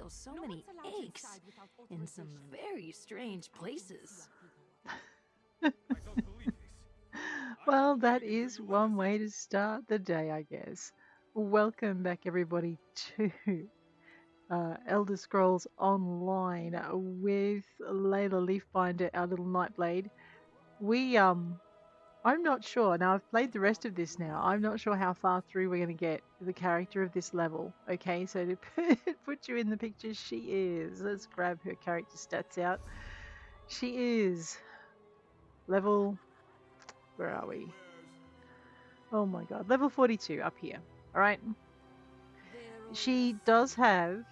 feel so many aches in some very strange places. Well, that is one way to start the day, I guess. Welcome back, everybody, to Elder Scrolls Online with Layla Leafbinder, our little Nightblade. I'm not sure. Now, I've played the rest of this now. I'm not sure how far through we're going to get the character of this level. Okay, so to put you in the picture, she is. Let's grab her character stats out. She is level. Where are we? Oh my god, level 42 up here. All right. She does have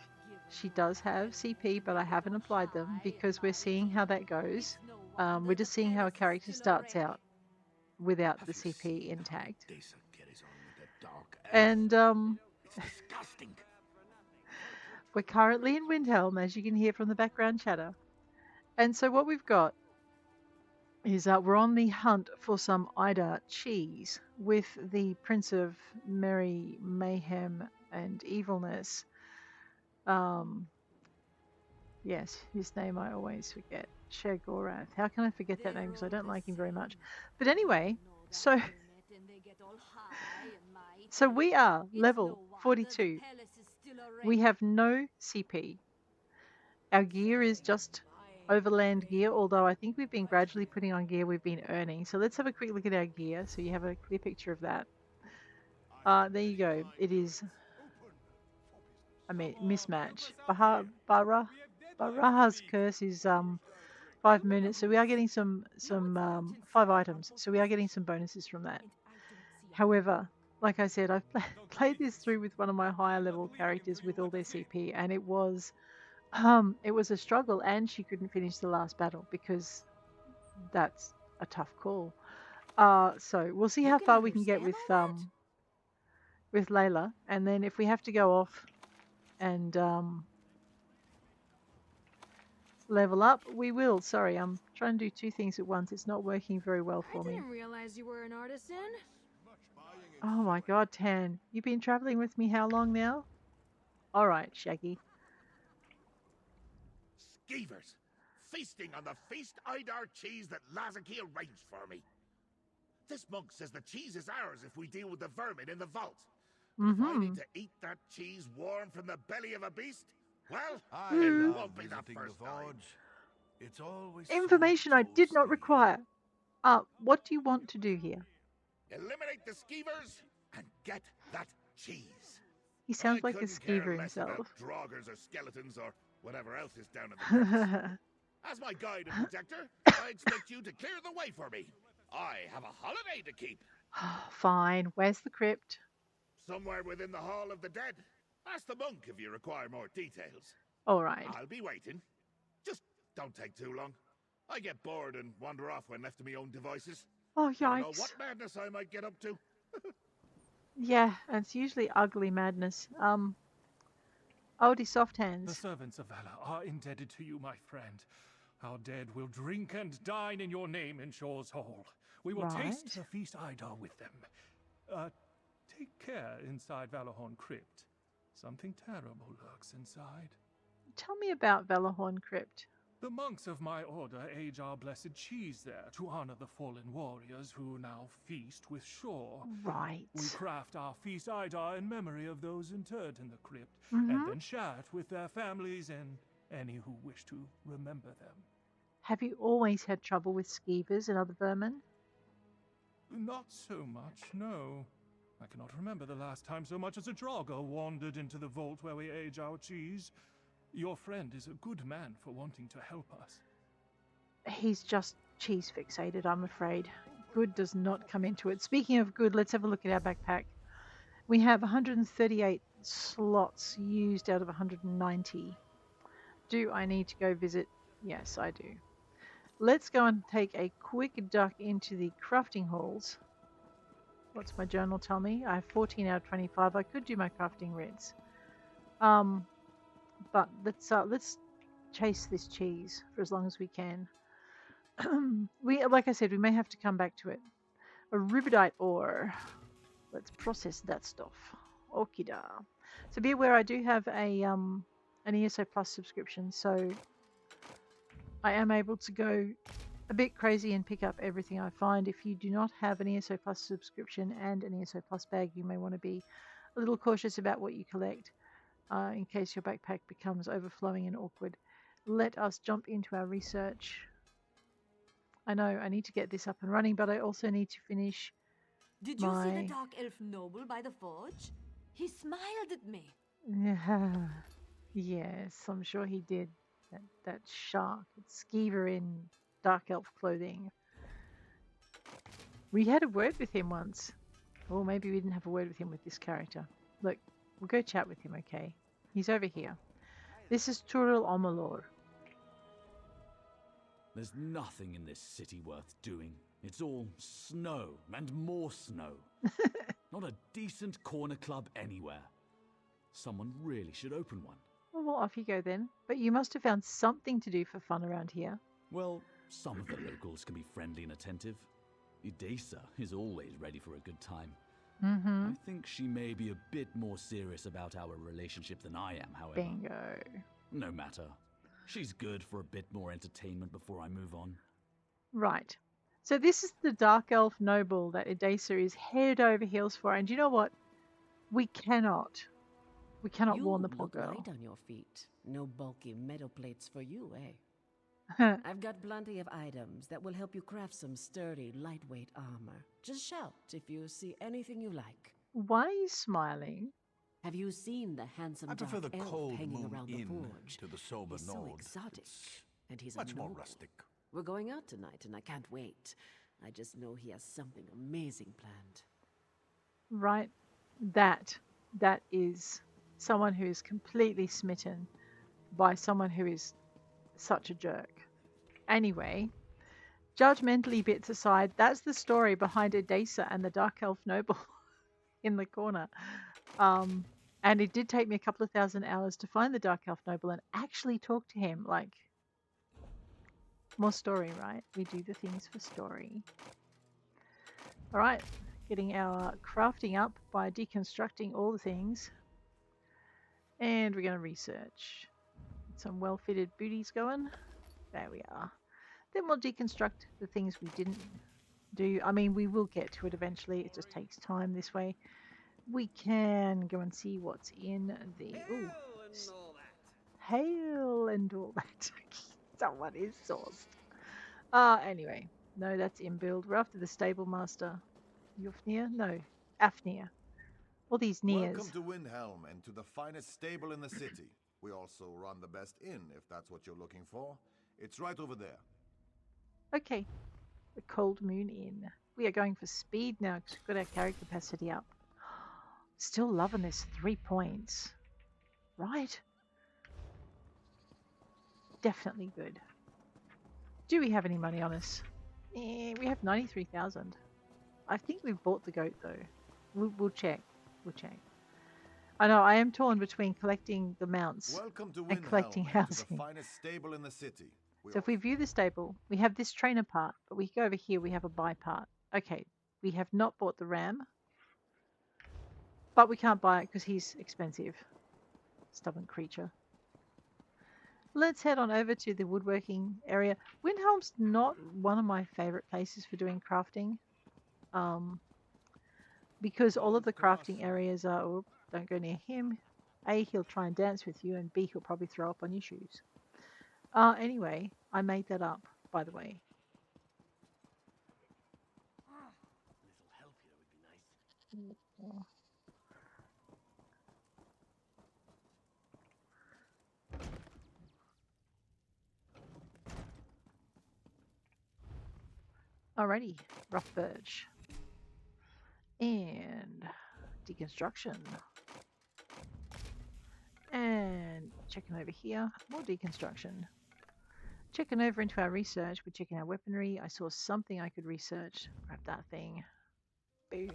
CP, but I haven't applied them because we're seeing how that goes. We're just seeing how a character starts out without the CP intact. And we're currently in Windhelm, as you can hear from the background chatter. And so what we've got is we're on the hunt for some Ida cheese with the Prince of Merry Mayhem and Evilness. Yes, his name I always forget. Shegorath. How can I forget that name? Because I don't like him very much. But anyway, so we are level 42. We have no CP. Our gear is just overland gear, although I think we've been gradually putting on gear we've been earning. So let's have a quick look at our gear so you have a clear picture of that. There you go. It is mismatch. Baraha's curse is 5 minutes, so we are getting some 5 items, so we are getting some bonuses from that. However, like I said, I've played this through with one of my higher level characters with all their CP, and it was a struggle, and she couldn't finish the last battle because that's a tough call. So we'll see how far we can get with Layla, and then if we have to go off and level up, we will. Sorry, I'm trying to do 2 things at once. It's not working very well for me. I didn't realize you were an artisan. Oh my god, Tan. You've been traveling with me how long now? Alright, Shaggy. Skeevers, feasting on the feast Idar cheese that Lazaki arranged for me. This monk says the cheese is ours if we deal with the vermin in the vault. If I need to eat that cheese warm from the belly of a beast, well, it won't be the first time. It's always Information I did not require. What do you want to do here? Eliminate the skeevers and get that cheese. He sounds like a skeever himself. Draugrs or skeletons or whatever else is down in the crypts. As my guide and protector, I expect you to clear the way for me. I have a holiday to keep. Fine. Where's the crypt? Somewhere within the Hall of the Dead. Ask the monk if you require more details. All right. I'll be waiting. Just don't take too long. I get bored and wander off when left to my own devices. Oh, I don't know yikes. what madness I might get up to. Yeah, it's usually ugly madness. Oldie soft hands. The servants of Valor are indebted to you, my friend. Our dead will drink and dine in your name in Shaw's Hall. We will taste the feast Idar with them. Take care inside Valorhorn Crypt. Something terrible lurks inside. Tell me about Valorhorn Crypt. The monks of my order age our blessed cheese there to honor the fallen warriors who now feast with Shaw. Right. We craft our feast Idar in memory of those interred in the crypt, and then share it with their families and any who wish to remember them. Have you always had trouble with skeevers and other vermin? Not so much, no. I cannot remember the last time so much as a Draugr wandered into the vault where we age our cheese. Your friend is a good man for wanting to help us. He's just cheese fixated, I'm afraid. Good does not come into it. Speaking of good, let's have a look at our backpack. We have 138 slots used out of 190. Do I need to go visit? Yes, I do. Let's go and take a quick duck into the crafting halls. What's my journal tell me? I have 14 out of 25. I could do my crafting writs. But let's chase this cheese for as long as we can. Like I said, we may have to come back to it. A rubidite ore. Let's process that stuff. Okida. So be aware I do have a an ESO Plus subscription, so I am able to go a bit crazy and pick up everything I find. If you do not have an ESO Plus subscription and an ESO Plus bag, you may want to be a little cautious about what you collect in case your backpack becomes overflowing and awkward. Let us jump into our research. I know I need to get this up and running, but I also need to finish Did you see the dark elf noble by the forge? He smiled at me. Yeah. Yes, I'm sure he did. That shark, Skeever in dark elf clothing. We had a word with him once. Or maybe we didn't have a word with him with this character. Look, we'll go chat with him, okay? He's over here. This is Turil Omalor. There's nothing in this city worth doing. It's all snow and more snow. Not a decent corner club anywhere. Someone really should open one. Well, off you go then. But you must have found something to do for fun around here. Well, some of the locals can be friendly and attentive. Idesa is always ready for a good time. I think she may be a bit more serious about our relationship than I am, however. Bingo. No matter. She's good for a bit more entertainment before I move on. Right. So this is the Dark Elf Noble that Idesa is head over heels for. And you know what? We cannot warn the poor girl. Light on your feet. No bulky metal plates for you, eh? I've got plenty of items that will help you craft some sturdy, lightweight armor. Just shout if you see anything you like. Why are you smiling? Have you seen the handsome I prefer dark the elf cold hanging moon around the inn forge? to the sober He's so nord. exotic, It's and he's much a more noble. rustic. We're going out tonight, and I can't wait. I just know he has something amazing planned. Right. That is someone who is completely smitten by someone who is such a jerk. Anyway, judgmentally bits aside, that's the story behind Idesa and the Dark Elf Noble in the corner. And it did take me a couple of thousand hours to find the Dark Elf Noble and actually talk to him. Like, more story, right? We do the things for story. All right, getting our crafting up by deconstructing all the things. And we're going to research. Some well-fitted booties going. There we are. Then we'll deconstruct the things we didn't do. I mean, we will get to it eventually. It just takes time this way. We can go and see what's in the... Ooh, hail and all that. Someone is sourced. Anyway. No, that's inbuilt. We're after the stable master. Yufnir? No, Afnir. All these Niers. Welcome to Windhelm and to the finest stable in the city. We also run the best inn, if that's what you're looking for. It's right over there. Okay. The Cold Moon Inn. We are going for speed now because we've got our character capacity up. Still loving this 3 points. Right? Definitely good. Do we have any money on us? We have 93,000. I think we've bought the goat though. We'll check. We'll check. I know I am torn between collecting the mounts and collecting housing. The finest stable in the city. So if we view the stable, we have this trainer part, but we go over here, we have a buy part. Okay, we have not bought the ram, but we can't buy it because he's expensive. Stubborn creature. Let's head on over to the woodworking area. Windhelm's not one of my favorite places for doing crafting. Because all of the crafting areas are... Oh, don't go near him. A, he'll try and dance with you, and B, he'll probably throw up on your shoes. Anyway, I made that up, by the way. A little help here would be nice. Alrighty, rough birch. And deconstruction. And checking over here, more deconstruction. Checking over into our research, we're checking our weaponry. I saw something I could research. Grab that thing. Boom.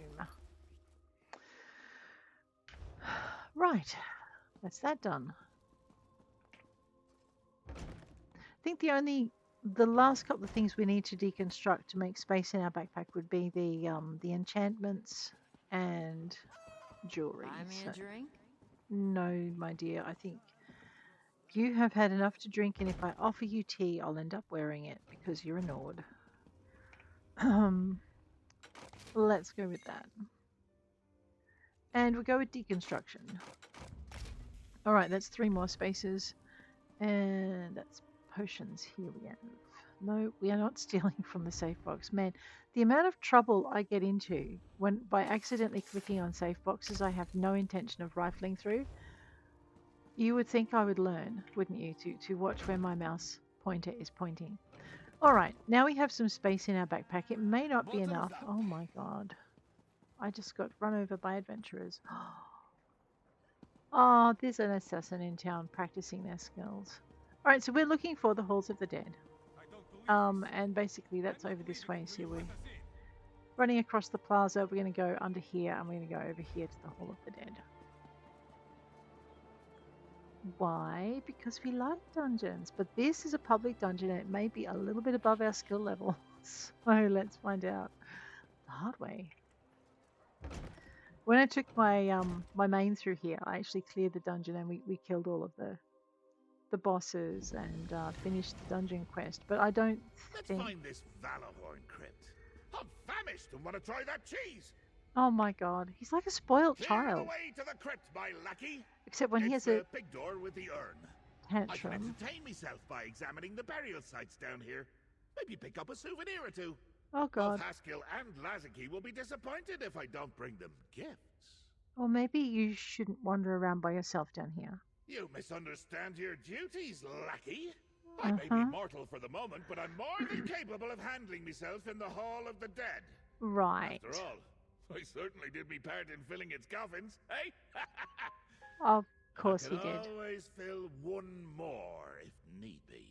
Right, that's that done. I think the last couple of things we need to deconstruct to make space in our backpack would be the enchantments and jewelry. Buy me a drink? No, my dear, I think You have had enough to drink, and if I offer you tea, I'll end up wearing it because you're a Nord. Let's go with that. And we'll go with deconstruction. Alright, that's 3 more spaces. And that's potions. Here we have. No, we are not stealing from the safe box. Man, the amount of trouble I get into when by accidentally clicking on safe boxes I have no intention of rifling through. You would think I would learn, wouldn't you, to watch where my mouse pointer is pointing. Alright, now we have some space in our backpack. It may not be enough. Oh my god. I just got run over by adventurers. Oh, there's an assassin in town practicing their skills. Alright, so we're looking for the Halls of the Dead. And basically that's over this way, so we're running across the plaza. We're going to go under here, and we're going to go over here to the Hall of the Dead. Why? Because we like dungeons, but this is a public dungeon and it may be a little bit above our skill level. So let's find out the hard way. When I took my my main through here, I actually cleared the dungeon and we killed all of the bosses and finished the dungeon quest. But I don't think... Let's find this Valahorn crypt. I'm famished and want to try that cheese. Oh my god, he's like a spoiled Clear child. the way to the crypt, my lackey. Except when he has the a big door with the urn. I can tantrum. entertain myself by examining the burial sites down here. Maybe pick up a souvenir or two. Oh god. Both Haskell and Lazarkey will be disappointed if I don't bring them gifts. Or maybe you shouldn't wander around by yourself down here. You misunderstand your duties, lackey. I may be mortal for the moment, but I'm more than capable of handling myself in the Hall of the Dead. Right. After all, I certainly did me part in filling its coffins, eh? Of course I he can did. always fill one more if need be.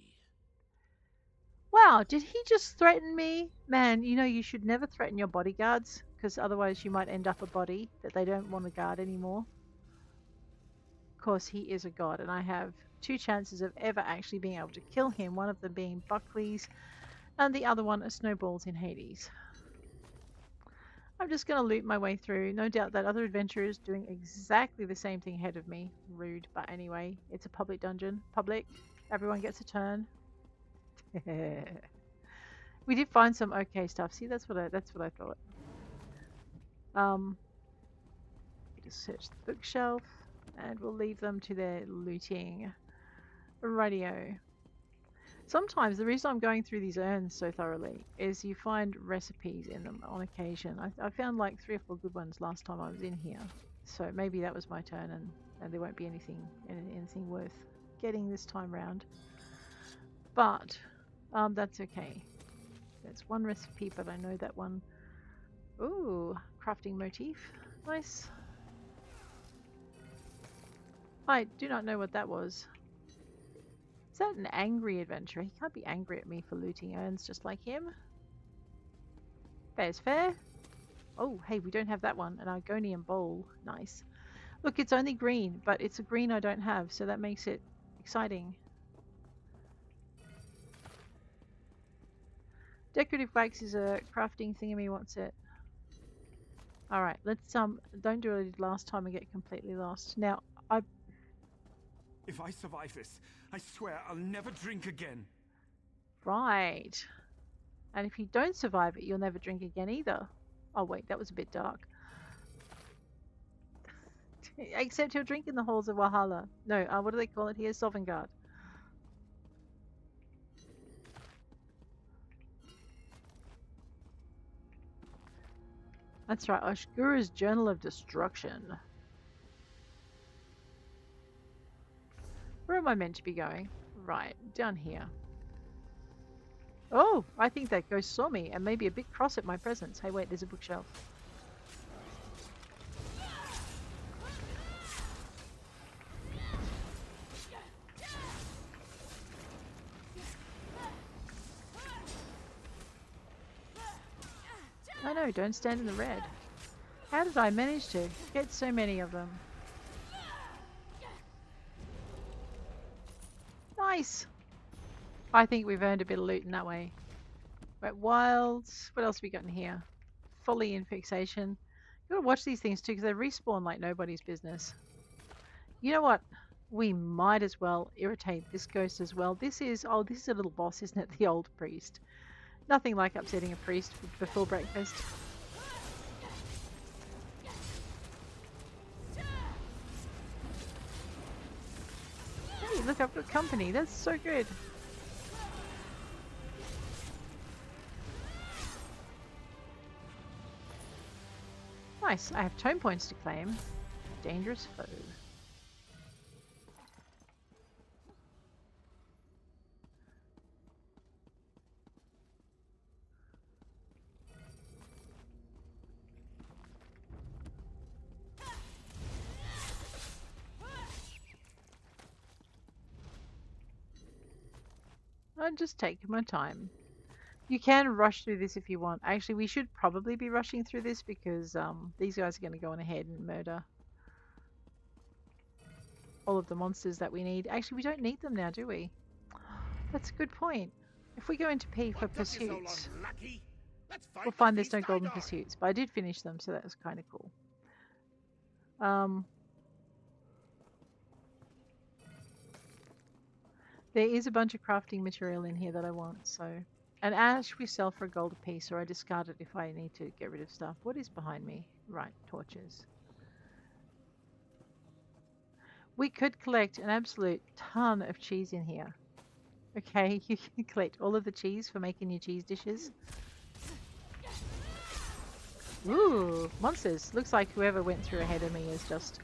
Wow, did he just threaten me? Man, you know you should never threaten your bodyguards, because otherwise you might end up a body that they don't want to guard anymore. Of course, he is a god, and I have 2 chances of ever actually being able to kill him, one of them being Buckley's, and the other one are snowballs in Hades. I'm just going to loot my way through. No doubt that other adventurer is doing exactly the same thing ahead of me. Rude, but anyway, it's a public dungeon. Public. Everyone gets a turn. We did find some okay stuff. See, that's what I thought. Just search the bookshelf, and we'll leave them to their looting. Radio. Sometimes the reason I'm going through these urns so thoroughly is you find recipes in them on occasion. I found like 3 or 4 good ones last time I was in here, so maybe that was my turn, and there won't be anything worth getting this time round. But that's okay. There's 1 recipe, but I know that one. Ooh, crafting motif. Nice. I do not know what that was. Is that an angry adventurer? He can't be angry at me for looting urns just like him. Fair's fair. Oh, hey, we don't have that one. An Argonian bowl. Nice. Look, it's only green, but it's a green I don't have, so that makes it exciting. Decorative wax is a crafting thingamy. What's it? Alright, let's don't do what I did last time and get completely lost. Now, If I survive this, I swear I'll never drink again. Right. And if you don't survive it, you'll never drink again either. Oh wait, that was a bit dark. Except he'll drink in the halls of Valhalla. No, what do they call it here? Sovngarde. That's right, Ashgura's Journal of Destruction. Where am I meant to be going? Right, down here. Oh, I think that ghost saw me and maybe a bit cross at my presence. Hey, wait, there's a bookshelf. Oh no, don't stand in the red. How did I manage to get so many of them? Nice! I think we've earned a bit of loot in that way. Right, wilds. What else have we got in here? Folly and fixation. You gotta watch these things too, because they respawn like nobody's business. You know what? we might as well irritate this ghost as well. This is, oh, this is a little boss, isn't it? The old priest. Nothing like upsetting a priest before breakfast. Hey, look, I've got company. That's so good. Nice. I have tone points to claim. Dangerous foe. I'm just taking my time. You can rush through this if you want. Actually, we should probably be rushing through this because these guys are going to go on ahead and murder all of the monsters that we need. Actually, we don't need them now, do we? That's a good point. If we go into P for pursuits, we'll find there's no golden pursuits. But I did finish them, so that was kind of cool. There is a bunch of crafting material in here that I want, so... An ash we sell for a gold apiece, or I discard it if I need to get rid of stuff. What is behind me? Right, torches. We could collect an absolute ton of cheese in here. Okay, you can collect all of the cheese for making your cheese dishes. Ooh, monsters. Looks like whoever went through ahead of me is just...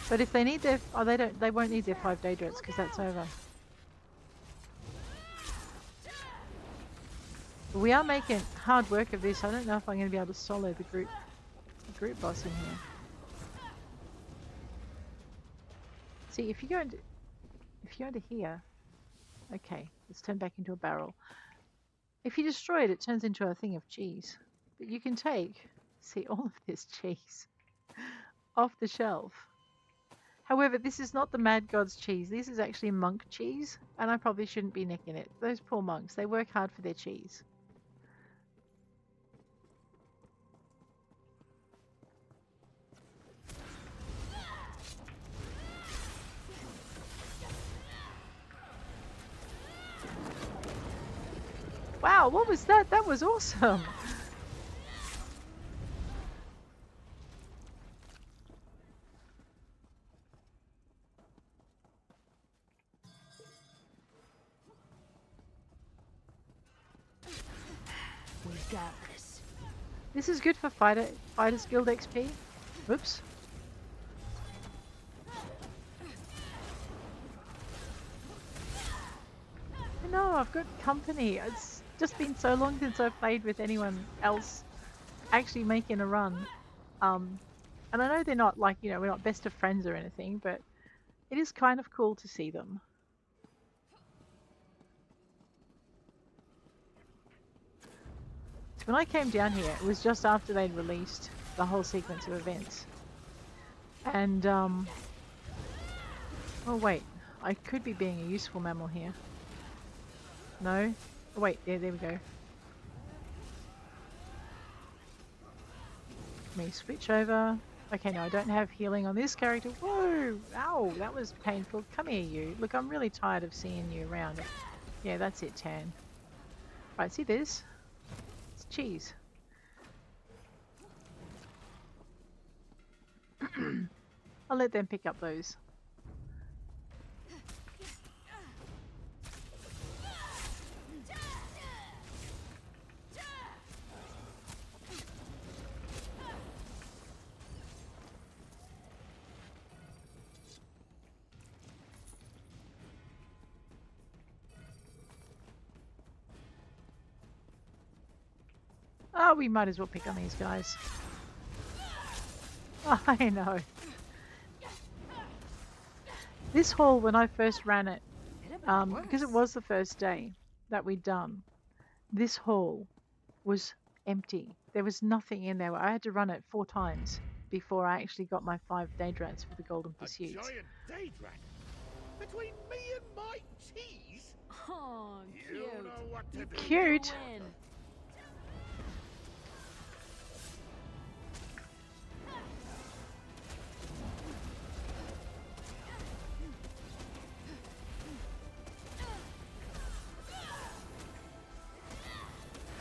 But if they need their... Oh, they won't need their 5 Daedrons because that's over. We are making hard work of this. I don't know if I'm going to be able to solo the group boss in here. See, if you go into here... Okay, let's turn back into a barrel. If you destroy it, it turns into a thing of cheese. But you can take, see, all of this cheese off the shelf. However, this is not the Mad God's cheese. This is actually monk cheese, and I probably shouldn't be nicking it. Those poor monks, they work hard for their cheese. Wow, what was that? That was awesome! We got this. This is good for Fighters Guild XP. Oops. No, I've got company. It's just been so long since I've played with anyone else actually making a run. And I know they're not like, you know, we're not best of friends or anything, but it is kind of cool to see them. So when I came down here, it was just after they'd released the whole sequence of events. And, oh wait, I could be being a useful mammal here. No? Oh, wait, there we go. Let me switch over. Okay, no, I don't have healing on this character. Whoa! Ow, that was painful. Come here, you. Look, I'm really tired of seeing you around. Yeah, that's it, Tan. Right, see this? It's cheese. I'll let them pick up those. Oh, we might as well pick on these guys. I know. This hall, when I first ran it, because it was the first day that we'd done, this hall was empty. There was nothing in there. I had to run it 4 times before I actually got my 5 Daedrans for the Golden Pursuits. A giant Daedran? Between me and my cheese? Oh, You cute. know what to do. Cute.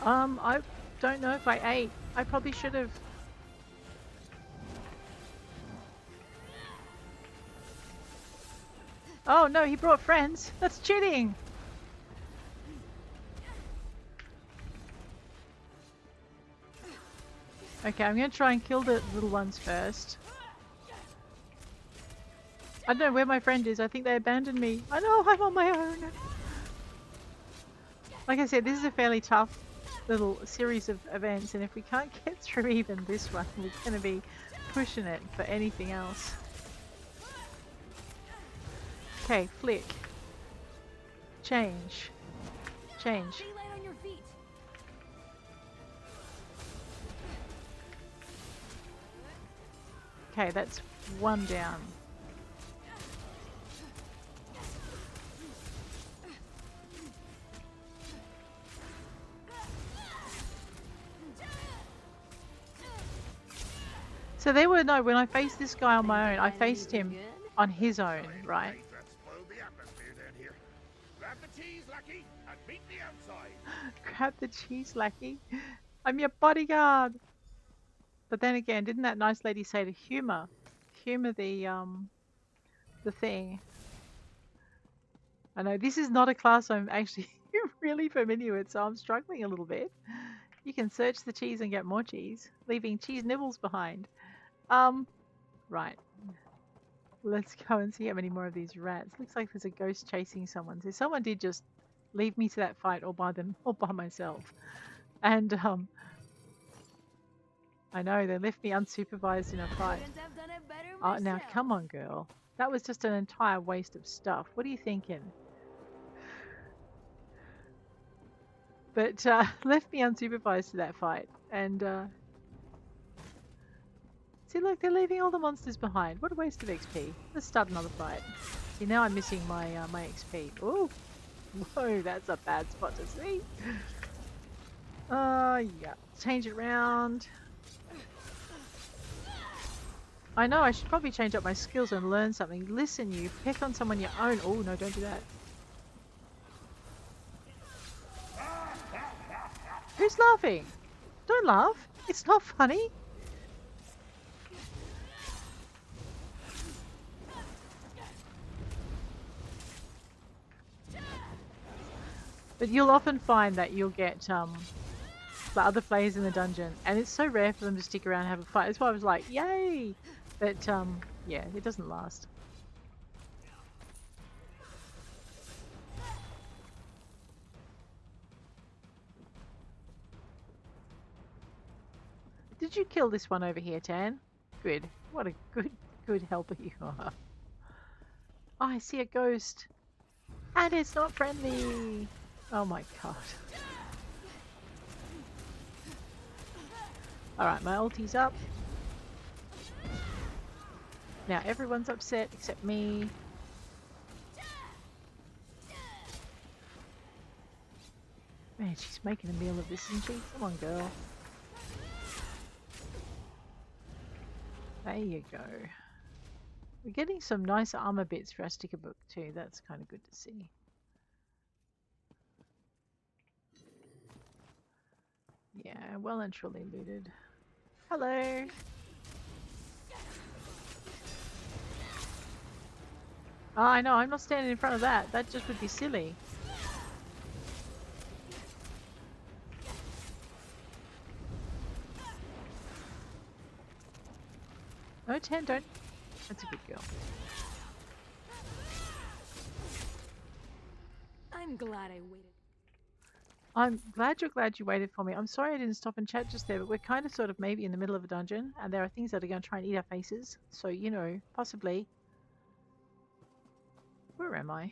I don't know if I ate. I probably should have. Oh no, he brought friends. That's cheating. Okay, I'm going to try and kill the little ones first. I don't know where my friend is. I think they abandoned me. I know, I'm on my own. Like I said, this is a fairly tough little series of events, and if we can't get through even this one, we're going to be pushing it for anything else. Okay, flick. Change. Change. Stay light on your feet. Okay, that's one down. So they were, no, when I faced this guy on my own, I faced him on his own, right? Grab the cheese, lackey, and meet me outside. Grab the cheese, lackey. I'm your bodyguard. But then again, didn't that nice lady say to humor the thing? I know this is not a class I'm actually really familiar with, so I'm struggling a little bit. You can search the cheese and get more cheese, leaving cheese nibbles behind. Right. Let's go and see how many more of these rats. Looks like there's a ghost chasing someone. So someone did just leave me to that fight all by myself. And I know they left me unsupervised in a fight. Couldn't have done it better Oh, now myself. come on, girl. That was just an entire waste of stuff. What are you thinking? But left me unsupervised to that fight. And see, look, they're leaving all the monsters behind. What a waste of XP. Let's start another fight. See, now I'm missing my my XP. Oh, whoa, that's a bad spot to see. Yeah. Change it around. I know, I should probably change up my skills and learn something. Listen, you pick on someone your own. Oh, no, don't do that. Who's laughing? Don't laugh. It's not funny. But you'll often find that you'll get the other players in the dungeon, and it's so rare for them to stick around and have a fight. That's why I was like, yay! But yeah, it doesn't last. Did you kill this one over here, Tan? Good. What a good helper you are. Oh, I see a ghost. And it's not friendly. Oh my god. Alright, my ulti's up. Now everyone's upset except me. Man, she's making a meal of this, isn't she? Come on, girl. There you go. We're getting some nice armor bits for our sticker book too. That's kind of good to see. Yeah, well and truly looted. Hello! Oh, I know, I'm not standing in front of that. That just would be silly. No, 10, don't. That's a good girl. I'm glad I waited. I'm glad you waited for me. I'm sorry I didn't stop and chat just there, but we're kind of sort of maybe in the middle of a dungeon, and there are things that are going to try and eat our faces. So, you know, possibly. Where am I?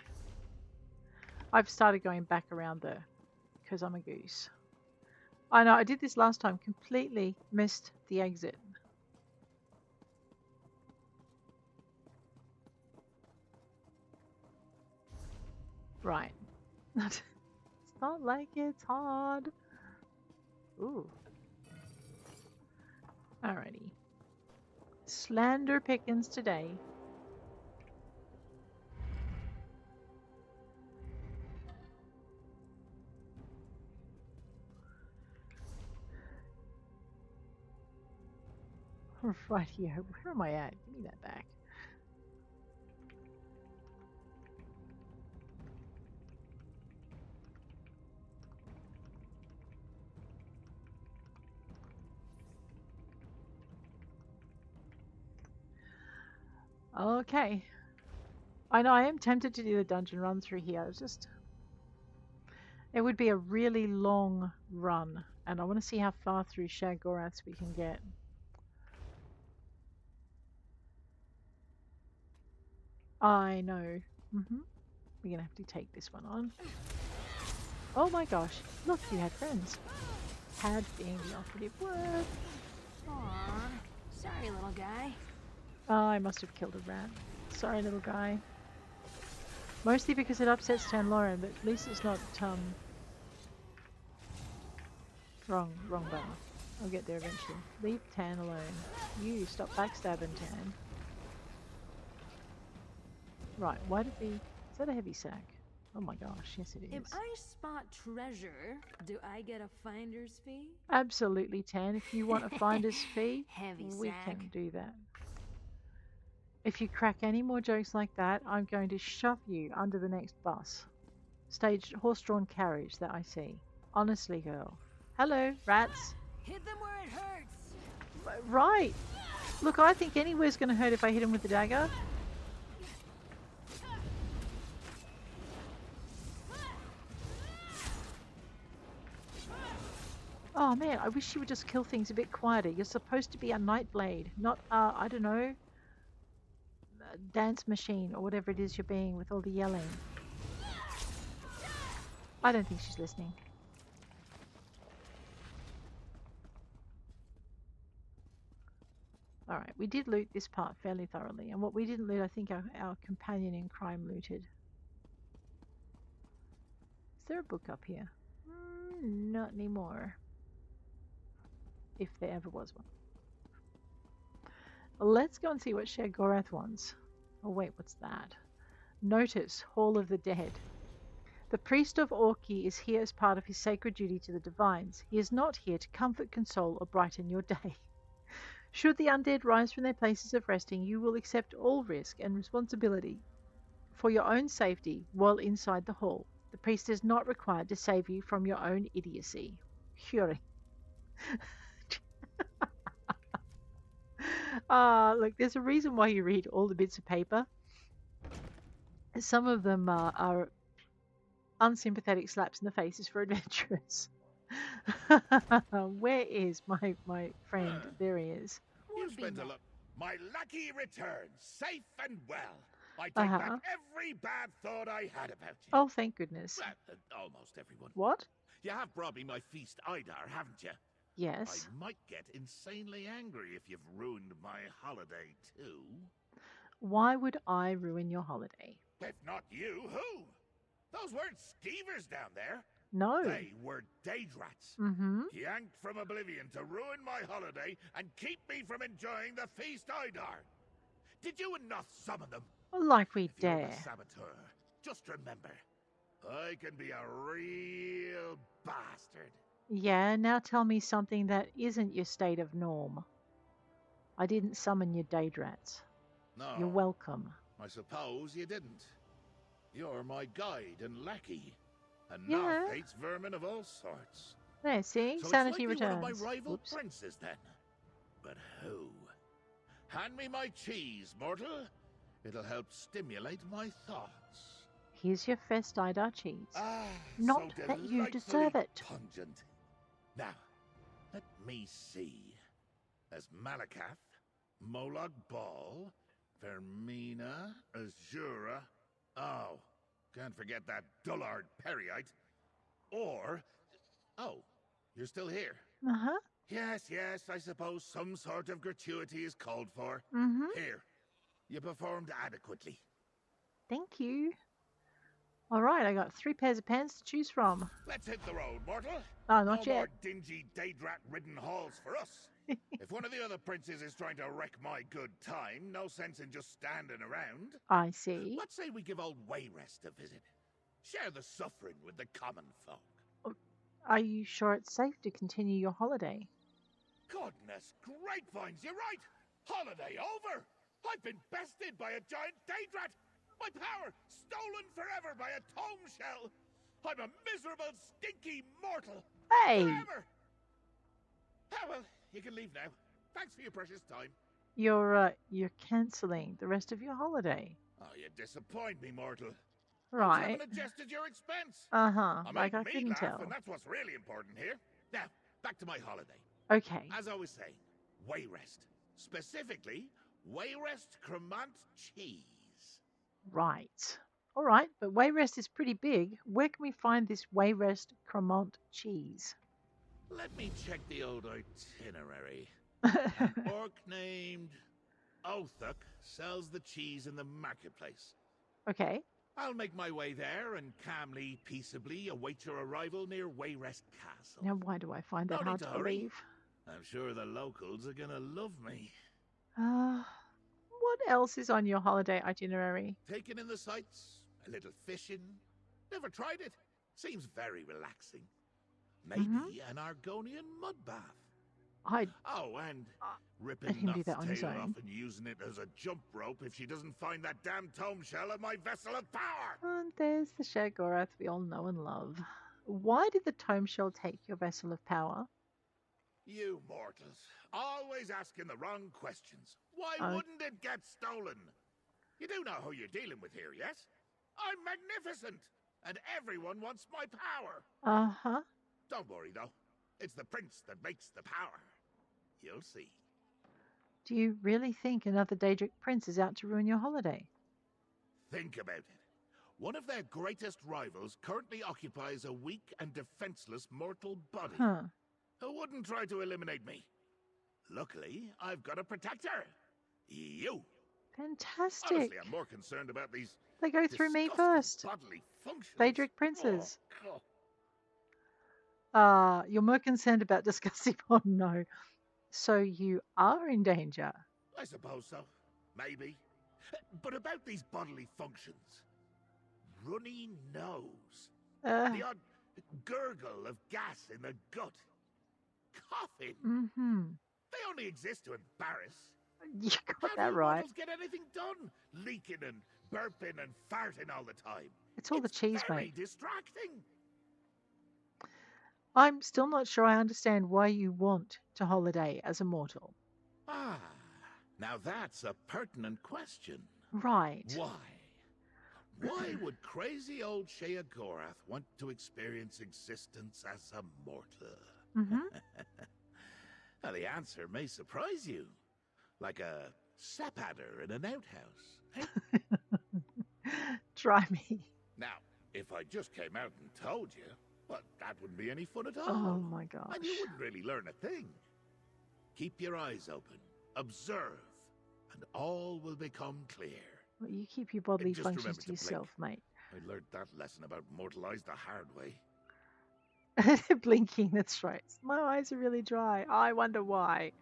I've started going back around there because I'm a goose. I know, I did this last time. Completely missed the exit. Right. It's not like it's hard. Ooh. Alrighty. Slander pickings today. Right here. Where am I at? Give me that back. Okay. I know I am tempted to do the dungeon run through here. It's just... It would be a really long run. And I want to see how far through Shaggoraths we can get. I know. We're going to have to take this one on. Oh my gosh. Look, you had friends. Had being the operative word. Aw, sorry, little guy. Oh, I must have killed a rat. Sorry, little guy. Mostly because it upsets Tanloran, but at least it's not, Wrong button. I'll get there eventually. Leave Tan alone. You, stop backstabbing Tan. Right, why did we... Is that a heavy sack? Oh my gosh, yes it is. If I spot treasure, do I get a finder's fee? Absolutely, Tan. If you want a finder's fee, Heavy we sack. can do that. If you crack any more jokes like that, I'm going to shove you under the next bus. Staged horse-drawn carriage that I see. Honestly, girl. Hello, rats. Hit them where it hurts. Right. Look, I think anywhere's going to hurt if I hit him with the dagger. Oh man, I wish you would just kill things a bit quieter. You're supposed to be a Nightblade, not I don't know, a dance machine or whatever it is you're being with all the yelling. I don't think she's listening. Alright, we did loot this part fairly thoroughly, and what we didn't loot, I think our companion in crime looted. Is there a book up here? Not anymore. If there ever was one. Let's go and see what Shaggorath wants. Oh wait, what's that? Notice, Hall of the Dead. The priest of Orki is here as part of his sacred duty to the divines. He is not here to comfort, console, or brighten your day. Should the undead rise from their places of resting, you will accept all risk and responsibility for your own safety while inside the hall. The priest is not required to save you from your own idiocy. Fury. Look, there's a reason why you read all the bits of paper. Some of them are unsympathetic slaps in the faces for adventurers. Where is my friend? There he is. You spent a lot. My lucky return, safe and well. I take back every bad thought I had about you. Oh, thank goodness. Well, almost everyone. What? You have brought me my feast Idar, haven't you? Yes. I might get insanely angry if you've ruined my holiday too. Why would I ruin your holiday? If not you, who? Those weren't skeevers down there. No. They were Daedrats. Yanked from oblivion to ruin my holiday and keep me from enjoying the feast Idar. Did you not summon them? Like we If you're dare. the saboteur, just remember, I can be a real bastard. Yeah, now tell me something that isn't your state of norm. I didn't summon your Daedrats. No. You're welcome. I suppose you didn't. You're my guide and lackey, and Yeah. now hates vermin of all sorts. There, see? So Sanity it's likely returns. one of my rival Oops. princes, then. But who? Hand me my cheese, mortal. It'll help stimulate my thoughts. Here's your Fest Idar cheese. Ah, Not so that you delightfully deserve it. Pungent. Now, let me see. As Malakath, Molag Bal, Vermina, Azura. Oh, can't forget that dullard Periite. Or, oh, you're still here. Yes, I suppose some sort of gratuity is called for. Here, you performed adequately. Thank you. All right, I got 3 pairs of pants to choose from. Let's hit the road, mortal. Oh, not no yet. more dingy Daedrat-ridden halls for us. If one of the other princes is trying to wreck my good time, no sense in just standing around. I see. What say we give old Wayrest a visit? Share the suffering with the common folk. Are you sure it's safe to continue your holiday? Goodness grapevines, you're right! Holiday over! I've been bested by a giant daedrat! My power stolen forever by a tome shell! I'm a miserable, stinky mortal! Hey! Forever! Ah, well, you can leave now. Thanks for your precious time. You're cancelling the rest of your holiday. Oh, you disappoint me, mortal. Right. I was having a jest at your expense. Uh-huh. I Like made I me couldn't laugh, tell. and that's what's really important here. Now, back to my holiday. Okay. As I was saying, Wayrest. Specifically, Wayrest Cremant cheese. Right. All right, but Wayrest is pretty big. Where can we find this Wayrest Cremant cheese? Let me check the old itinerary. An orc named Othuk sells the cheese in the marketplace. Okay. I'll make my way there and calmly, peaceably await your arrival near Wayrest Castle. Now, why do I find that No hard need to to hurry. believe? I'm sure the locals are gonna love me. What else is on your holiday itinerary? Taking in the sights, a little fishing. Never tried it. Seems very relaxing. Maybe an Argonian mud bath. Oh, and ripping he can do Nuff's that on his tail own. off and using it as a jump rope if she doesn't find that damn tome shell of my vessel of power. And there's the Shagorath we all know and love. Why did the tome shell take your vessel of power? You mortals, always asking the wrong questions. Why wouldn't it get stolen? You do know who you're dealing with here, yes? I'm magnificent, and everyone wants my power. Uh-huh. Don't worry, though. It's the prince that makes the power. You'll see. Do you really think another Daedric prince is out to ruin your holiday? Think about it. One of their greatest rivals currently occupies a weak and defenseless mortal body. Who wouldn't try to eliminate me? Luckily, I've got a protector. You. Fantastic. Honestly, I'm more concerned about these They go through me disgusting first. bodily functions. Daedric princes. Oh, God. You're more concerned about discussing. Oh no. So you are in danger. I suppose so. Maybe. But about these bodily functions. Runny nose. The odd gurgle of gas in the gut. Coughing. They only exist to embarrass. You got How that do right. mortals get anything done? Leaking and burping and farting all the time. It's all the cheese, very mate. distracting. I'm still not sure I understand why you want to holiday as a mortal. Ah, now that's a pertinent question. Right. Why? Why would crazy old Sheogorath want to experience existence as a mortal? Well, the answer may surprise you. Like a sap adder in an outhouse. Eh? Try me. Now, if I just came out and told you, well, that wouldn't be any fun at all. Oh my gosh. And you wouldn't really learn a thing. Keep your eyes open, observe, and all will become clear. Well, you keep your bodily Just functions remember to to yourself, mate. I learned that lesson about mortal eyes the hard way. Blinking, that's right. My eyes are really dry. I wonder why.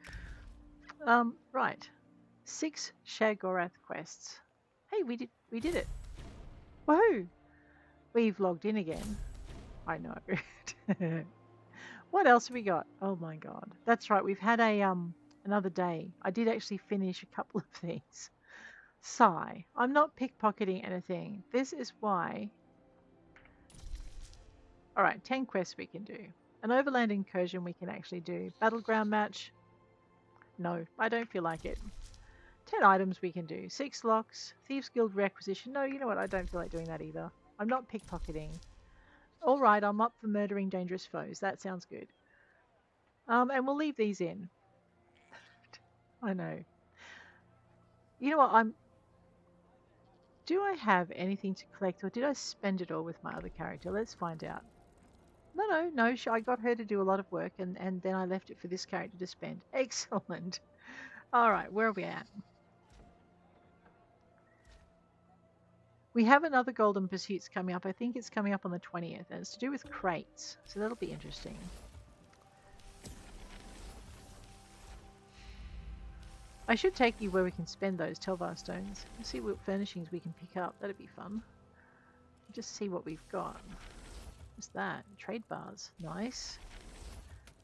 Right. 6 Shagorath quests. Hey, we did it. Woohoo! We've logged in again. I know. What else have we got? Oh my god. That's right, we've had a another day. I did actually finish a couple of things. Sigh. I'm not pickpocketing anything. This is why. Alright, 10 quests we can do. An overland incursion we can actually do. Battleground match. No, I don't feel like it. 10 items we can do. 6 locks. Thieves Guild requisition. No, you know what? I don't feel like doing that either. I'm not pickpocketing. Alright, I'm up for murdering dangerous foes. That sounds good. And we'll leave these in. I know. You know what? Do I have anything to collect, or did I spend it all with my other character? Let's find out. No. I got her to do a lot of work, and then I left it for this character to spend. Excellent. All right, where are we at? We have another Golden Pursuits coming up. I think it's coming up on the 20th, and it's to do with crates, so that'll be interesting. I should take you where we can spend those Telvar stones. Let's see what furnishings we can pick up. That'd be fun. Just see what we've got. What's that? Trade bars. Nice.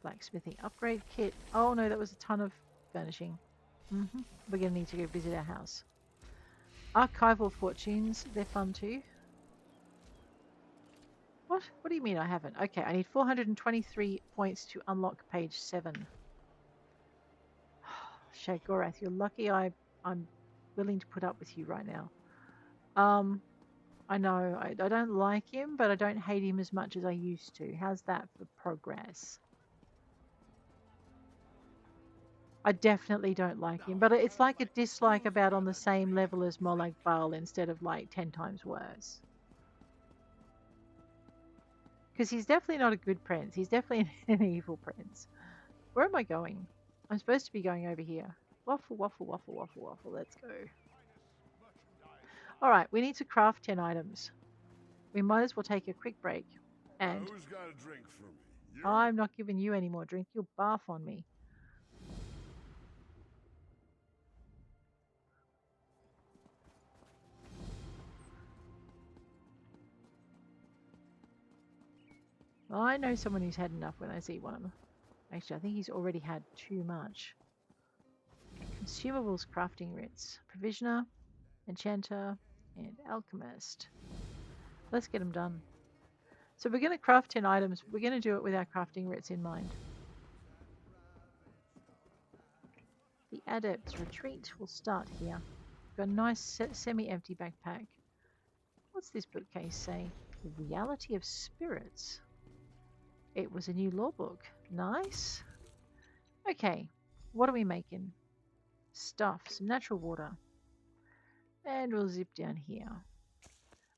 Blacksmithing upgrade kit. Oh no, that was a ton of furnishing. We're going to need to go visit our house. Archival fortunes, they're fun too. What? What do you mean I haven't? Okay, I need 423 points to unlock page 7. Shagorath, you're lucky I'm willing to put up with you right now. I know, I don't like him, but I don't hate him as much as I used to. How's that for progress? I definitely don't like him, but it's like a dislike about on the same level as Molag Bal instead of like 10 times worse. Because he's definitely not a good prince. He's definitely an evil prince. Where am I going? I'm supposed to be going over here. Waffle, waffle, waffle, waffle, waffle. Let's go. Alright, we need to craft 10 items. We might as well take a quick break. And Who's got a drink for me? You? I'm not giving you any more drink. You'll barf on me. Well, I know someone who's had enough when I see one. Actually, I think he's already had too much. Consumables crafting writs. Provisioner, enchanter, and alchemist. Let's get them done. So we're going to craft 10 items. We're going to do it with our crafting writs in mind. The Adept's Retreat will start here. We've got a nice semi-empty backpack. What's this bookcase say? The Reality of Spirits. It was a new law book. Nice. Okay, what are we making? Stuff, some natural water. And we'll zip down here.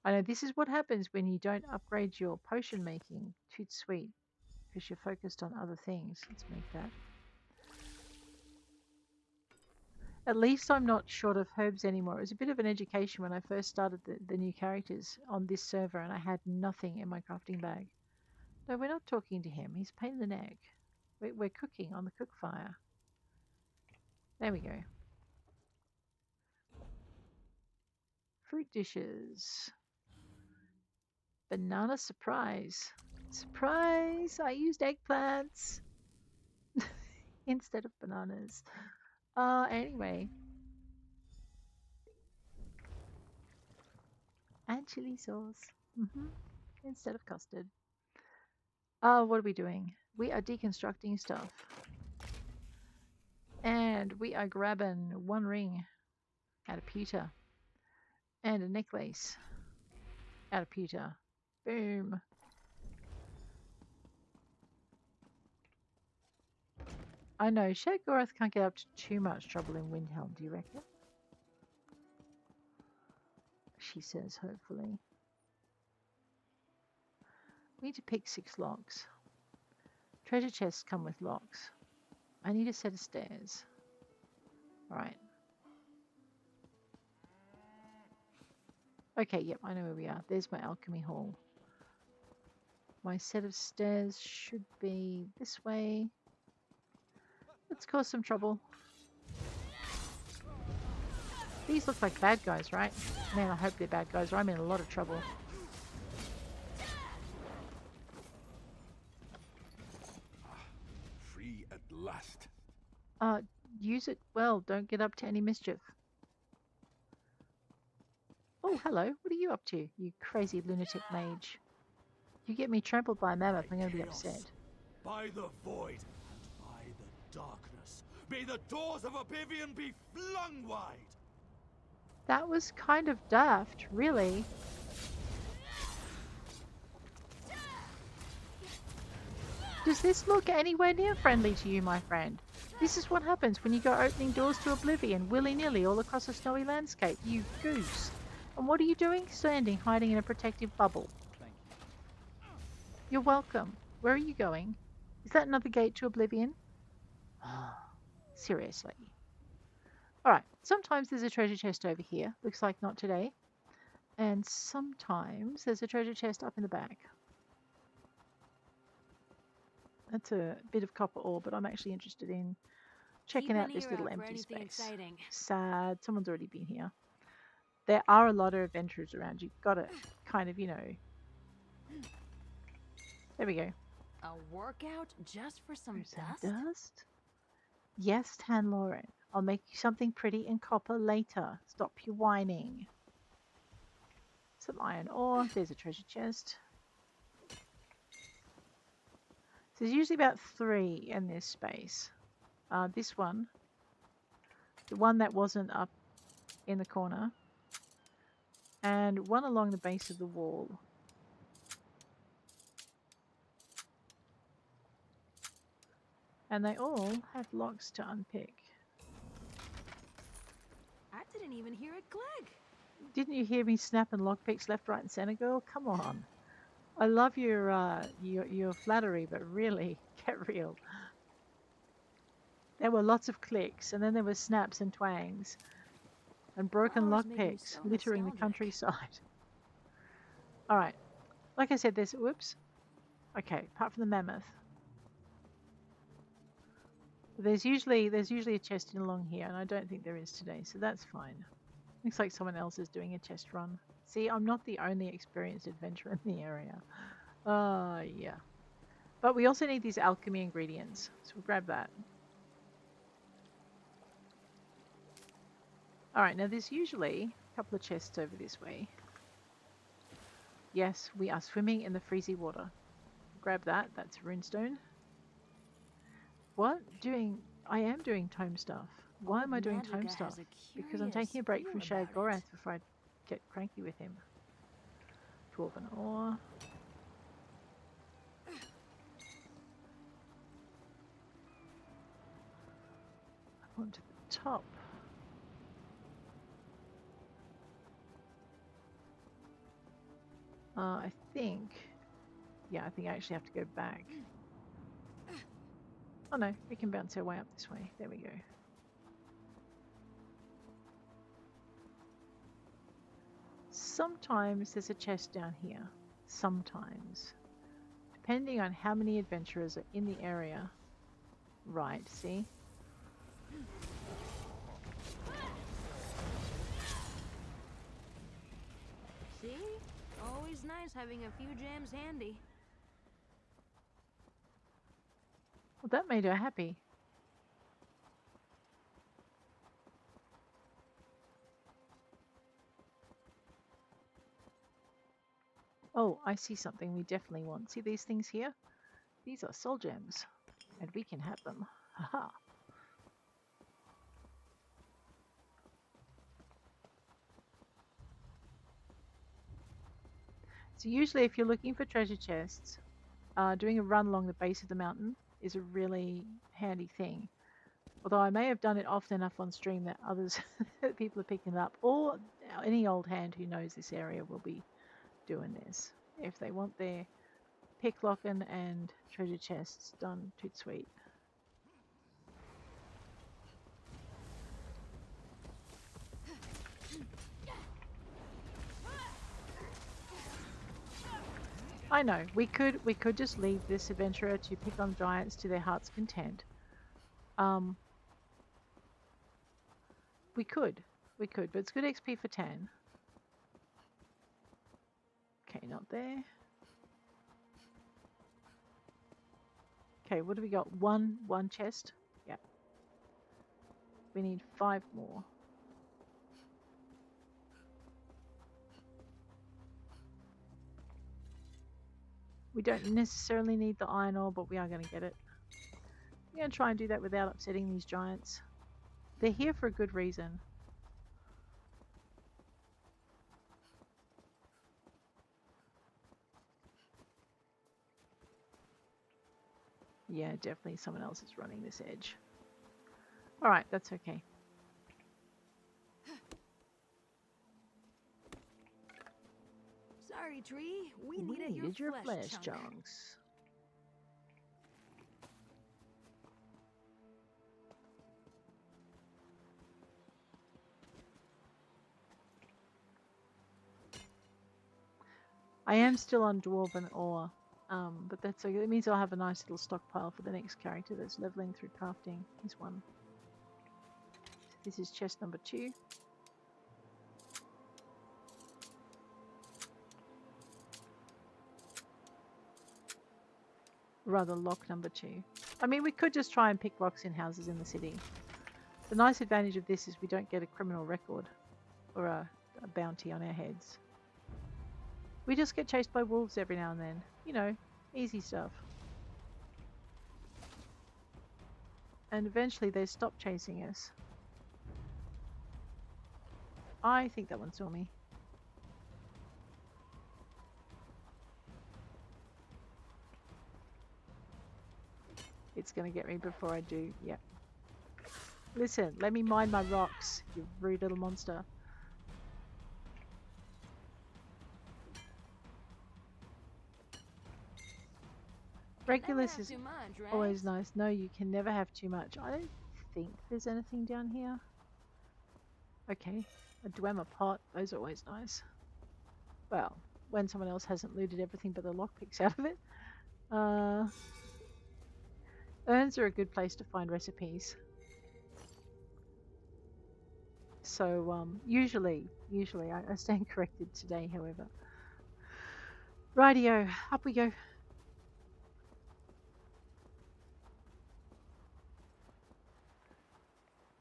I know this is what happens when you don't upgrade your potion making. Toot sweet. Because you're focused on other things. Let's make that. At least I'm not short of herbs anymore. It was a bit of an education when I first started the new characters on this server and I had nothing in my crafting bag. No, we're not talking to him. He's a pain in the neck. We're cooking on the cook fire. There we go. Fruit dishes. Banana surprise. Surprise! I used eggplants instead of bananas. Anyway. And chili sauce. Instead of custard. What are we doing? We are deconstructing stuff. And we are grabbing one ring out of pewter. And a necklace out of pewter. Boom. I know, Shagorath can't get up to too much trouble in Windhelm, do you reckon? She says, hopefully. We need to pick 6 locks. Treasure chests come with locks. I need a set of stairs. Alright. Okay, yep, I know where we are. There's my alchemy hall. My set of stairs should be this way. Let's cause some trouble. These look like bad guys, right? Man, I hope they're bad guys or I'm in a lot of trouble. Free at last. Use it well. Don't get up to any mischief. Oh, hello. What are you up to, you crazy lunatic mage? You get me trampled by a mammoth, I'm going to be upset. By the void and by the darkness, may the doors of oblivion be flung wide. That was kind of daft, really. Does this look anywhere near friendly to you, my friend? This is what happens when you go opening doors to oblivion willy-nilly all across a snowy landscape, you goose. And what are you doing? Standing, hiding in a protective bubble. Thank you. You're welcome. Where are you going? Is that another gate to oblivion? Seriously. Alright, sometimes there's a treasure chest over here. Looks like not today. And sometimes there's a treasure chest up in the back. That's a bit of copper ore, but I'm actually interested in checking out this little empty space. Exciting. Sad. Someone's already been here. There are a lot of adventurers around. You've got to kind of, you know... There we go. A workout just for some There's some dust? dust? Yes, Tan Lauren. I'll make you something pretty in copper later. Stop your whining. Some iron ore. There's a treasure chest. So there's usually about 3 in this space. This one. The one that wasn't up in the corner. And one along the base of the wall. And they all have locks to unpick. I didn't even hear it click. Didn't you hear me snapping lockpicks left, right, and center, girl? Come on. I love your flattery, but really, get real. There were lots of clicks, and then there were snaps and twangs, and broken lockpicks littering the countryside. All right, like I said, there's whoops. Okay, apart from the mammoth, there's usually a chest in along here, and I don't think there is today, so that's fine. Looks like someone else is doing a chest run. See, I'm not the only experienced adventurer in the area. Yeah. But we also need these alchemy ingredients, so we'll grab that. Alright, now there's usually a couple of chests over this way. Yes, we are swimming in the freezy water. Grab that, that's runestone. What? I am doing tome stuff. Why am I doing tome stuff? Because I'm taking a break from Shad Gorath before I get cranky with him. Dwarven ore. Up onto the top. I think I actually have to go back. Oh no, we can bounce our way up this way. There we go. Sometimes there's a chest down here. Sometimes. Depending on how many adventurers are in the area. Right, see? See? Always nice having a few gems handy. Well, that made her happy. Oh, I see something we definitely want. See these things here? These are soul gems, and we can have them. Haha. So usually if you're looking for treasure chests, doing a run along the base of the mountain is a really handy thing. Although I may have done it often enough on stream that others, people are picking it up, or any old hand who knows this area will be doing this. If they want their picklocking and treasure chests done toot sweet. I know, we could just leave this adventurer to pick on giants to their heart's content. We could, but it's good XP for 10. Okay, not there. Okay, what do we got? One chest? Yeah. We need 5 more. We don't necessarily need the iron ore, but we are going to get it. I'm going to try and do that without upsetting these giants. They're here for a good reason. Yeah, definitely someone else is running this edge. Alright, that's okay. Sorry, tree. We needed your flesh chunks. I am still on dwarven ore, but that's okay. It means I'll have a nice little stockpile for the next character that's leveling through crafting. Here's one. This is chest number 2. Rather, lock number 2. I mean, we could just try and pick locks in houses in the city. The nice advantage of this is we don't get a criminal record or a bounty on our heads. We just get chased by wolves every now and then. You know, easy stuff. And eventually they stop chasing us. I think that one saw me. It's going to get me before I do. Yep. Listen, let me mine my rocks, you rude little monster. Regulus is always nice. No, you can never have too much. I don't think there's anything down here. Okay, a Dwemer pot. Those are always nice. Well, when someone else hasn't looted everything but the lockpicks out of it. Urns are a good place to find recipes. So, usually I stand corrected today, however. Rightio, up we go.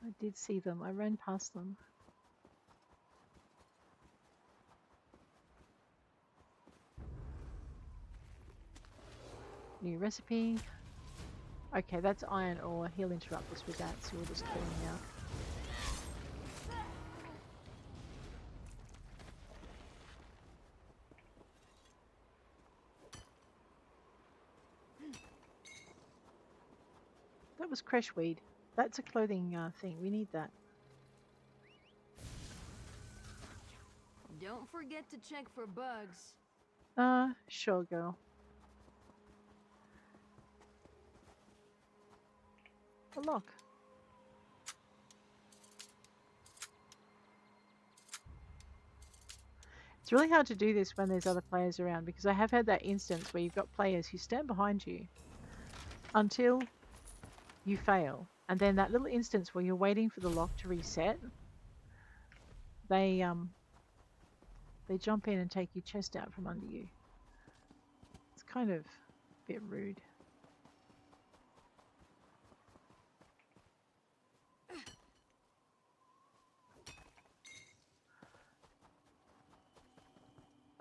I did see them. I ran past them. New recipe. Okay, that's iron ore. He'll interrupt us with that, so we'll just kill him now. That was creshweed. That's a clothing thing. We need that. Don't forget to check for bugs. Sure, girl. A lock. It's really hard to do this when there's other players around, because I have had that instance where you've got players who stand behind you until you fail, and then that little instance where you're waiting for the lock to reset, they jump in and take your chest out from under you. It's kind of a bit rude.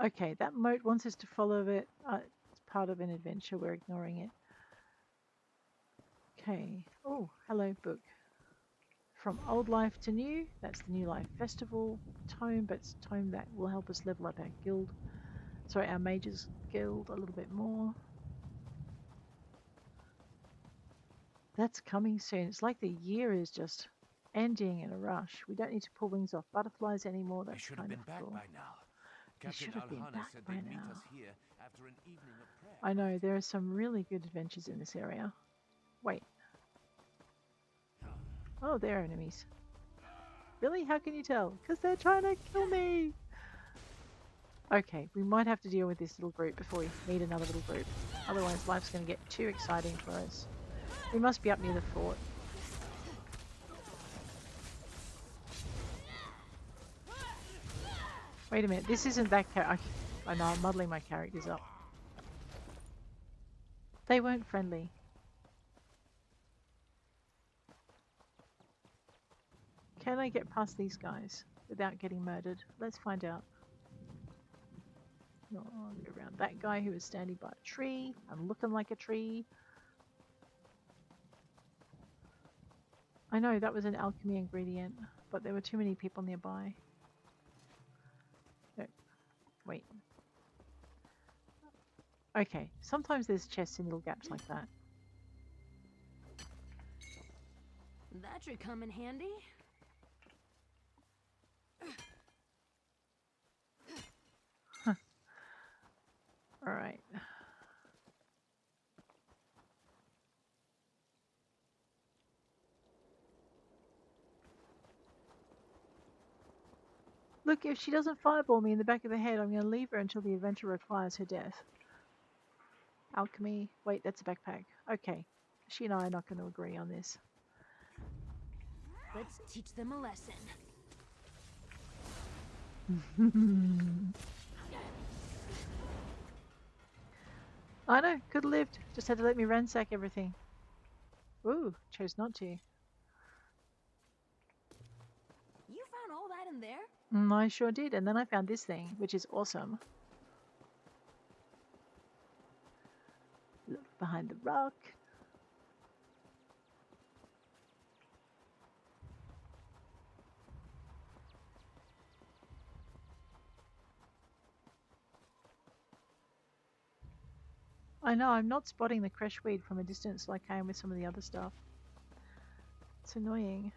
Okay, that moat wants us to follow it. It's part of an adventure. We're ignoring it. Okay. Oh, hello, book. From Old Life to New. That's the New Life Festival tome, but it's a tome that will help us level up our guild. Sorry, our mages guild a little bit more. That's coming soon. It's like the year is just ending in a rush. We don't need to pull wings off butterflies anymore. That's kind of cool. By now. They should have been back said by they'd meet now. us here after an evening of prayer. I know, there are some really good adventures in this area. Wait. Oh, they're enemies. Really? How can you tell? Because they're trying to kill me! Okay, we might have to deal with this little group before we meet another little group. Otherwise life's going to get too exciting for us. We must be up near the fort. Wait a minute, this isn't that character. I know, I'm muddling my characters up. They weren't friendly. Can I get past these guys without getting murdered? Let's find out. No, I'll go around that guy who was standing by a tree. I'm looking like a tree. I know that was an alchemy ingredient, but there were too many people nearby. No, wait. Okay, sometimes there's chests in little gaps like that. That should come in handy. Huh. Alright. Look, if she doesn't fireball me in the back of the head, I'm going to leave her until the adventure requires her death. Alchemy. Wait, that's a backpack. Okay. She and I are not going to agree on this. Let's teach them a lesson. I know, could have lived. Just had to let me ransack everything. Ooh, chose not to. all that in there? I sure did. And then I found this thing, which is awesome. Look behind the rock. I know, I'm not spotting the creshweed from a distance like I am with some of the other stuff. It's annoying.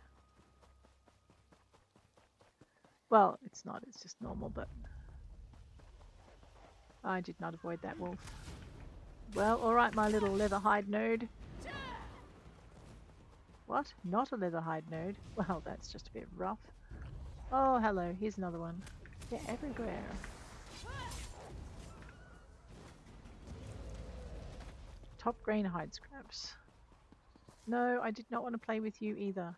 Well, it's not, it's just normal, but I did not avoid that wolf. Well, alright, my little leather hide node. What? Not a leather hide node? Well, that's just a bit rough. Oh, hello, here's another one. They're everywhere. Top grain hide scraps. No, I did not want to play with you either.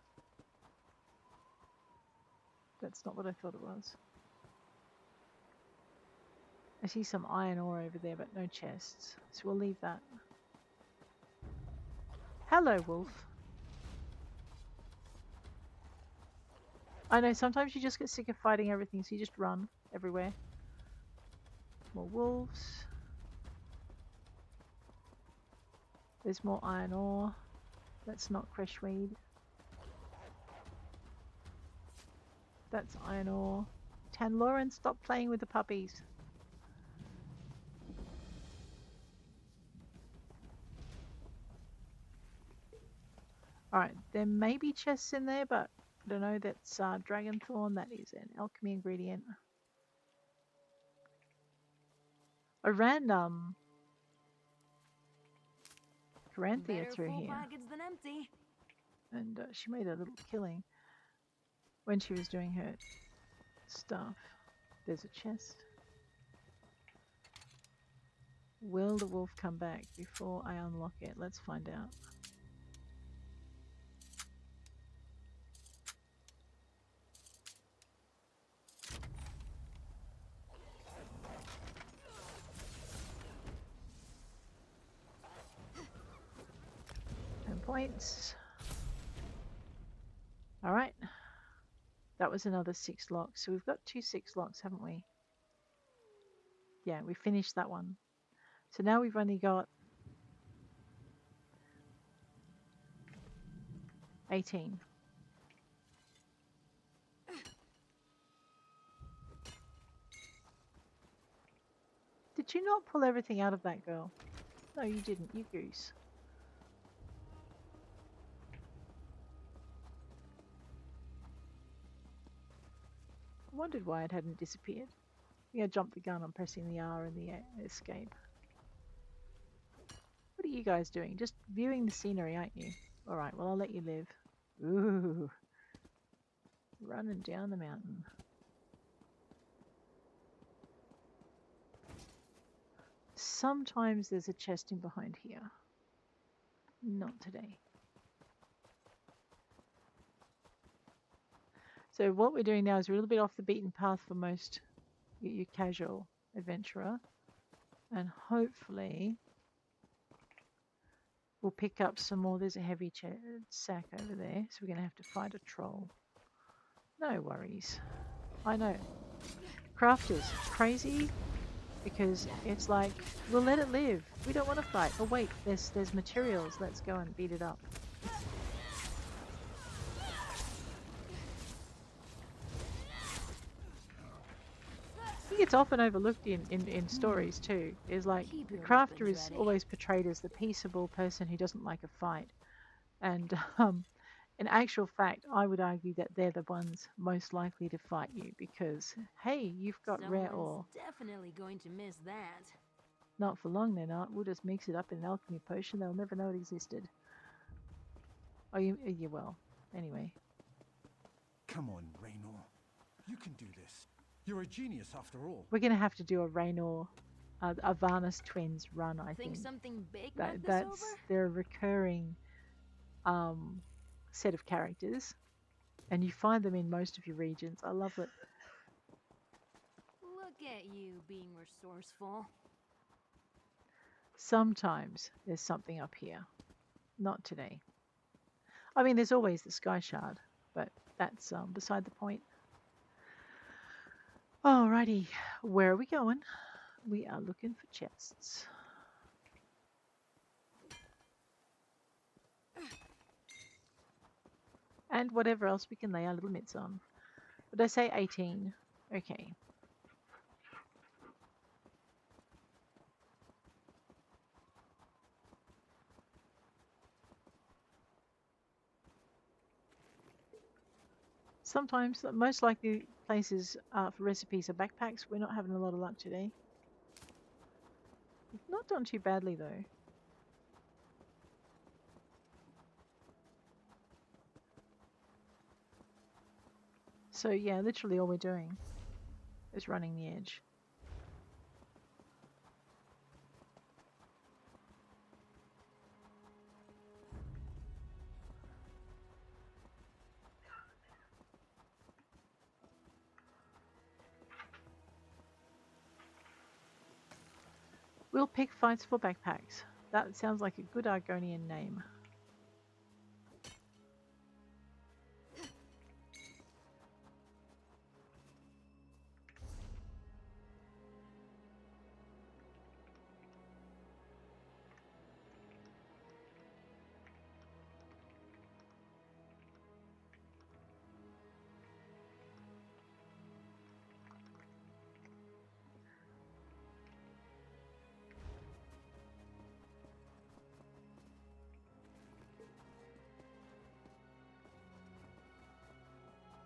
That's not what I thought it was. I see some iron ore over there, but no chests. So we'll leave that. Hello, wolf. I know, sometimes you just get sick of fighting everything, so you just run everywhere. More wolves. There's more iron ore. That's not creshweed. That's iron ore. Tanloran, stop playing with the puppies. Alright, there may be chests in there, but I don't know. That's dragon thorn. That is an alchemy ingredient. I ran Caranthea through here. Than empty. And she made a little killing when she was doing her stuff. There's a chest. Will the wolf come back before I unlock it? Let's find out. Points. All right. That was another 6 locks. So we've got 2 6 locks, haven't we? Yeah, we finished that one. So now we've only got 18. Did you not pull everything out of that girl? No, you didn't. You goose. I wondered why it hadn't disappeared. I think I jumped the gun on pressing the R in the escape. What are you guys doing? Just viewing the scenery, aren't you? Alright, well I'll let you live. Ooh. Running down the mountain. Sometimes there's a chest in behind here. Not today. So what we're doing now is we're a little bit off the beaten path for most you casual adventurer, and hopefully we'll pick up some more. There's a heavy sack over there, so we're going to have to fight a troll. No worries. I know. Crafters, crazy, because it's like, we'll let it live. We don't want to fight. Oh wait, there's materials. Let's go and beat it up. It's often overlooked in stories too, is like the crafter is always portrayed as the peaceable person who doesn't like a fight, and in actual fact I would argue that they're the ones most likely to fight you, because hey, you've got rare ore. Definitely going to miss that. Not for long they're not. We'll just mix it up in an alchemy potion, they'll never know it existed. Oh, you well, anyway. Come on, Raynor. You can do this. You're a genius after all. We're going to have to do a Raynor, a Varnus Twins run, I think. Something big That's their recurring set of characters, and you find them in most of your regions. I love it. Look at you being resourceful. Sometimes there's something up here. Not today. I mean, there's always the Sky Shard, but that's beside the point. Alrighty, where are we going? We are looking for chests. And whatever else we can lay our little mitts on. Did I say 18? Okay. Sometimes, most likely places for recipes are backpacks. We're not having a lot of luck today. We've not done too badly though. So yeah, literally all we're doing is running the edge. We'll pick fights for backpacks. That sounds like a good Argonian name.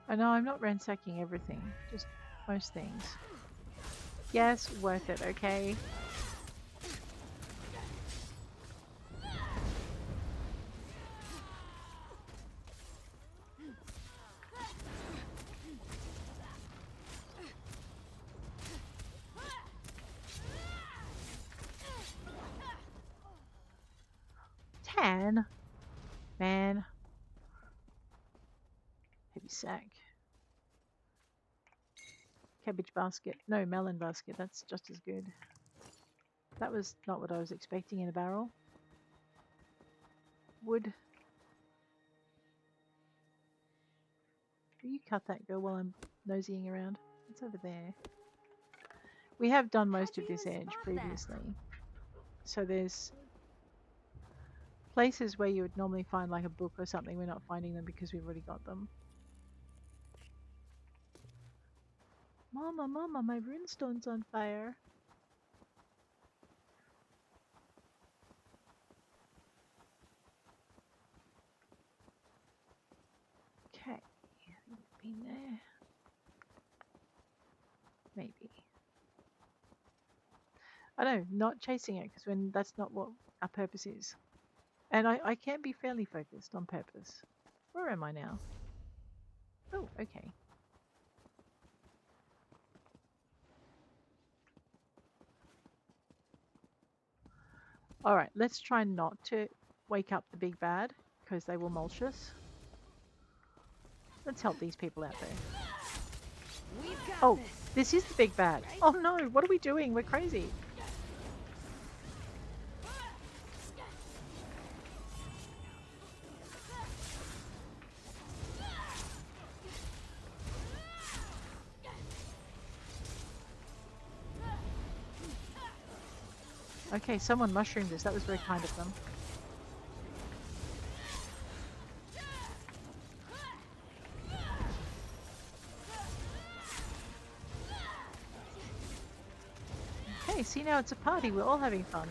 I know I'm not ransacking everything, just most things. Yes, worth it, okay? Tan? Man. Heavy sack. Cabbage basket. No, melon basket. That's just as good. That was not what I was expecting in a barrel. Wood. Will you cut that girl while I'm nosying around? It's over there. We have done most of this edge previously. So there's places where you would normally find like a book or something. We're not finding them because we've already got them. Mama, Mama, my runestone's on fire. Okay, been there. Maybe. I know, not chasing it because when that's not what our purpose is. And I can be fairly focused on purpose. Where am I now? Oh, okay. Alright, let's try not to wake up the big bad, because they will mulch us. Let's help these people out there. Oh, this is the big bad. Oh no, what are we doing? We're crazy. Okay, someone mushroomed us. That was very kind of them. Okay, see now it's a party. We're all having fun.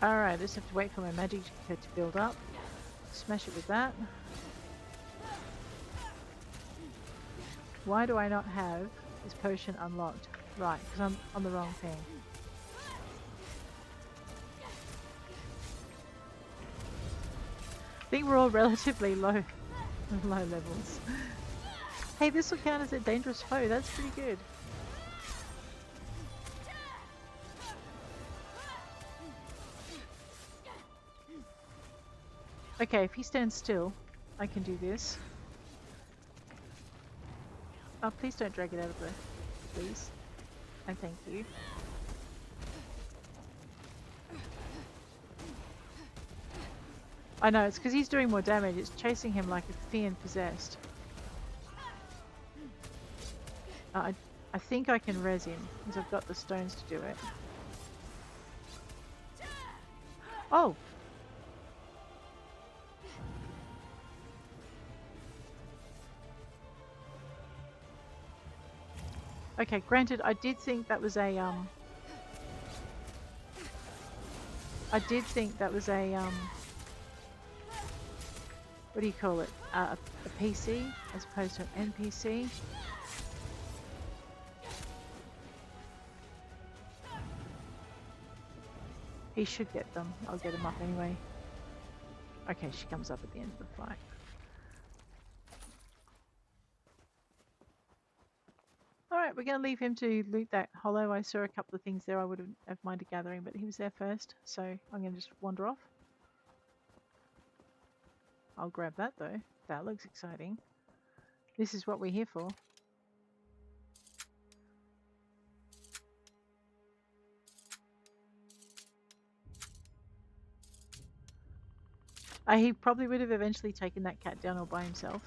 Alright, I just have to wait for my magic to build up. Smash it with that. Why do I not have this potion unlocked? Right, because I'm on the wrong thing. I think we're all relatively low levels. Hey, this will count as a dangerous foe. That's pretty good. Okay, if he stands still, I can do this. Oh, please don't drag it out of the... Please. And thank you. I know, it's because he's doing more damage. It's chasing him like a fiend possessed. I think I can res him, because I've got the stones to do it. Oh! Okay, granted, I did think that was a, what do you call it? A PC, as opposed to an NPC. He should get them. I'll get him up anyway. Okay, she comes up at the end of the fight. Alright, we're going to leave him to loot that hollow. I saw a couple of things there I would have minded gathering, but he was there first, so I'm going to just wander off. I'll grab that though. That looks exciting. This is what we're here for. He probably would have eventually taken that cat down all by himself.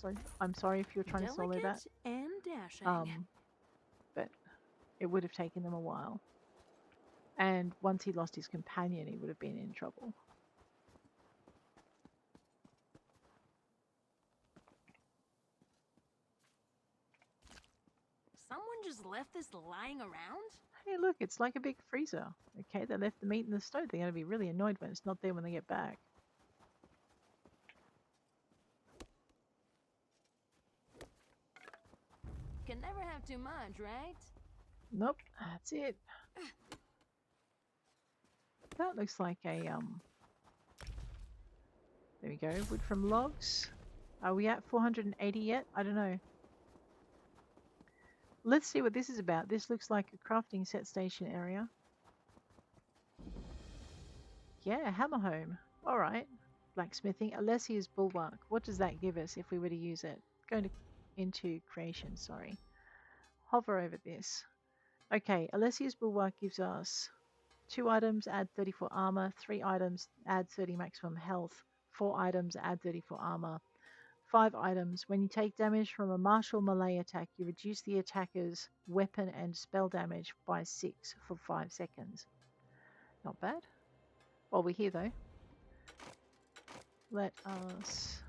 So I'm sorry if you're trying to solo that. And dashing. But it would have taken them a while. And once he lost his companion, he would have been in trouble. Someone just left this lying around? Hey, look, it's like a big freezer. Okay, they left the meat in the stove. They're going to be really annoyed when it's not there when they get back. Can never have too much, right? Nope, that's it. That looks like a, there we go, wood from logs. Are we at 480 yet? I don't know. Let's see what this is about. This looks like a crafting set station area. Yeah, hammer home. Alright. Blacksmithing. Alessia's bulwark. What does that give us if we were to use it? Going into creation, sorry. Hover over this. Okay, Alessia's bulwark gives us 2 items, add 34 armor, 3 items, add 30 maximum health, 4 items, add 34 armor, 5 items. When you take damage from a martial melee attack, you reduce the attacker's weapon and spell damage by 6 for 5 seconds. Not bad. Well, we're here though. Let us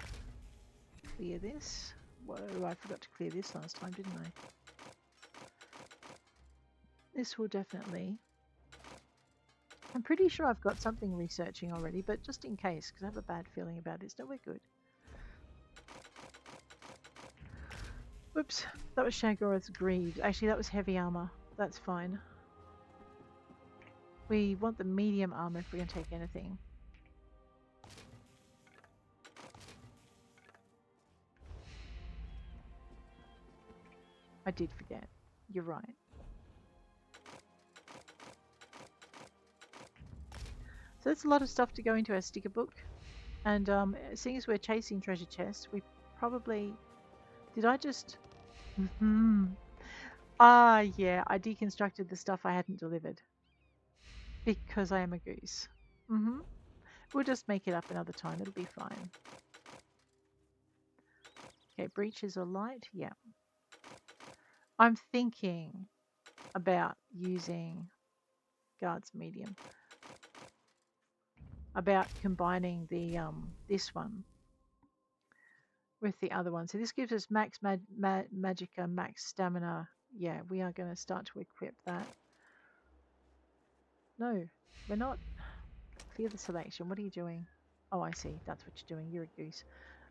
clear this. Whoa, I forgot to clear this last time, didn't I? This will definitely... I'm pretty sure I've got something researching already, but just in case, because I have a bad feeling about this. No, we're good. Whoops, that was Shaggorath's greed. Actually, that was heavy armor. That's fine. We want the medium armor if we're going to take anything. I did forget. You're right. So that's a lot of stuff to go into our sticker book. And seeing as we're chasing treasure chests, we probably... Did I just... Ah, yeah, I deconstructed the stuff I hadn't delivered. Because I am a goose. We'll just make it up another time, it'll be fine. Okay, breaches are light, yeah. I'm thinking about using guards medium. About combining the this one with the other one. So this gives us max magicka, max stamina. Yeah, we are going to start to equip that. No, we're not. Clear the selection. What are you doing? Oh, I see. That's what you're doing. You're a goose.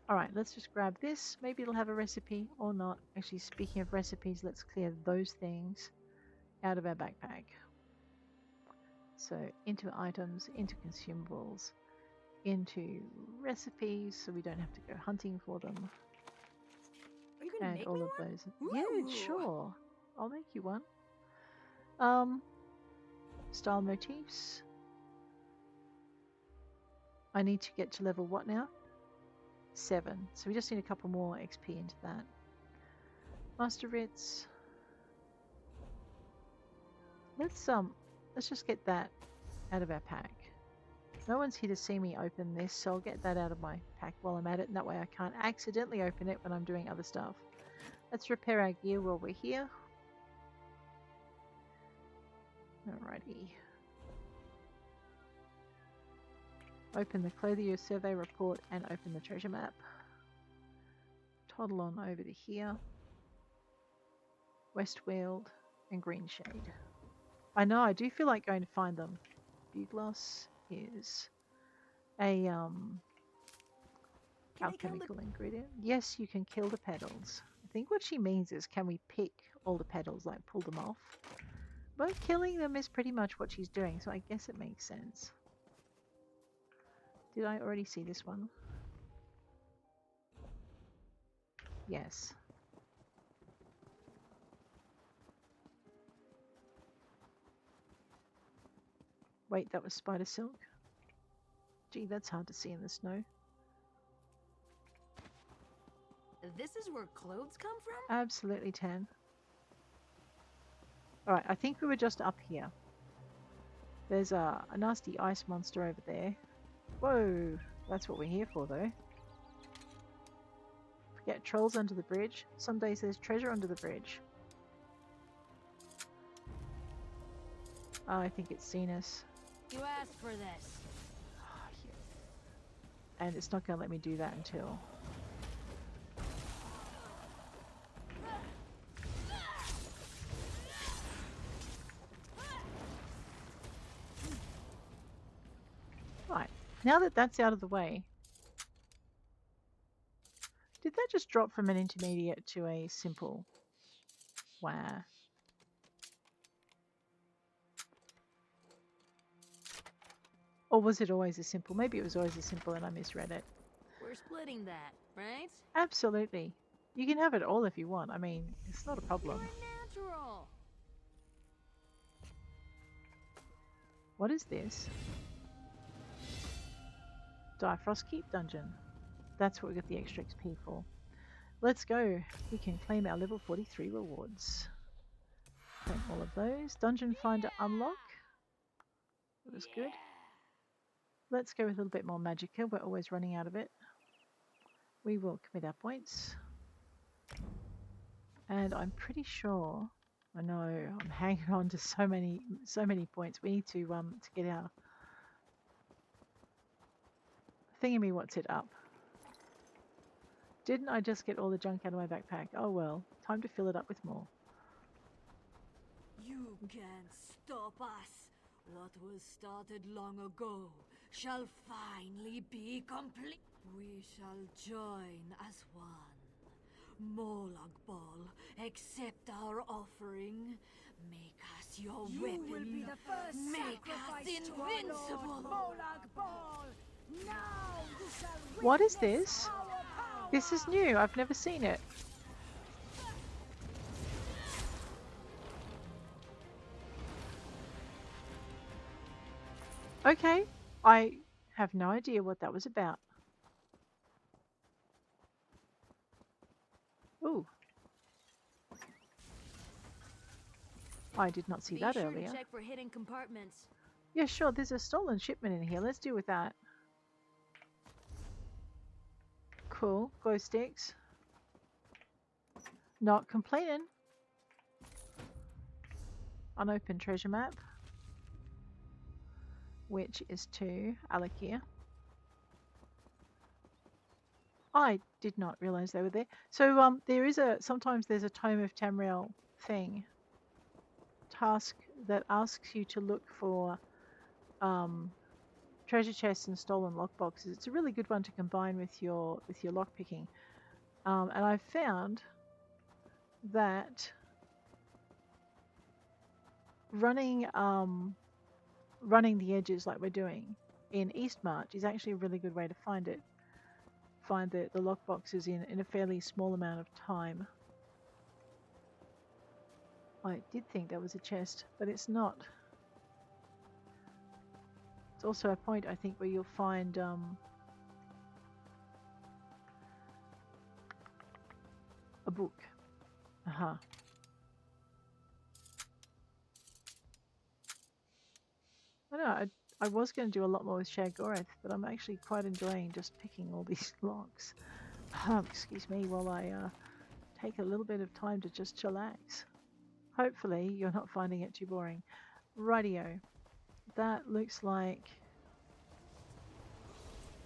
Alright, let's just grab this. Maybe it'll have a recipe or not. Actually, speaking of recipes, let's clear those things out of our backpack. So, into items, into consumables, into recipes, so we don't have to go hunting for them. Are you gonna And make all me of one? those. Ooh. Yeah, sure. I'll make you one. Style motifs. I need to get to level what now? 7. So we just need a couple more XP into that. Master writs. Let's just get that out of our pack. No one's here to see me open this, so I'll get that out of my pack while I'm at it, and that way I can't accidentally open it when I'm doing other stuff. Let's repair our gear while we're here. Alrighty. Open the Clothier Survey Report and open the treasure map. Toddle on over to here. Westweald and Greenshade. I know, I do feel like going to find them. Bugloss is a alchemical ingredient. Yes, you can kill the petals. I think what she means is, can we pick all the petals, like pull them off? But killing them is pretty much what she's doing, so I guess it makes sense. Did I already see this one? Yes. Wait, that was spider silk? Gee, that's hard to see in the snow. This is where clothes come from? Absolutely, Tan. Alright, I think we were just up here. There's a nasty ice monster over there. Whoa, that's what we're here for though. Forget trolls under the bridge. Some days there's treasure under the bridge. Oh, I think it's seen us. You asked for this. Oh, yeah. And it's not going to let me do that until... Right, now that that's out of the way, did that just drop from an intermediate to a simple? Wow. Or was it always a simple? Maybe it was always a simple and I misread it. We're splitting that, right? Absolutely. You can have it all if you want. I mean, it's not a problem. You're natural. What is this? Difrost Keep Dungeon. That's what we got the extra XP for. Let's go. We can claim our level 43 rewards. Claim all of those. Dungeon Finder unlock. That was good. Let's go with a little bit more magicka. We're always running out of it. We will commit our points. And I'm pretty sure, I know I'm hanging on to so many points. We need to get our thingy what's it up. Didn't I just get all the junk out of my backpack? Oh well, time to fill it up with more. You can't stop us. What was started long ago shall finally be complete. We shall join as one. Molag Ball, accept our offering. Make us your weapon. You will be the first Make us invincible. Molag Ball. Now you shall What is witness this? our power. This is new. I've never seen it. Okay, I have no idea what that was about. Ooh. I did not see Be that sure earlier. to check for hidden compartments. Yeah, sure, there's a stolen shipment in here. Let's deal with that. Cool. Glow sticks. Not complaining. Unopened treasure map. Which is to Alakir. I did not realize they were there. So there is sometimes there's a Tome of Tamriel thing. Task that asks you to look for treasure chests and stolen lockboxes. It's a really good one to combine with your lockpicking. And I found that running the edges like we're doing in Eastmarch is actually a really good way to find it. Find the lockboxes in a fairly small amount of time. I did think that was a chest, but it's not. It's also a point, I think, where you'll find a book. Aha. I don't know, I was going to do a lot more with Shagoreth, but I'm actually quite enjoying just picking all these locks. Excuse me, while I take a little bit of time to just chillax. Hopefully you're not finding it too boring. Rightio. That looks like...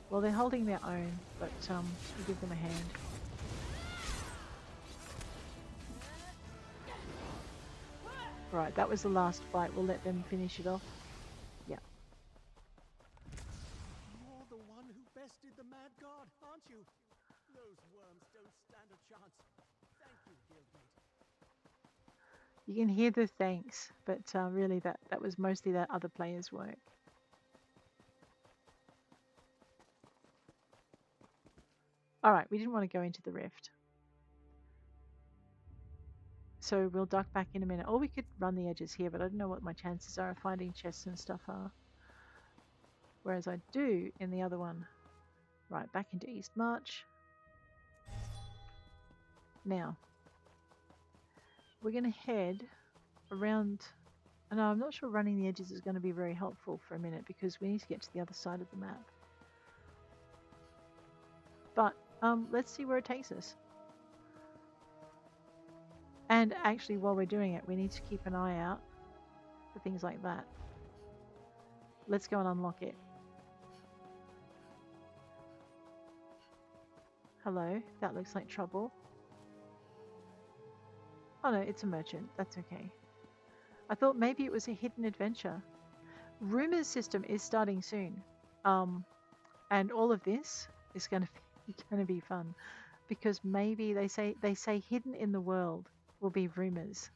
Well, they're holding their own, but we'll give them a hand. Right, that was the last fight. We'll let them finish it off. Yeah. You're the one who bested the mad god, aren't you? Those worms don't stand a chance. Thank you, guildmate. You can hear the thanks, but really that was mostly that other player's work. Alright, we didn't want to go into the rift. So we'll duck back in a minute. Or we could run the edges here, but I don't know what my chances are of finding chests and stuff are. Whereas I do in the other one. Right, back into East March. Now, we're going to head around... No, I'm not sure running the edges is going to be very helpful for a minute because we need to get to the other side of the map. But let's see where it takes us. And actually, while we're doing it, we need to keep an eye out for things like that. Let's go and unlock it. Hello, that looks like trouble. Oh no, it's a merchant. That's okay. I thought maybe it was a hidden adventure. Rumors system is starting soon. And all of this is going to be fun because maybe they say hidden in the world will be rumors.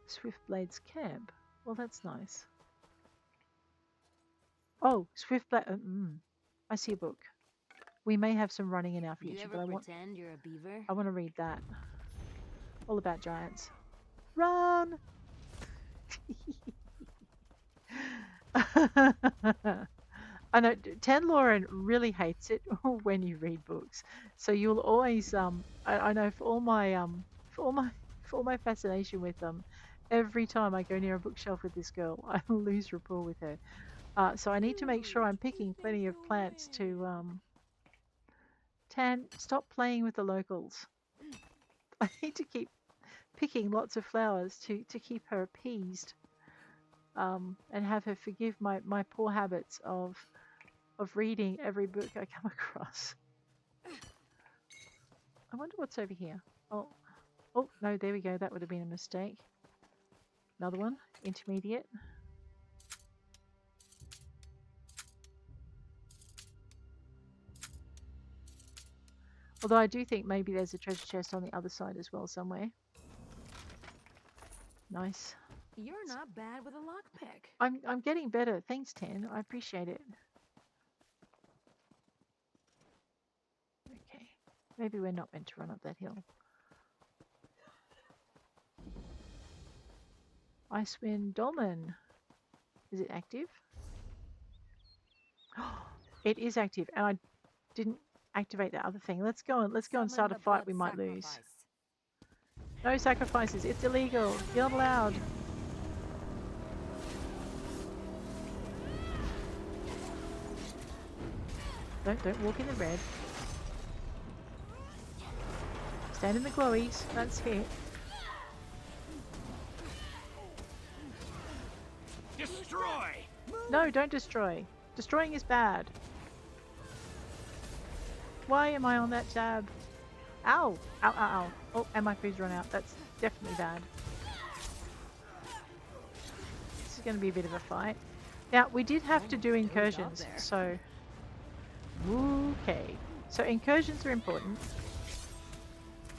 Swiftblade's camp. Well, that's nice. Oh, Swiftblade. I see a book. We may have some running in our future, but pretend you're a beaver? I want to read that. All about giants. Run! I know Lauren really hates it when you read books. So you'll always I know for all my fascination with them, every time I go near a bookshelf with this girl, I lose rapport with her. So I need to make sure I'm picking plenty of plants to Tan, stop playing with the locals. I need to keep picking lots of flowers to keep her appeased. And have her forgive my poor habits of reading every book I come across. I wonder what's over here. Oh no, there we go. That would have been a mistake. Another one, intermediate. Although I do think maybe there's a treasure chest on the other side as well somewhere. Nice. You're not bad with a lockpick. I'm getting better. Thanks, Tan. I appreciate it. Okay. Maybe we're not meant to run up that hill. Icewind Dolmen. Is it active? It is active, and I didn't activate that other thing. Let's go and start a fight we might lose. No sacrifices. It's illegal. You're not allowed. Don't walk in the red. Stand in the glowies. That's it. Destroy! No, don't destroy. Destroying is bad. Why am I on that tab? Ow! Ow, ow, ow. Oh, and my food's run out. That's definitely bad. This is going to be a bit of a fight. Now, we did have to do incursions, so... Okay. So incursions are important.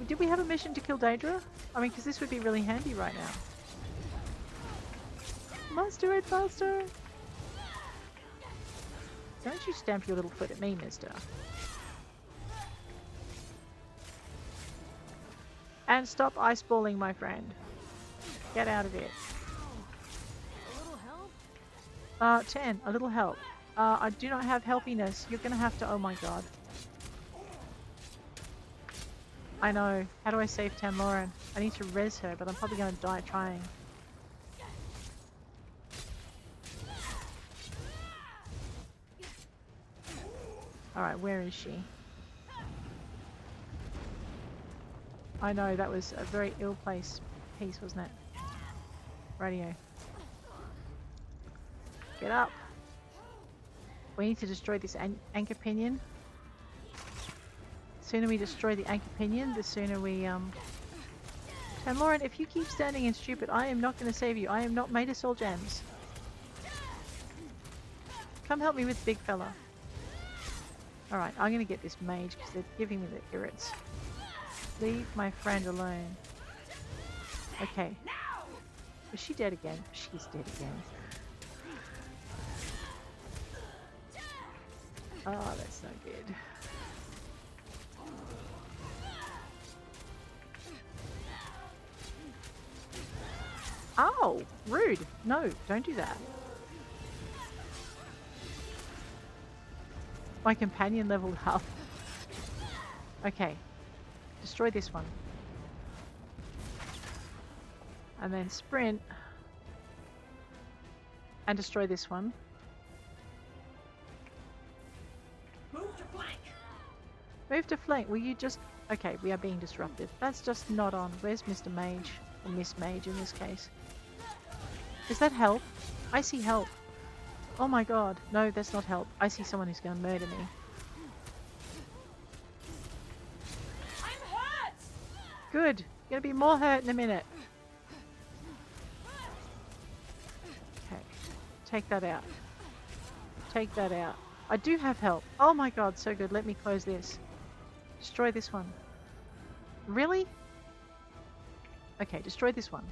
Did we have a mission to kill Daedra? I mean, because this would be really handy right now. Must do it faster! Don't you stamp your little foot at me, mister. And stop iceballing, my friend. Get out of it. A little help? 10. A little help. I do not have helpiness. You're gonna have to... Oh my god. I know. How do I save Tan Lauren? I need to res her, but I'm probably gonna die trying. Alright, where is she? I know, that was a very ill-placed piece, wasn't it? Radio. Get up. We need to destroy this anchor pinion. The sooner we destroy the anchor pinion, the sooner we, And Lauren, if you keep standing in stupid, I am not going to save you. I am not made of soul gems. Come help me with the big fella. Alright, I'm going to get this mage because they're giving me the irrits. Leave my friend alone. Okay. Is she dead again? She's dead again. Oh, that's no good. Oh, rude. No, don't do that. My companion leveled up. Okay. Destroy this one. And then sprint. And destroy this one. Move to flank. Move to flank. Will you just... Okay, we are being disrupted. That's just not on. Where's Mr. Mage? Or Miss Mage in this case. Is that help? I see help. Oh my god. No, that's not help. I see someone who's going to murder me. I'm hurt. Good. You're going to be more hurt in a minute. Okay. Take that out. Take that out. I do have help. Oh my god, so good. Let me close this. Destroy this one. Really? Okay, destroy this one.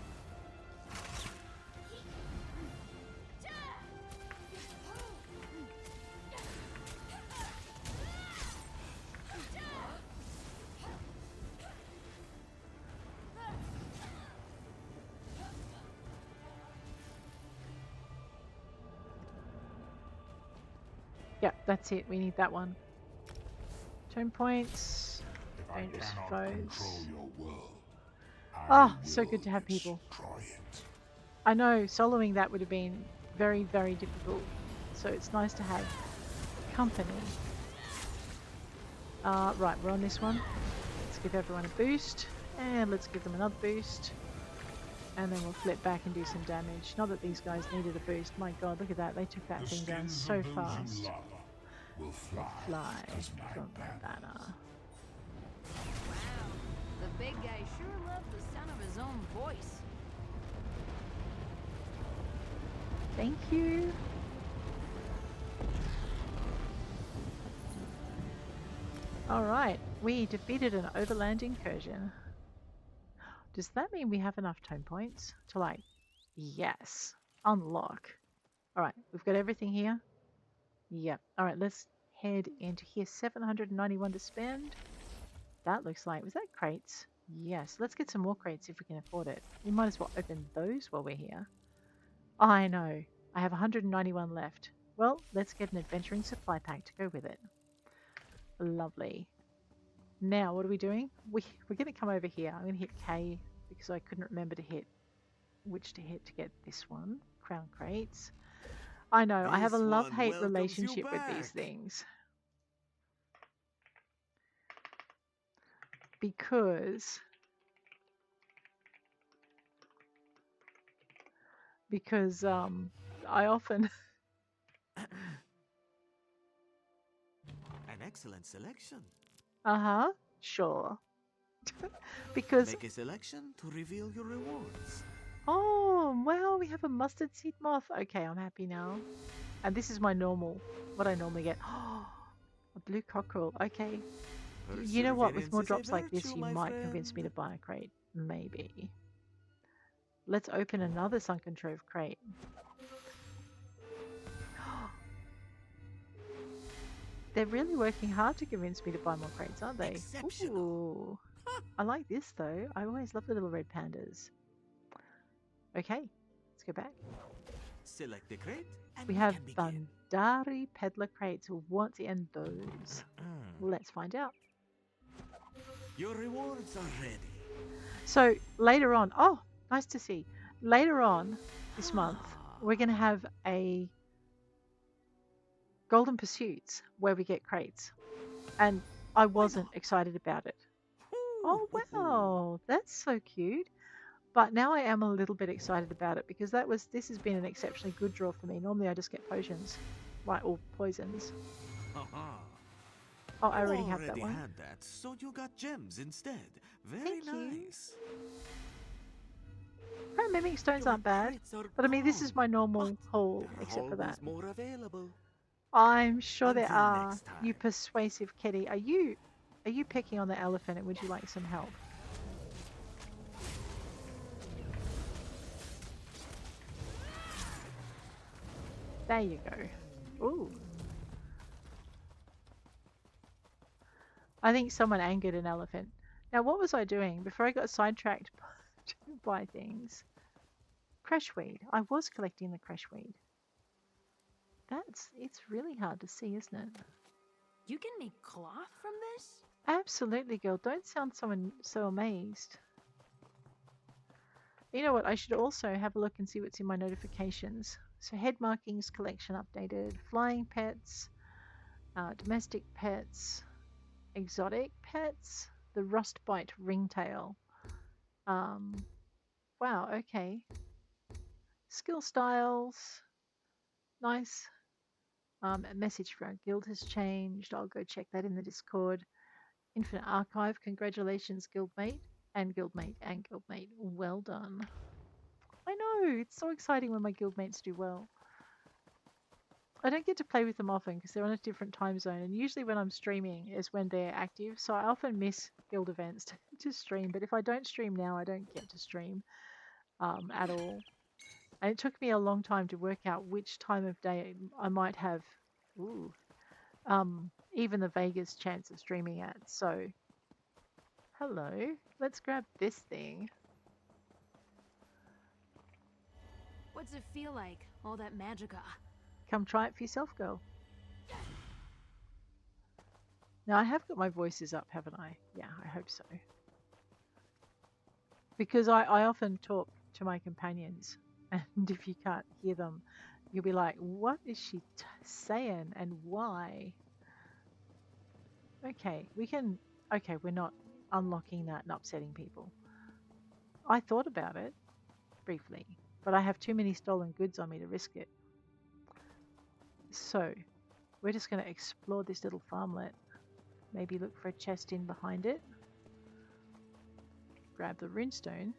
Yeah, that's it. We need that one. Tone points. Dangerous foes. Oh, so good to have people. I know, soloing that would have been very, very difficult. So it's nice to have company. Right, we're on this one. Let's give everyone a boost. And let's give them another boost. And then we'll flip back and do some damage. Not that these guys needed a boost. My god, look at that. They took that thing down so fast. Will fly from the banner. Wow, the big guy sure loved the sound of his own voice. Thank you. Alright, we defeated an overland incursion. Does that mean we have enough tone points to like, yes, unlock. Alright, we've got everything here. Yep. Alright, let's head into here. 791 to spend. That looks like, was that crates? Yes, let's get some more crates if we can afford it. We might as well open those while we're here. I know. I have 191 left. Well, let's get an adventuring supply pack to go with it. Lovely. Now, what are we doing? We're going to come over here. I'm going to hit K because I couldn't remember to hit which to hit to get this one. Crown crates. I know, I have a love-hate relationship with these things. Because I often... An excellent selection. Uh-huh, sure. Because... Make a selection to reveal your rewards. Oh, well, we have a mustard seed moth. Okay, I'm happy now. And this is my normal, what I normally get. Oh, a blue cockerel. Okay. You know what? With more drops like this, you might convince me to buy a crate. Maybe. Let's open another Sunken Trove crate. They're really working hard to convince me to buy more crates, aren't they? Ooh. I like this, though. I always love the little red pandas. Okay, let's go back. Select the crate and we have Bandari Peddler crates. Want to end those? Let's find out. Your rewards are ready. So later on, oh, nice to see. Later on this month, we're going to have a Golden Pursuits where we get crates. and I wasn't excited about it. Oh wow, that's so cute. But now I am a little bit excited about it because this has been an exceptionally good draw for me. Normally I just get potions, right, or poisons. Oh, I already have that one. Had that, so you got gems instead. Very Thank nice. Mimic stones aren't bad, but I mean this is my normal haul, except for that. More available. I'm sure there Until are. next time. You persuasive kitty. Are you pecking on the elephant and would you like some help? There you go. Ooh. I think someone angered an elephant. Now what was I doing before I got sidetracked by things? Crashweed. I was collecting the crashweed. It's really hard to see, isn't it? You can make cloth from this? Absolutely, girl. Don't sound so amazed. You know what? I should also have a look and see what's in my notifications. So head markings collection updated, flying pets, domestic pets, exotic pets, the rustbite ringtail. Wow, okay. Skill styles, nice. A message for our guild has changed. I'll go check that in the Discord. Infinite Archive, congratulations, guildmate and guildmate and guildmate. Well done. I know, it's so exciting when my guildmates do well. I don't get to play with them often because they're on a different time zone, and usually when I'm streaming is when they're active, so I often miss guild events to stream, but if I don't stream now, I don't get to stream at all. And it took me a long time to work out which time of day I might have even the vaguest chance of streaming at. So, hello, let's grab this thing. What's it feel like, all that magicka? Come try it for yourself, girl. Now, I have got my voices up, haven't I? Yeah, I hope so. Because I often talk to my companions, and if you can't hear them, you'll be like, what is she saying and why? Okay, we're not unlocking that and upsetting people. I thought about it briefly, but I have too many stolen goods on me to risk it. So, we're just going to explore this little farmlet. Maybe look for a chest in behind it. Grab the runestone.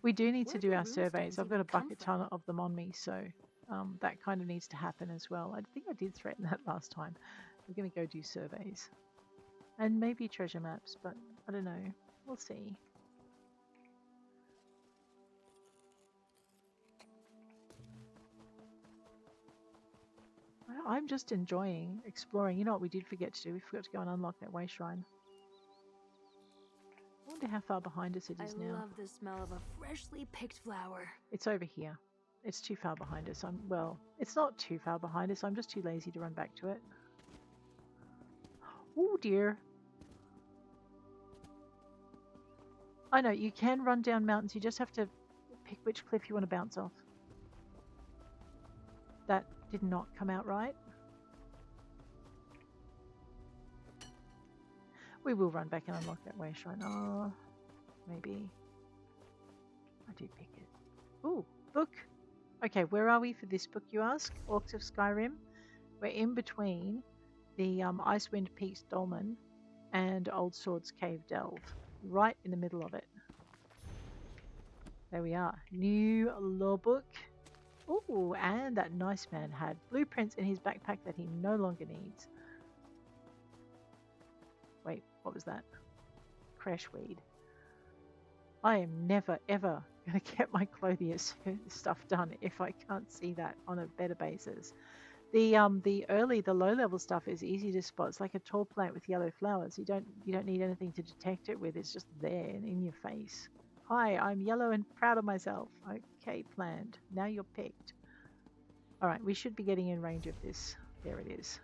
We do need to do our surveys. I've got a bucket ton of them on me, so that kind of needs to happen as well. I think I did threaten that last time. We're going to go do surveys. And maybe treasure maps, but I don't know. We'll see. I'm just enjoying exploring. You know what we did forget to do? We forgot to go and unlock that way shrine. I wonder how far behind us it is now. I love the smell of a freshly picked flower. It's over here. It's too far behind us. Well, it's not too far behind us. I'm just too lazy to run back to it. Oh dear. I know, you can run down mountains. You just have to pick which cliff you want to bounce off. That did not come out right. We will run back and unlock that way shrine. Oh, maybe. I did pick it. Ooh, book. Okay, where are we for this book, you ask? Orcs of Skyrim. We're in between the Icewind Peaks Dolmen and Old Swords Cave Delve. Right in the middle of it. There we are. New law book. Ooh, and that nice man had blueprints in his backpack that he no longer needs. Wait, what was that? Crashweed. I am never ever going to get my clothier stuff done if I can't see that on a better basis. The low level stuff is easy to spot. It's like a tall plant with yellow flowers. You don't need anything to detect it with. It's just there and in your face. Hi, I'm yellow and proud of myself. Okay, planned. Now you're picked. All right, we should be getting in range of this. There it is.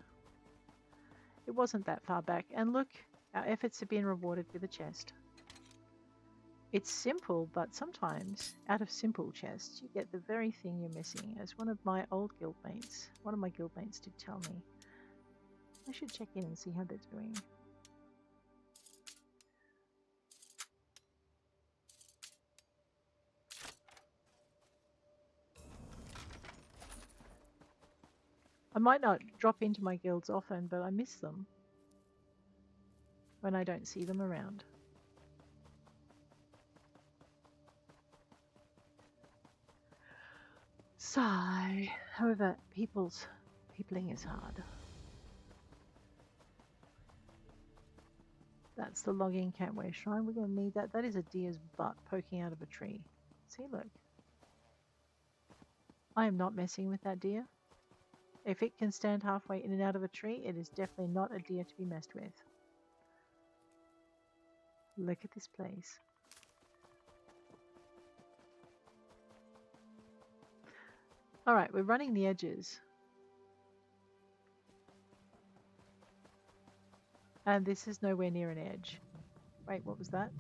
It wasn't that far back. And look, our efforts have been rewarded with a chest. It's simple, but sometimes out of simple chests, you get the very thing you're missing, as one of my guildmates did tell me. I should check in and see how they're doing. I might not drop into my guilds often, but I miss them when I don't see them around. Sigh. However, peopling is hard. That's the logging campway shrine. We're going to need that. That is a deer's butt poking out of a tree. See, look. I am not messing with that deer. If it can stand halfway in and out of a tree, it is definitely not a deer to be messed with. Look at this place. Alright, we're running the edges. And this is nowhere near an edge. Wait, what was that?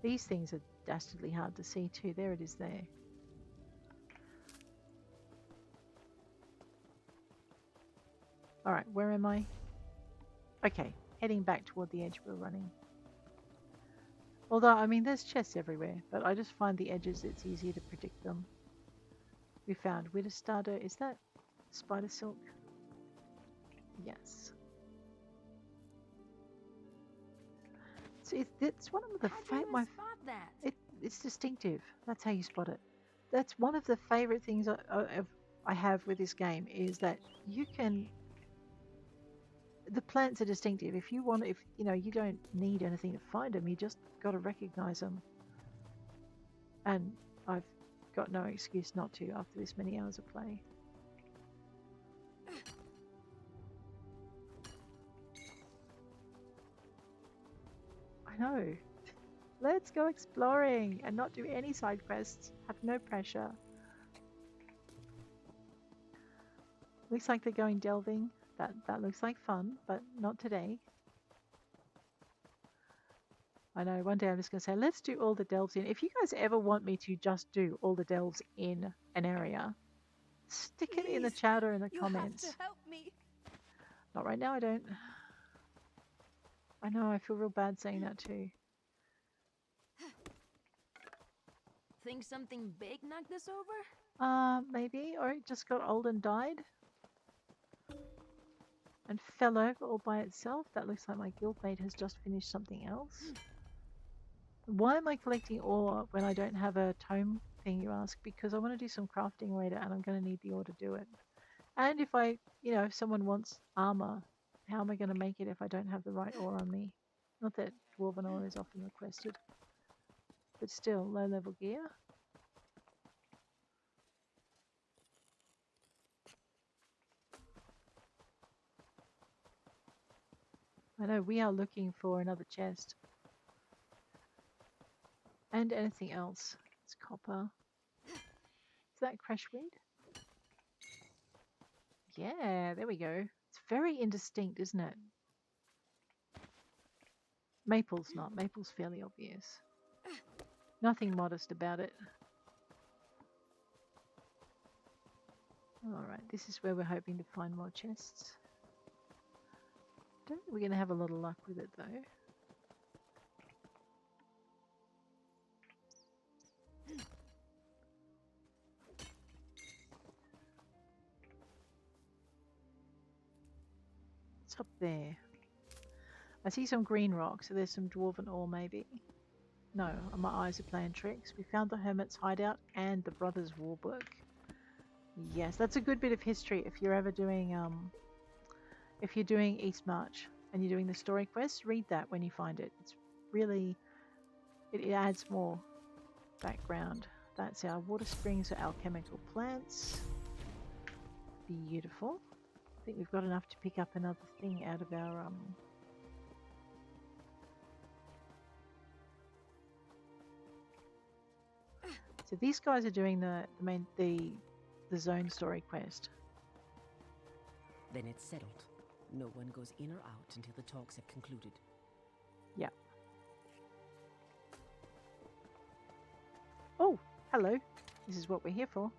These things are dastardly hard to see too. There it is there. Alright, where am I? Okay, heading back toward the edge we're running. Although, I mean, there's chests everywhere, but I just find the edges, it's easier to predict them. We found Widow Starter. Is that spider silk? Yes. So it's one of the it's distinctive. That's how you spot it. That's one of the favorite things I have with this game is that you can. The plants are distinctive. If you want, if you know, you don't need anything to find them. You just got to recognize them. And I've got no excuse not to after this many hours of play. I know. Let's go exploring and not do any side quests. Have no pressure. Looks like they're going delving. That looks like fun, but not today. I know, one day I'm just going to say, let's do all the delves in. If you guys ever want me to just do all the delves in an area, stick it in the chat or in the comments. You have to help me. Not right now, I don't. I know, I feel real bad saying that too. Think something big knocked this over? Maybe, or it just got old and died. And fell over all by itself. That looks like my guildmate has just finished something else. Why am I collecting ore when I don't have a tome thing, you ask? Because I want to do some crafting later and I'm going to need the ore to do it. And if I, if someone wants armor, how am I going to make it if I don't have the right ore on me? Not that dwarven ore is often requested. But still, low level gear. I know we are looking for another chest. And anything else. It's copper. Is that crashweed? Yeah, there we go. It's very indistinct, isn't it? Maple's not. Maple's fairly obvious. Nothing modest about it. Alright, this is where we're hoping to find more chests. Don't think we're going to have a lot of luck with it though. It's up there. I see some green rock, so there's some dwarven ore maybe. No, my eyes are playing tricks. We found the hermit's hideout and the brothers' warburg. Yes, that's a good bit of history if you're ever doing East March and you're doing the story quests, read that when you find it. It's really it adds more background. That's our water springs or alchemical plants. Beautiful. I think we've got enough to pick up another thing out of our So these guys are doing the zone story quest. Then it's settled. No one goes in or out until the talks have concluded. Yeah. Oh, hello. This is what we're here for.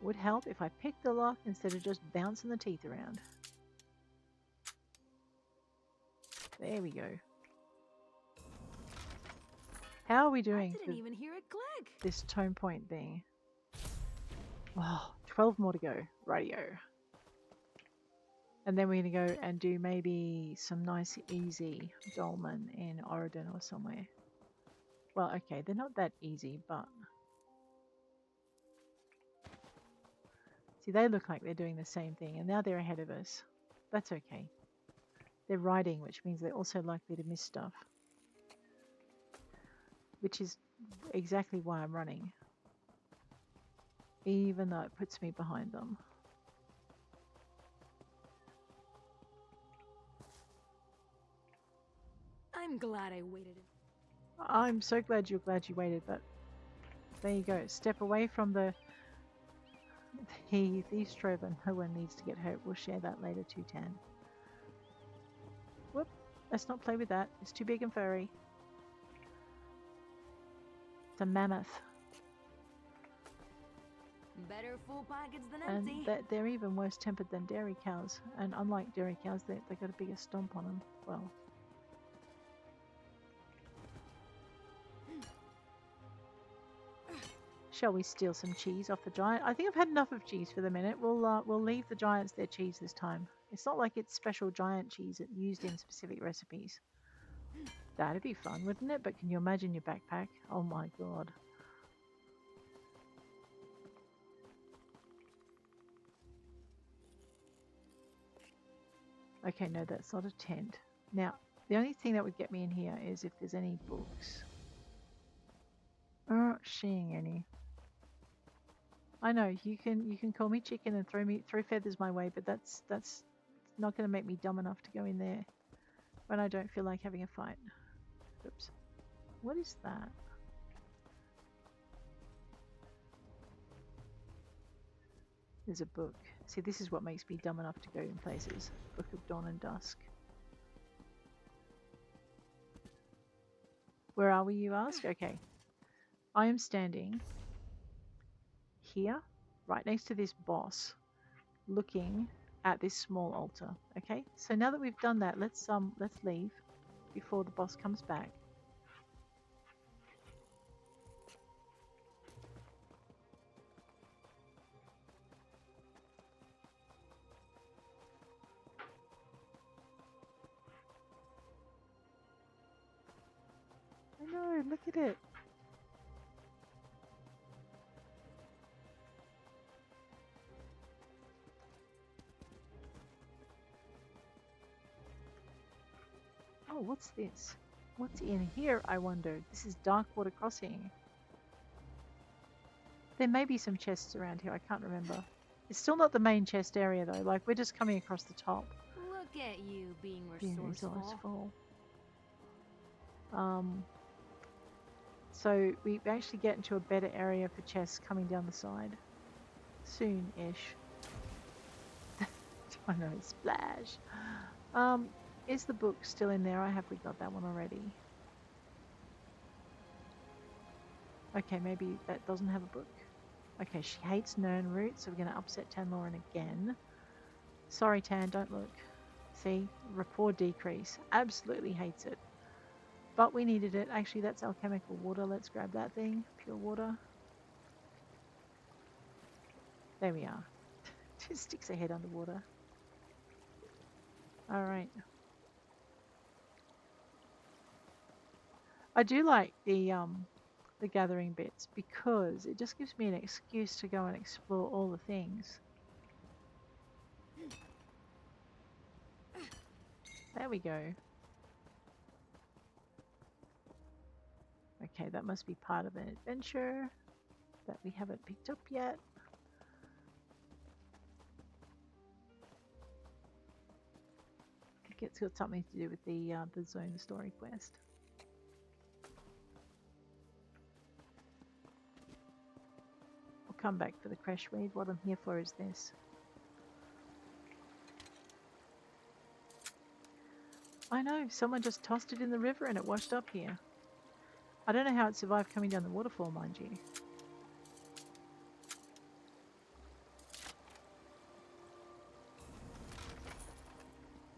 Would help if I picked the lock instead of just bouncing the teeth around. There we go. How are we doing? I didn't even hear it click. This tone point thing. Oh, 12 more to go. Radio. And then we're going to go and do maybe some nice easy dolmen in Oregon or somewhere. Well, okay, they're not that easy, but... See, they look like they're doing the same thing, and now they're ahead of us. That's okay. They're riding, which means they're also likely to miss stuff. Which is exactly why I'm running. Even though it puts me behind them. I'm glad I waited. I'm so glad you waited, but there you go. Step away from the strobe, and no one needs to get hurt. We'll share that later, 210. Whoop, let's not play with that. It's too big and furry. It's a mammoth. Better full pockets than And empty. they're even worse tempered than dairy cows. And unlike dairy cows, they got a bigger stomp on them. Well, shall we steal some cheese off the giant? I think I've had enough of cheese for the minute. We'll leave the giants their cheese this time. It's not like it's special giant cheese used in specific recipes. That'd be fun, wouldn't it? But can you imagine your backpack? Oh my god. Okay, no, that's not a tent. Now, the only thing that would get me in here is if there's any books. I'm not seeing any. I know you can call me chicken and throw feathers my way, but that's not going to make me dumb enough to go in there when I don't feel like having a fight. Oops. What is that? There's a book. See, this is what makes me dumb enough to go in places. Book of Dawn and Dusk. Where are we, you ask? Okay. I am standing here, right next to this boss, looking at this small altar. Okay, so now that we've done that, let's leave before the boss comes back. I know, look at it. Oh, what's this? What's in here, I wonder? This is Darkwater Crossing. There may be some chests around here, I can't remember. It's still not the main chest area though, like we're just coming across the top. Look at you being Being resourceful. So we actually get into a better area for chests coming down the side. Soon-ish. I know, splash. Is the book still in there? I have we got that one already? Okay, maybe that doesn't have a book. Okay, she hates Nern Root, so we're going to upset Tanloran again. Sorry, Tan, don't look. See? Rapport decrease. Absolutely hates it. But we needed it. Actually, that's alchemical water. Let's grab that thing. Pure water. There we are. Just sticks her head underwater. Alright. I do like the gathering bits because it just gives me an excuse to go and explore all the things. There we go. Okay, that must be part of an adventure that we haven't picked up yet. I think it's got something to do with the zone story quest. I'll come back for the crash weed. What I'm here for is this. I know, someone just tossed it in the river and it washed up here. I don't know how it survived coming down the waterfall, mind you.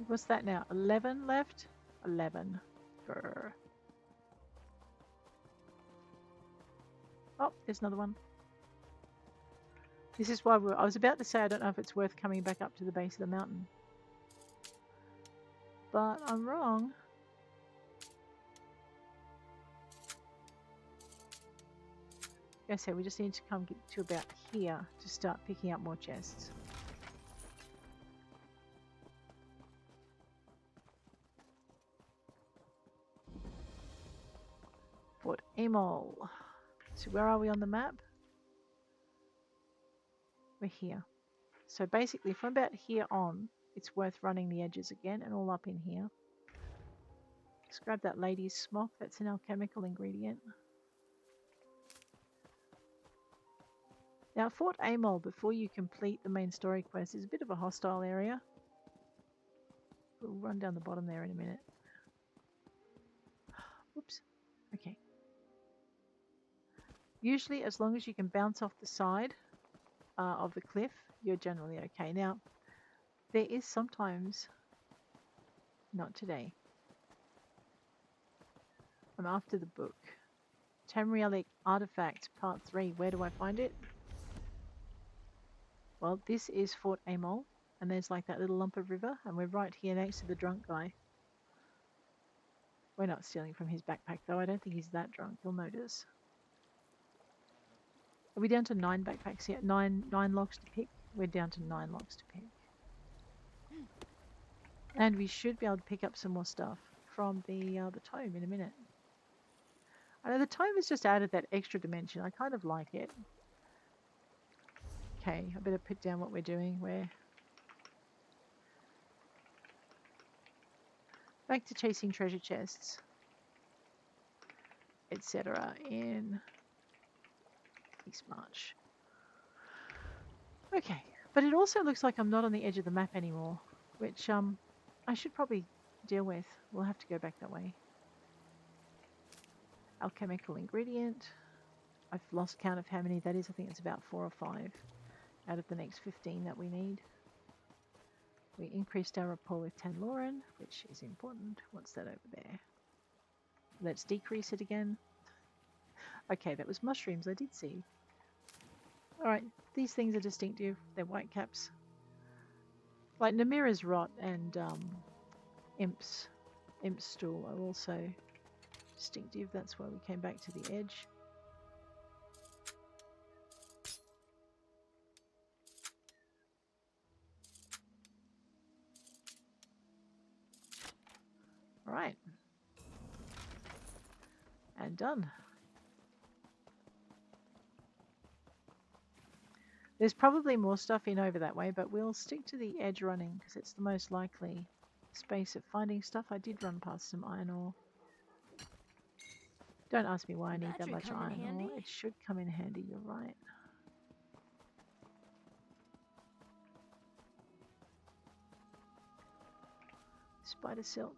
What's that now? 11 left? 11. Grr. Oh, there's another one. This is why I was about to say I don't know if it's worth coming back up to the base of the mountain. But I'm wrong. Like I said, we just need to come get to about here to start picking up more chests. Fort Amol. So where are we on the map? We're here. So basically from about here on, it's worth running the edges again and all up in here. Let's grab that lady's smock. That's an alchemical ingredient. Now, Fort Amol, before you complete the main story quest, is a bit of a hostile area. We'll run down the bottom there in a minute. Whoops. Okay. Usually, as long as you can bounce off the side of the cliff, you're generally okay. Now, there is sometimes... Not today. I'm after the book. Tamrielic Artifact, Part 3. Where do I find it? Well, this is Fort Amol, and there's like that little lump of river, and we're right here next to the drunk guy. We're not stealing from his backpack, though. I don't think he's that drunk. He'll notice. Are we down to 9 backpacks yet? 9 locks to pick? We're down to 9 locks to pick. And we should be able to pick up some more stuff from the tome in a minute. I know the tome has just added that extra dimension. I kind of like it. Okay, I better put down what we're doing. We're back to chasing treasure chests, etc. in East March. Okay, but it also looks like I'm not on the edge of the map anymore, which I should probably deal with. We'll have to go back that way. Alchemical ingredient. I've lost count of how many that is. I think it's about 4 or 5 out of the next 15 that we need. We increased our rapport with Tanloran, which is important. What's that over there? Let's decrease it again. Okay, that was mushrooms I did see. Alright, these things are distinctive. They're white caps. Like Namira's Rot and Imp's Stool are also distinctive. That's why we came back to the edge. Alright. And done. There's probably more stuff in over that way, but we'll stick to the edge running because it's the most likely space of finding stuff. I did run past some iron ore. Don't ask me why I need that much iron ore. It should come in handy, you're right. Spider silk.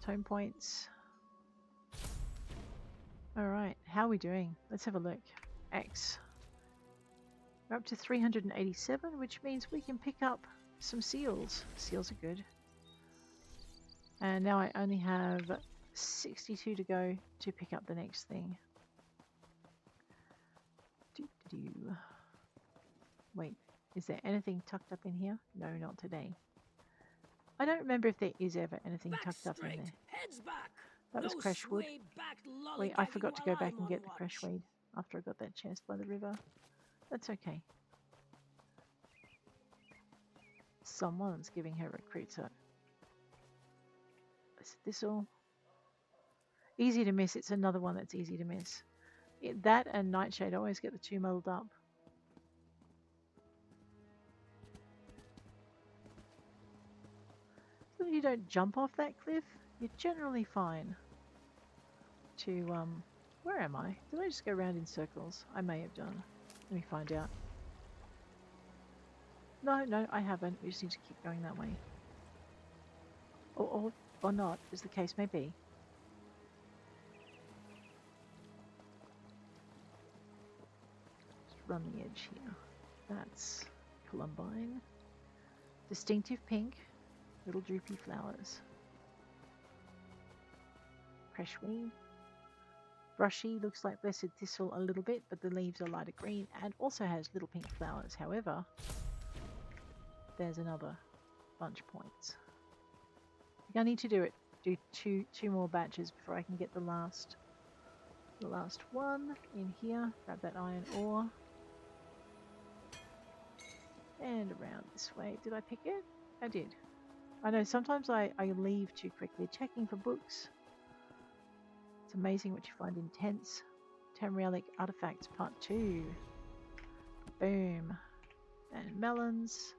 Tome points. Alright, how are we doing? Let's have a look. X. We're up to 387, which means we can pick up some seals. Seals are good. And now I only have 62 to go to pick up the next thing. Wait, is there anything tucked up in here? No, not today. I don't remember if there is ever anything tucked up in there. Heads back. That was crashwood. Wait, I forgot to go back and get the crashweed after I got that chest by the river. That's okay. Someone's giving her recruiter. Is this all? Easy to miss. It's another one that's easy to miss. That and Nightshade always get the two muddled up. So you don't jump off that cliff, you're generally fine. Where am I? Did I just go around in circles? I may have done. Let me find out. No, I haven't. We just need to keep going that way. Or not, as the case may be. Just run the edge here. That's columbine. Distinctive pink, little droopy flowers. Crashweed. Brushy, looks like blessed thistle a little bit, but the leaves are lighter green and also has little pink flowers. However, there's another bunch points. I think I need to do two more batches before I can get the last one in here. Grab that iron ore. And around this way. Did I pick it? I did. I know sometimes I leave too quickly. Checking for books. It's amazing what you find in tents. Tamrielic Artifacts Part 2. Boom. And melons.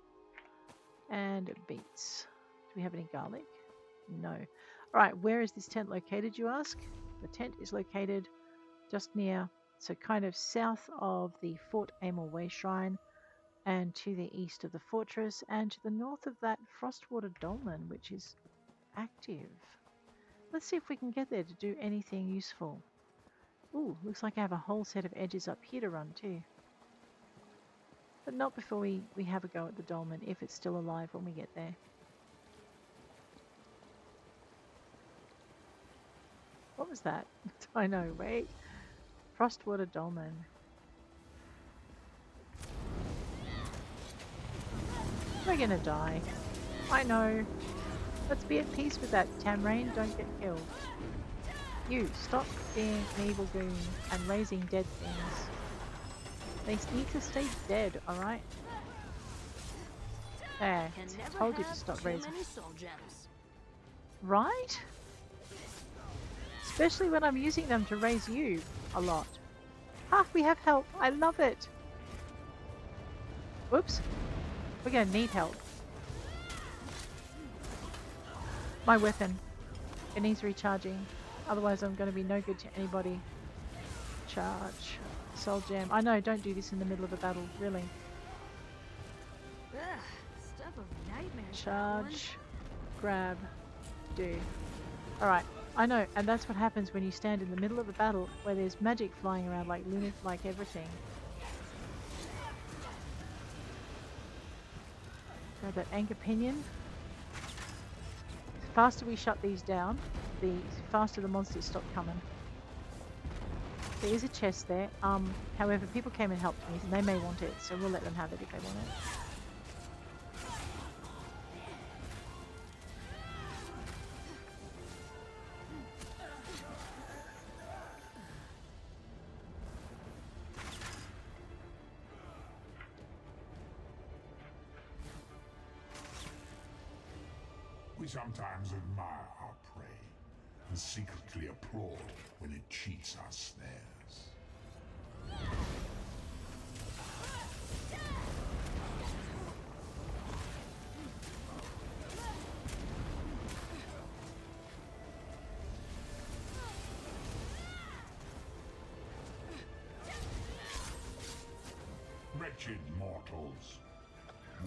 And beets. Do we have any garlic? No. Alright, where is this tent located, you ask? The tent is located just near, so kind of south of the Fort Amor Way Shrine, and to the east of the fortress, and to the north of that Frostwater Dolmen, which is active. Let's see if we can get there to do anything useful. Ooh, looks like I have a whole set of edges up here to run too. But not before we have a go at the dolmen, if it's still alive when we get there. What was that? I know, wait. Frostwater Dolmen. We're gonna die. I know. Let's be at peace with that, Tamrain. Don't get killed. You, stop being an evil goon and raising dead things. They need to stay dead, alright? There, I told you to stop raising. Right? Especially when I'm using them to raise you a lot. Ah, we have help. I love it. Whoops. We're going to need help. My weapon. It needs recharging. Otherwise I'm going to be no good to anybody. Charge. Soul gem. I know, don't do this in the middle of a battle. Really. Ugh, stuff of nightmares. Charge. Grab. Do. Alright. I know, and that's what happens when you stand in the middle of a battle where there's magic flying around like lunatic, like everything. Grab that anchor pinion. The faster we shut these down, the faster the monsters stop coming. There is a chest there. However, people came and helped me, and they may want it, so we'll let them have it if they want it. We sometimes admire our prey, and secretly applaud when it cheats our snares. Wretched mortals,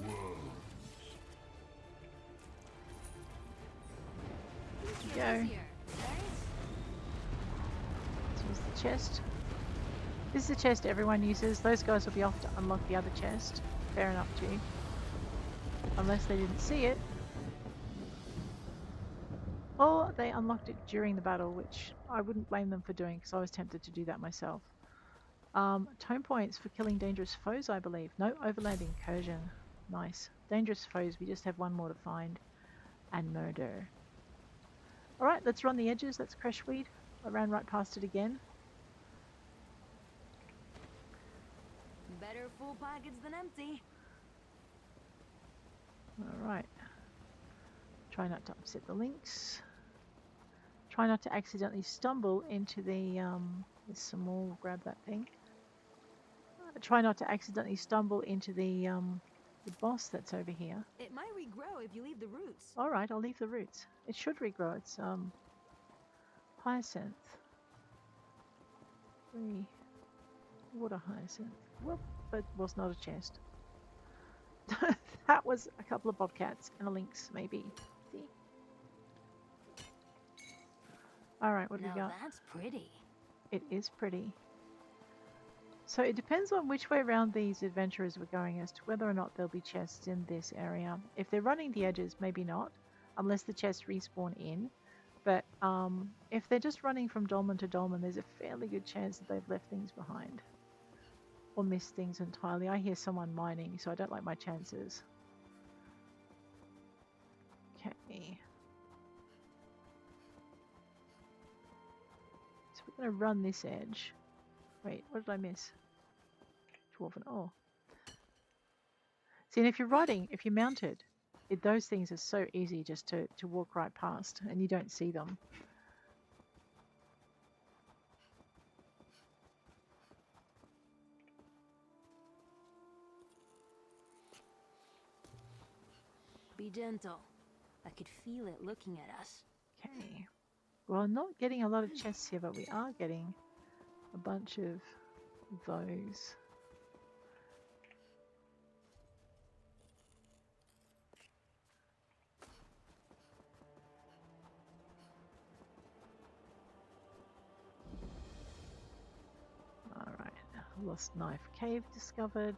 worlds. Go. Let's use the chest. This is the chest everyone uses. Those guys will be off to unlock the other chest. Fair enough too. Unless they didn't see it. Or they unlocked it during the battle, which I wouldn't blame them for doing because I was tempted to do that myself. Tome points for killing dangerous foes, I believe. No, overland incursion. Nice. Dangerous foes, we just have one more to find. And murder. Alright, let's run the edges. That's Crashweed. I ran right past it again. Better full pockets than empty. Alright. Try not to upset the links. Try not to accidentally stumble into the, there's some more, we'll grab that thing. Try not to accidentally stumble into the boss that's over here. It might regrow if you leave the roots. Alright, I'll leave the roots. It should regrow. It's hyacinth. 3 water hyacinth. Whoop, but was not a chest. That was a couple of bobcats and a lynx, maybe. See? Alright, what do we got? That's pretty. It is pretty. So it depends on which way around these adventurers were going as to whether or not there'll be chests in this area. If they're running the edges, maybe not, unless the chests respawn in. But if they're just running from dolmen to dolmen, there's a fairly good chance that they've left things behind. Or missed things entirely. I hear someone mining, so I don't like my chances. Okay. So we're going to run this edge. Wait, what did I miss? Dwarven ore. See, and if you're riding, if you're mounted, those things are so easy just to walk right past and you don't see them. Be gentle. I could feel it looking at us. Okay. Well, I'm not getting a lot of chests here, but we are getting a bunch of those. Alright, Lost Knife Cave discovered.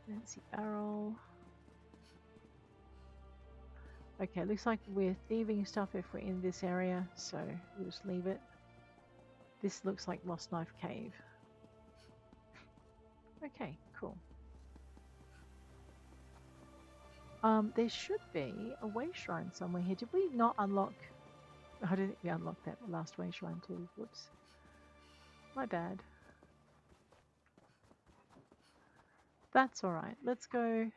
Fancy barrel. Okay, looks like we're thieving stuff if we're in this area, so we'll just leave it. This looks like Lost Knife Cave. Okay, cool. There should be a way shrine somewhere here. Did we not unlock... I don't think we unlocked that last way shrine too. Whoops. My bad. That's alright. Let's go...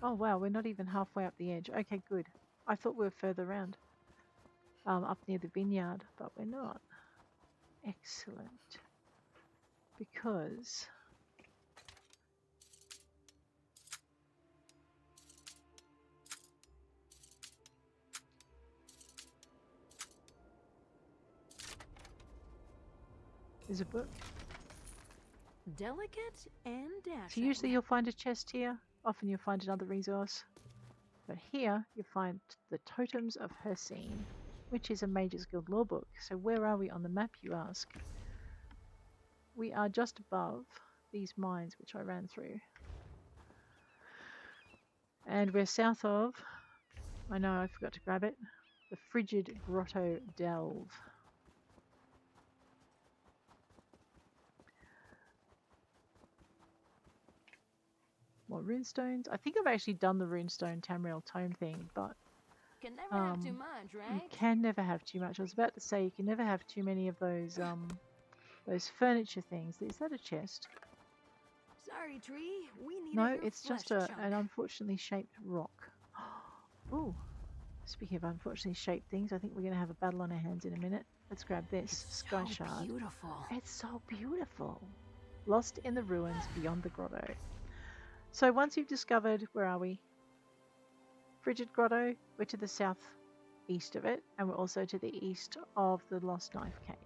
Oh wow, we're not even halfway up the edge. Okay, good. I thought we were further around. Up near the vineyard, but we're not. Excellent. Because... there's a book. Delicate and dashing. So usually you'll find a chest here. Often you'll find another resource. But here you find the Totems of Hercene, which is a Mage's Guild lore book. So where are we on the map, you ask? We are just above these mines which I ran through. And we're south of... I know, I forgot to grab it. The Frigid Grotto Delve. More runestones. I think I've actually done the runestone Tamriel tome thing, but can never have too much, right? you can never have too much. I was about to say you can never have too many of those furniture things. Is that a chest? Sorry, tree. We need No, it's just an unfortunately shaped rock. Ooh. Speaking of unfortunately shaped things, I think we're going to have a battle on our hands in a minute. Let's grab this Sky Shard. Beautiful. It's so beautiful. Lost in the ruins beyond the grotto. So once you've discovered, where are we? Frigid Grotto, we're to the southeast of it, and we're also to the east of the Lost Knife Cave,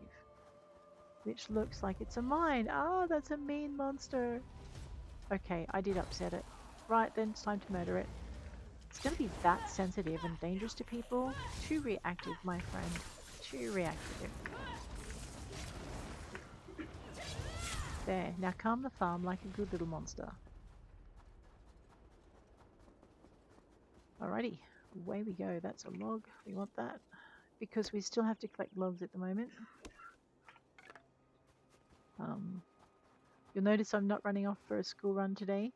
which looks like it's a mine. Ah, that's a mean monster. Okay, I did upset it. Right, then it's time to murder it. It's going to be that sensitive and dangerous to people. Too reactive, my friend. Too reactive. There, now calm the farm like a good little monster. Alrighty, away we go. That's a log. We want that because we still have to collect logs at the moment. You'll notice I'm not running off for a school run today.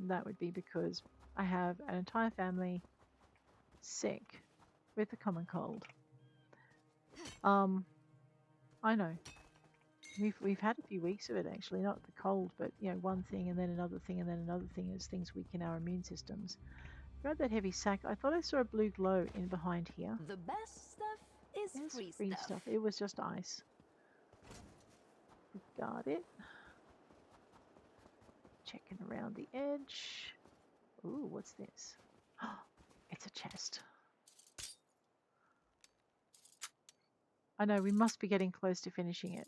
That would be because I have an entire family sick with a common cold. I know. We've had a few weeks of it actually, not the cold, but you know, one thing and then another thing and then another thing as things weaken our immune systems. Grab that heavy sack. I thought I saw a blue glow in behind here. The best stuff is free stuff. It was just ice. Got it. Checking around the edge. Ooh, what's this? It's a chest. I know, we must be getting close to finishing it.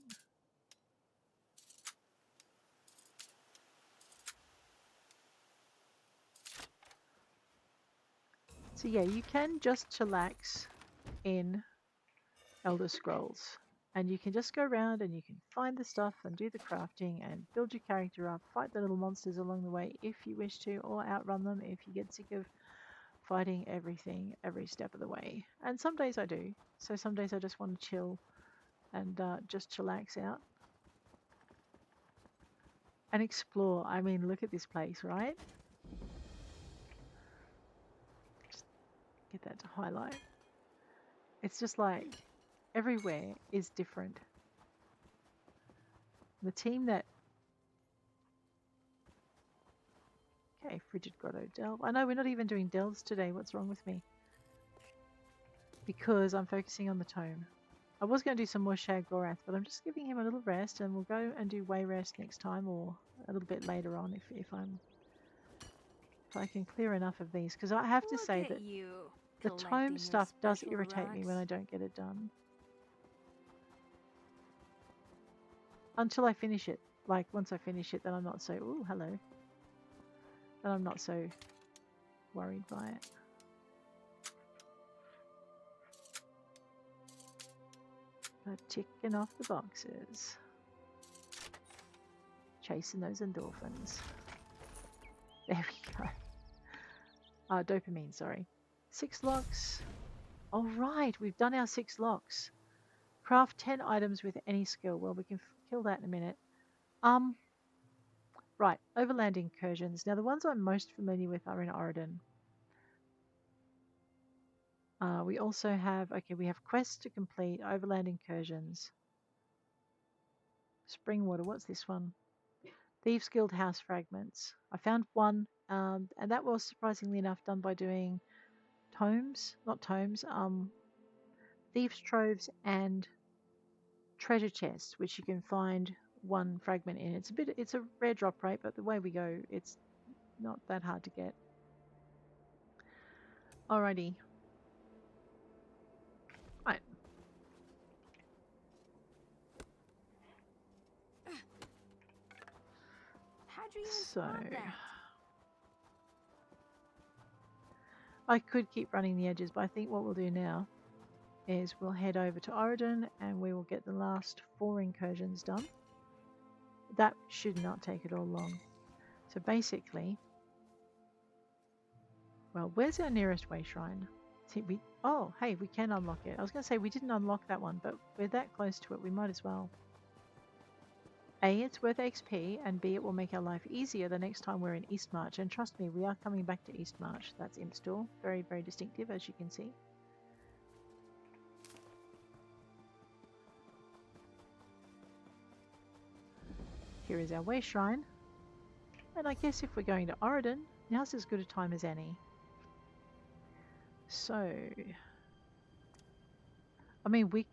So yeah, you can just chillax in Elder Scrolls And you can just go around and you can find the stuff and do the crafting and build your character up, fight the little monsters along the way if you wish to, or outrun them if you get sick of fighting everything every step of the way. And some days I do. So some days I just want to chill and just chillax out and explore. I mean, look at this place, right? Just get that to highlight. It's just like everywhere is different. The team that... Okay, Frigid Grotto Delve. I know we're not even doing delves today. What's wrong with me? Because I'm focusing on the tome. I was going to do some more Shag Gorath, but I'm just giving him a little rest, and we'll go and do Way Rest next time, or a little bit later on if I can clear enough of these. Because I have to say that the tome stuff does irritate me when I don't get it done. Until I finish it. Like, once I finish it, then I'm not so... Ooh, hello. Then I'm not so worried by it. But ticking off the boxes. Chasing those endorphins. There we go. Dopamine, sorry. 6 locks. Alright, we've done our 6 locks. Craft 10 items with any skill. Well, we can kill that in a minute. Right, overland incursions. Now, the ones I'm most familiar with are in Oregon. We also have, okay, we have quests to complete, overland incursions. Springwater, what's this one? Thieves Guild House Fragments. I found one, and that was surprisingly enough done by doing Thieves Troves and treasure chests, which you can find one fragment in. It's a rare drop rate, but the way we go, it's not that hard to get. Alrighty. Right. How'd you even So spot that? I could keep running the edges, but I think what we'll do now is we'll head over to Oregon and we will get the last 4 incursions done. That should not take it all long. So basically, well, where's our nearest way shrine? See, oh, hey, we can unlock it. I was going to say we didn't unlock that one, but we're that close to it, we might as well. A, it's worth XP, and B, it will make our life easier the next time we're in Eastmarch. And trust me, we are coming back to Eastmarch. That's Impstore. Very, very distinctive, as you can see. Here is our way shrine. And I guess if we're going to Oregon, now's as good a time as any. So, I mean, we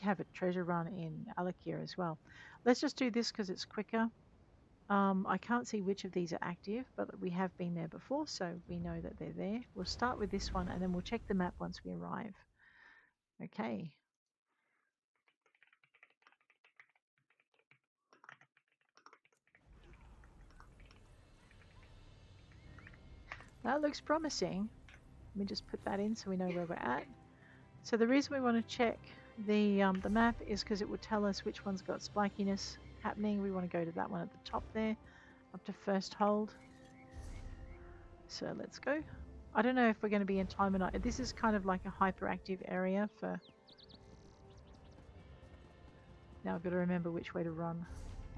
have a treasure run in Alakir as well. Let's just do this because it's quicker. I can't see which of these are active, but we have been there before, so we know that they're there. We'll start with this one, and then we'll check the map once we arrive. Okay. That looks promising. Let me just put that in so we know where we're at. So the reason we want to check the map is because it will tell us which one's got spikiness happening. We want to go to that one at the top there, up to first hold. So let's go. I don't know if we're going to be in time or not. This is kind of like a hyperactive area for... Now I've got to remember which way to run.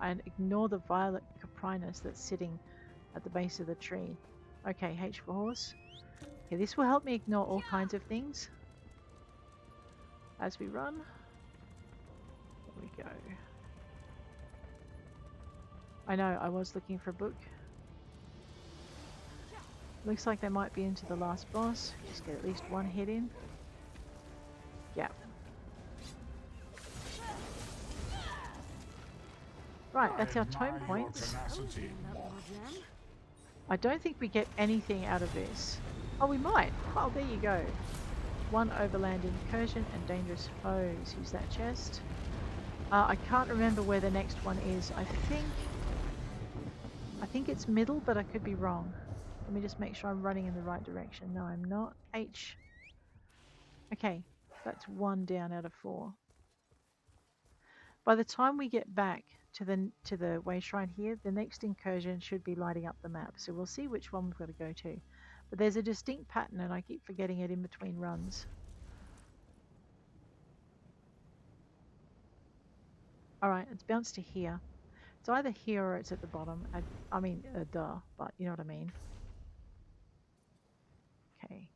And ignore the violet caprinus that's sitting at the base of the tree. Okay, H for horse. Okay, this will help me ignore all kinds of things as we run. There we go. I know, I was looking for a book. Looks like they might be into the last boss. Just get at least one hit in. Yeah. Right, that's our tome points. I don't think we get anything out of this. Oh, we might. Oh, there you go. 1 overland incursion and dangerous foes. Use that chest. I can't remember where the next one is. I think it's middle, but I could be wrong. Let me just make sure I'm running in the right direction. No, I'm not. H. Okay, that's 1 down out of 4. By the time we get back to the way shrine here, the next incursion should be lighting up the map. So we'll see which one we've got to go to. But there's a distinct pattern, and I keep forgetting it in between runs. Alright, it's bounced to here. It's either here or it's at the bottom. I mean, duh, but you know what I mean. Okay.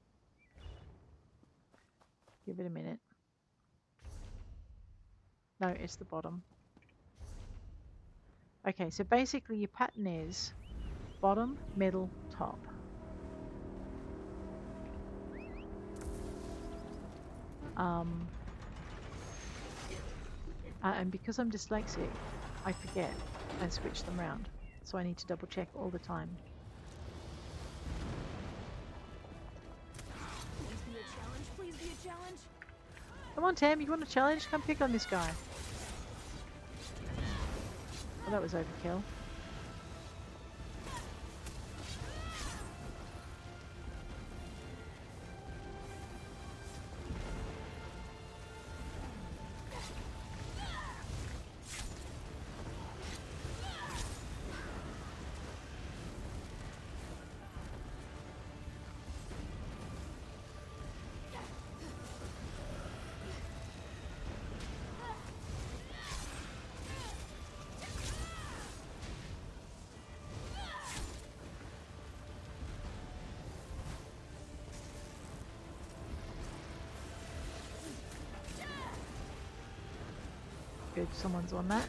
Give it a minute. No, it's the bottom. Okay, so basically your pattern is bottom, middle, top. And because I'm dyslexic, I forget and switch them around. So I need to double check all the time. Please be a challenge. Please be a challenge. Come on, Tam, you want a challenge? Come pick on this guy. Oh, that was overkill. Good, someone's on that.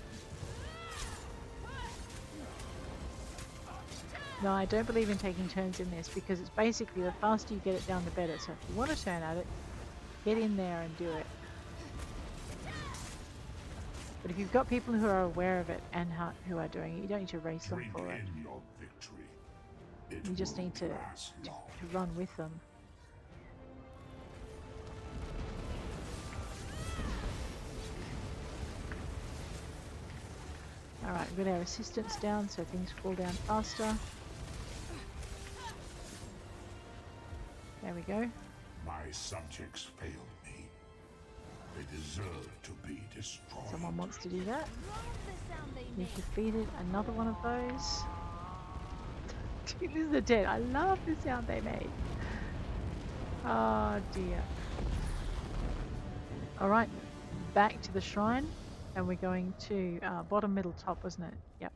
No, I don't believe in taking turns in this because it's basically the faster you get it down the better. So if you want to turn at it, get in there and do it. But if you've got people who are aware of it and who are doing it, you don't need to race them for it. You just need to run with them. Alright, we've got our resistance down so things fall down faster. There we go. My subjects failed me. They deserve to be destroyed. Someone wants to do that. We've defeated another one of those. Dude, this is the dead. I love the sound they made. Oh dear. Alright, back to the shrine. And we're going to bottom, middle, top, wasn't it? Yep.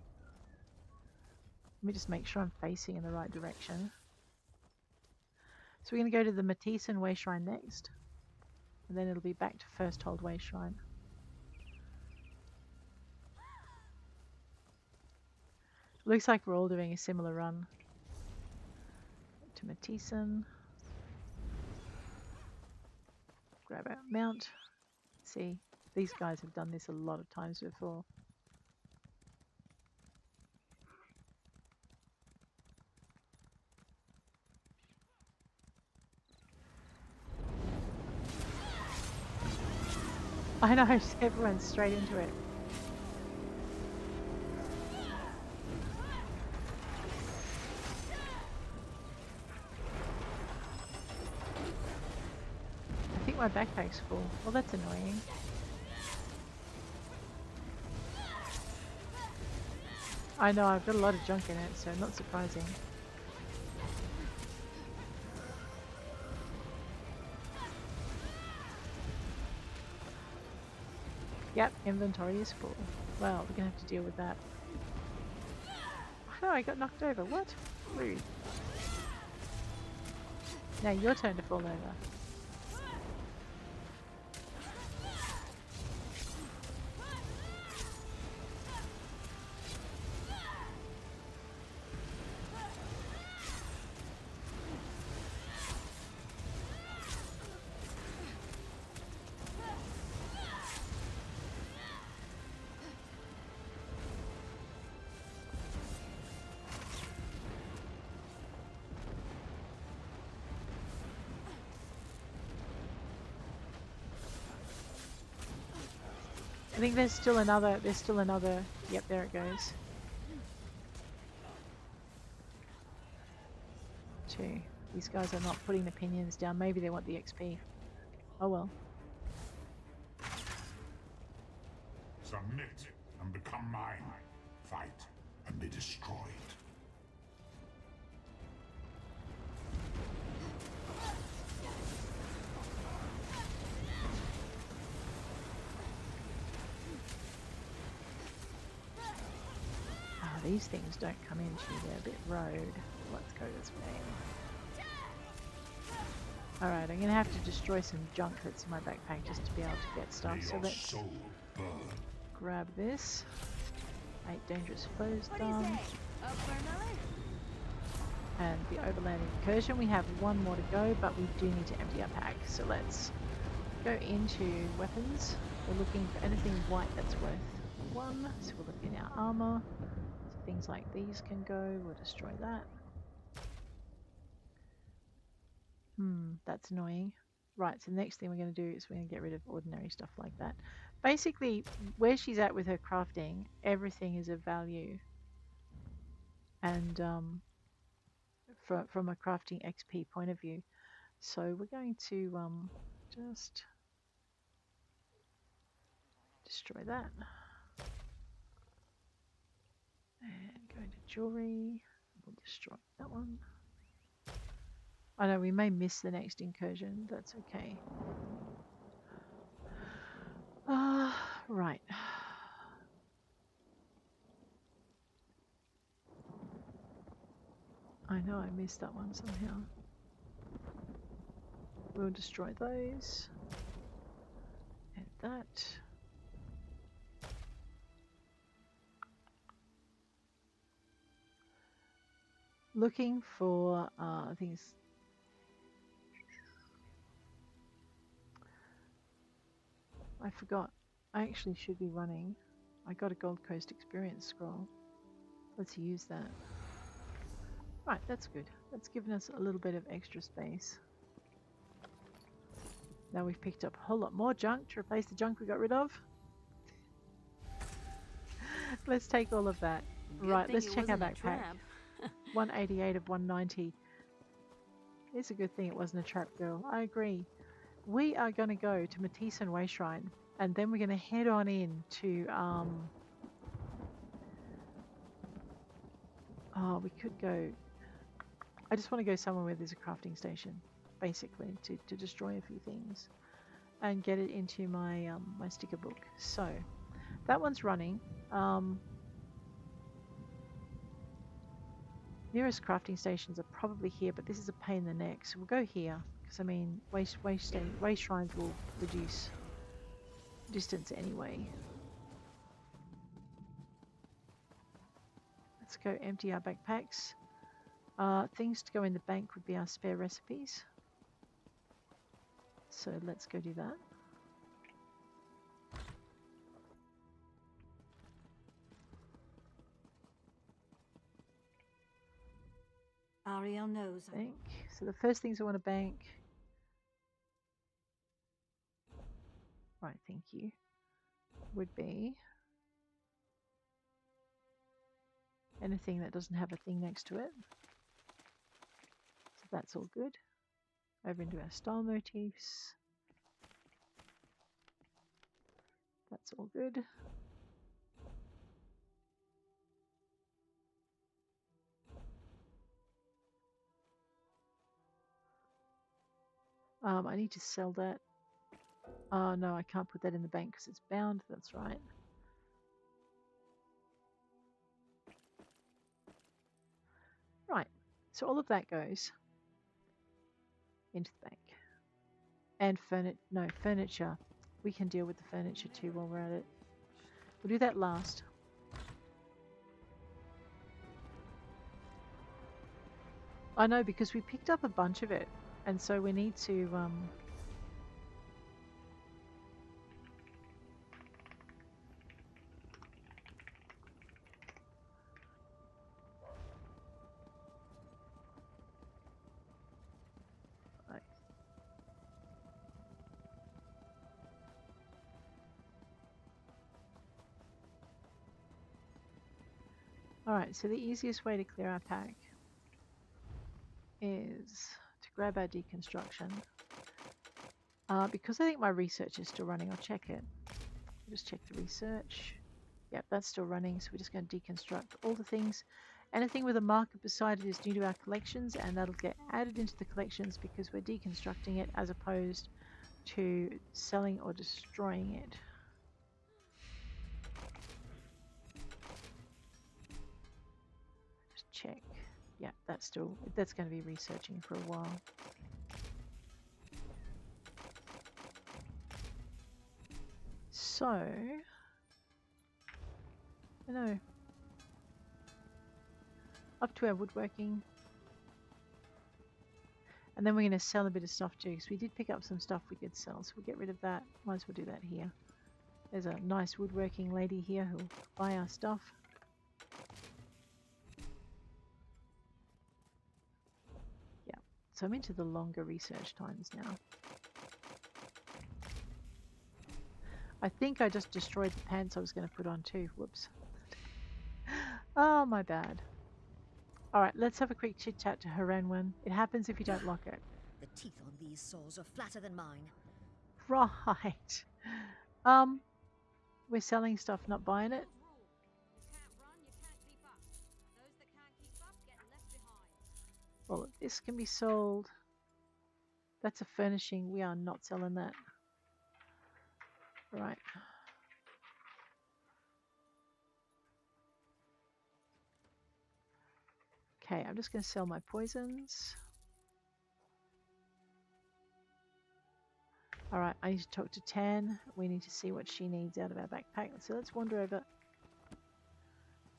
Let me just make sure I'm facing in the right direction. So we're going to go to the Matisse Way Shrine next. And then it'll be back to First Hold Way Shrine. Looks like we're all doing a similar run. To Matisse. Grab our mount. See. These guys have done this a lot of times before. I know, everyone's straight into it. I think my backpack's full. Well, that's annoying. I know, I've got a lot of junk in it, so not surprising. Yep, inventory is full. Well, we're gonna have to deal with that. Oh, I got knocked over. What? Rude. Now your turn to fall over. I think there's still another, yep, there it goes. 2. These guys are not putting the pinions down, maybe they want the XP. Oh well. Submit and become mine. Fight and be destroyed. Oh, these things don't come into you. They're a bit road. Let's go this way. Alright, I'm going to have to destroy some junk that's in my backpack just to be able to get stuff. So let's grab this. 8 dangerous foes done. And the overland incursion. We have one more to go, but we do need to empty our pack. So let's go into weapons. We're looking for anything white that's worth 1. So we'll look in our armor. So things like these can go. We'll destroy that. That's annoying. Right, so the next thing we're going to do is we're going to get rid of ordinary stuff like that. Basically, where she's at with her crafting, everything is of value. And from a crafting XP point of view. So we're going to just destroy that. And go to jewelry. We'll destroy that one. I know we may miss the next incursion. That's okay. Right. I know I missed that one somehow. We'll destroy those. And that. Looking for things. I forgot. I actually should be running. I got a Gold Coast experience scroll. Let's use that. Right, that's good. That's given us a little bit of extra space. Now we've picked up a whole lot more junk to replace the junk we got rid of. Let's take all of that. Right, let's check our backpack. 188 of 190. It's a good thing it wasn't a trap, girl. I agree. We are going to go to Matisse and Way Shrine, and then we're going to head on in to oh, we could go. I just want to go somewhere where there's a crafting station, basically, to destroy a few things and get it into my my sticker book. So that one's running. Nearest crafting stations are probably here, but this is a pain in the neck, so we'll go here because I mean, way shrines will reduce distance anyway. Let's go empty our backpacks. Things to go in the bank would be our spare recipes. So let's go do that. Ariel knows. Bank. So the first things I want to bank. Right, thank you. Would be anything that doesn't have a thing next to it. So that's all good. Over into our style motifs. That's all good. I need to sell that. Oh no, I can't put that in the bank because it's bound. That's right. Right, so all of that goes into the bank. And furniture. We can deal with the furniture too while we're at it. We'll do that last. I know, because we picked up a bunch of it, and so we need to Alright, so the easiest way to clear our pack is to grab our deconstruction. Because I think my research is still running, I'll check it. Just check the research. Yep, that's still running, so we're just going to deconstruct all the things. Anything with a marker beside it is new to our collections, and that'll get added into the collections because we're deconstructing it as opposed to selling or destroying it. Just check. Yeah, that's going to be researching for a while. So, I know. Up to our woodworking. And then we're going to sell a bit of stuff too, because we did pick up some stuff we could sell, so we'll get rid of that. Might as well do that here. There's a nice woodworking lady here who'll buy our stuff. Yeah, so I'm into the longer research times now. I think I just destroyed the pants I was going to put on too. Whoops. Oh, my bad. Alright, let's have a quick chit-chat to Haranwan. It happens if you don't lock it. The teeth on these saws are flatter than mine. Right. We're selling stuff, not buying it. Well, this can be sold. That's a furnishing. We are not selling that. Right. Okay, I'm just going to sell my poisons. Alright, I need to talk to Tan. We need to see what she needs out of our backpack. So let's wander over.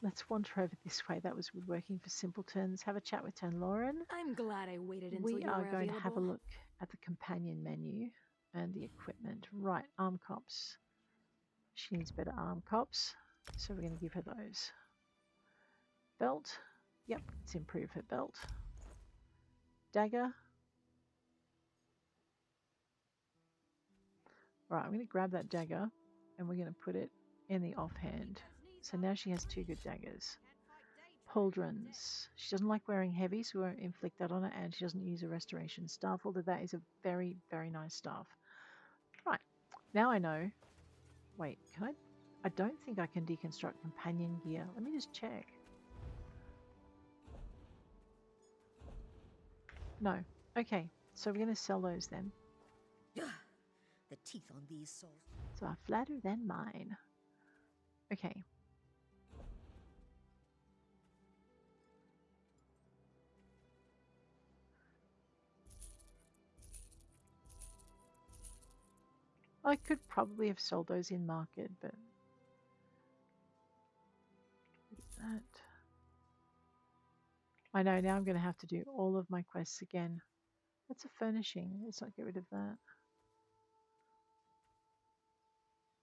Let's wander over this way. That was woodworking for simpletons. Have a chat with Tan Lauren. I'm glad I waited until We you are were going available. to have a look at the companion menu and the equipment. Right, arm cops. She needs better arm cops, so we're going to give her those. Belt. Yep, let's improve her belt. Dagger. Right, I'm going to grab that dagger and we're going to put it in the offhand. So now she has 2 good daggers. Pauldrons. She doesn't like wearing heavy, so we won't inflict that on her, and she doesn't use a restoration staff, although that is a very, very nice staff. Right, now I know. Wait, can I? I don't think I can deconstruct companion gear. Let me just check. No. Okay, so we're going to sell those then. The teeth on these saws. So are flatter than mine. Okay. I could probably have sold those in market, but that. I know, now I'm going to have to do all of my quests again. That's a furnishing. Let's not get rid of that.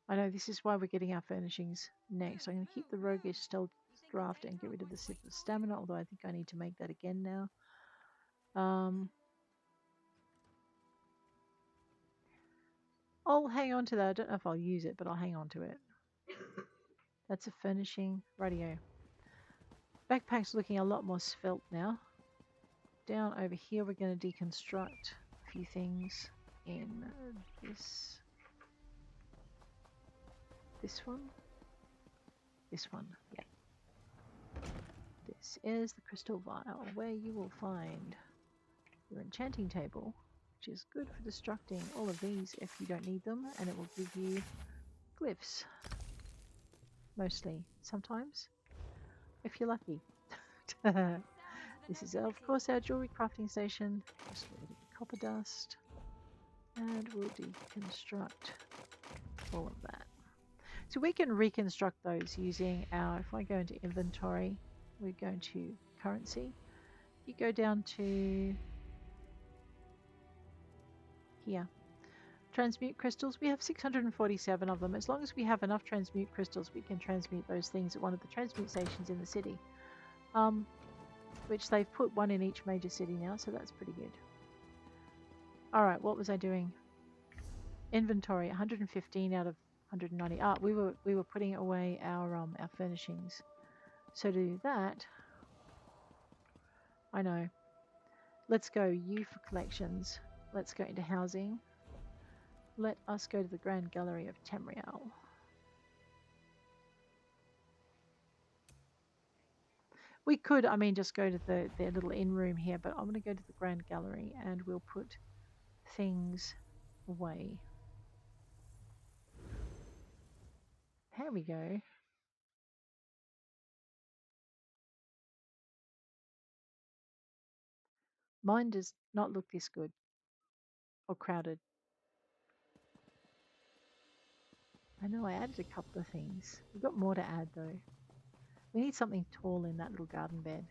I know, this is why we're getting our furnishings next. I'm going to keep the roguish stealth draft and get rid of the sip of stamina, although I think I need to make that again now. I'll hang on to that. I don't know if I'll use it, but I'll hang on to it. That's a furnishing. Rightio. Backpack's looking a lot more svelte now. Down over here, we're going to deconstruct a few things in this one. This one, yeah. This is the crystal vial, where you will find your enchanting table, which is good for destructing all of these if you don't need them, and it will give you glyphs. Mostly, sometimes, if you're lucky. This is, of course, our jewelry crafting station. Just a little bit of copper dust, and we'll deconstruct all of that. So we can reconstruct those using our, if I go into inventory, we go into currency. You go down to here. Transmute crystals, we have 647 of them. As long as we have enough transmute crystals, we can transmute those things at one of the transmute stations in the city. Which they've put one in each major city now, so that's pretty good. Alright, what was I doing? Inventory, 115 out of 190. Ah, we were putting away our furnishings. So to do that, I know. Let's go U for collections. Let's go into housing. Let us go to the Grand Gallery of Tamriel. We could, I mean, just go to their little in room here, but I'm going to go to the Grand Gallery and we'll put things away. Here we go. Mine does not look this good or crowded. I know I added a couple of things. We've got more to add though. We need something tall in that little garden bed.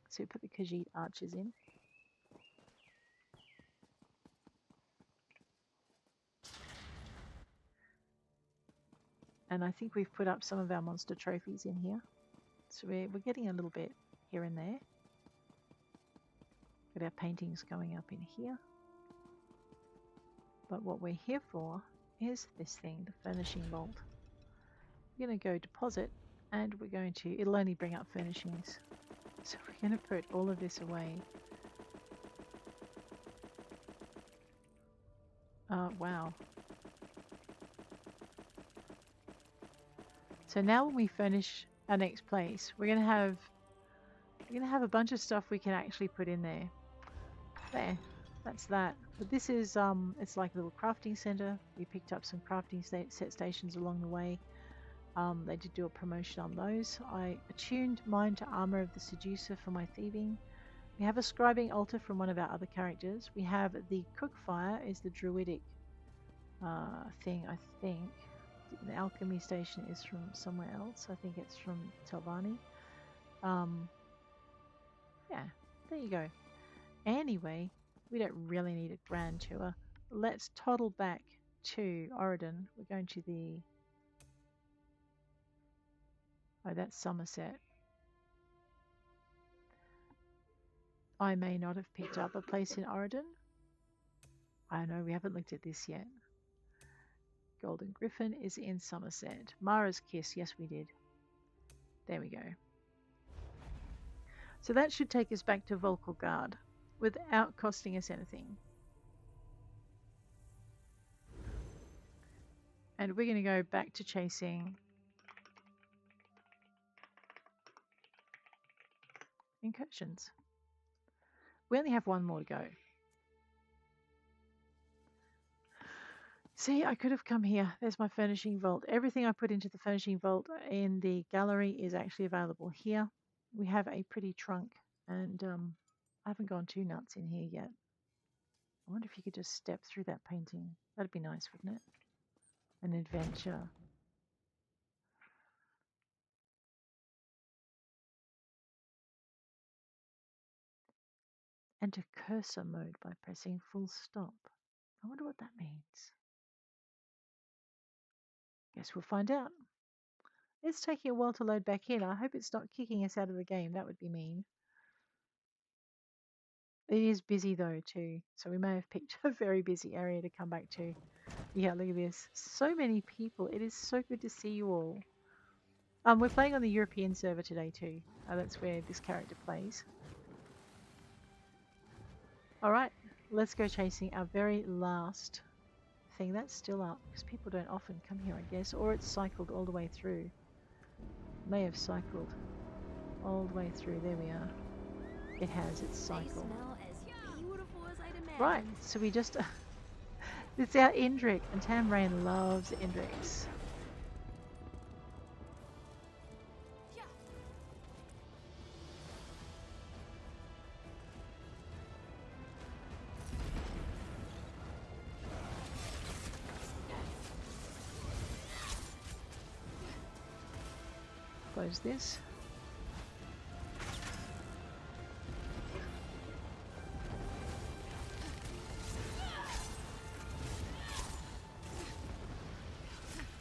So we put the Khajiit archers in. And I think we've put up some of our monster trophies in here. So we're getting a little bit here and there. Got our paintings going up in here. But what we're here for is this thing, the furnishing vault. We're going to go deposit and we're going to, it'll only bring up furnishings. So we're going to put all of this away. Wow. So now when we furnish our next place, we're going to have a bunch of stuff we can actually put in there. There, that's that. But this is it's like a little crafting center. We picked up some crafting set stations along the way. They did do a promotion on those. I attuned mine to Armor of the Seducer for my thieving. We have a scribing altar from one of our other characters. We have the cook fire is the druidic thing, I think. The alchemy station is from somewhere else. I think it's from Telvanni. Yeah, there you go. Anyway, we don't really need a grand tour. Let's toddle back to Oregon. We're going to the... Oh, that's Somerset. I may not have picked up a place in Oregon. I know, we haven't looked at this yet. Golden Griffin is in Somerset. Mara's Kiss, yes we did. There we go. So that should take us back to Volkelgard without costing us anything. And we're going to go back to chasing incursions. We only have one more to go. See, I could have come here. There's my furnishing vault. Everything I put into the furnishing vault in the gallery is actually available here. We have a pretty trunk, and I haven't gone too nuts in here yet. I wonder if you could just step through that painting. That'd be nice, wouldn't it? An adventure. Enter cursor mode by pressing full stop. I wonder what that means. Guess we'll find out. It's taking a while to load back in. I hope it's not kicking us out of the game. That would be mean. It is busy though too, so we may have picked a very busy area to come back to. Yeah, look at this. So many people. It is so good to see you all. We're playing on the European server today too. That's where this character plays. Alright, let's go chasing our very last thing. That's still up, because people don't often come here, I guess. Or it's cycled all the way through. May have cycled all the way through. There we are. It has, it's cycled. They smell as beautiful as I'd imagined. Right, so we just... it's our Indrik, and Tamrain loves Indriks. Close this.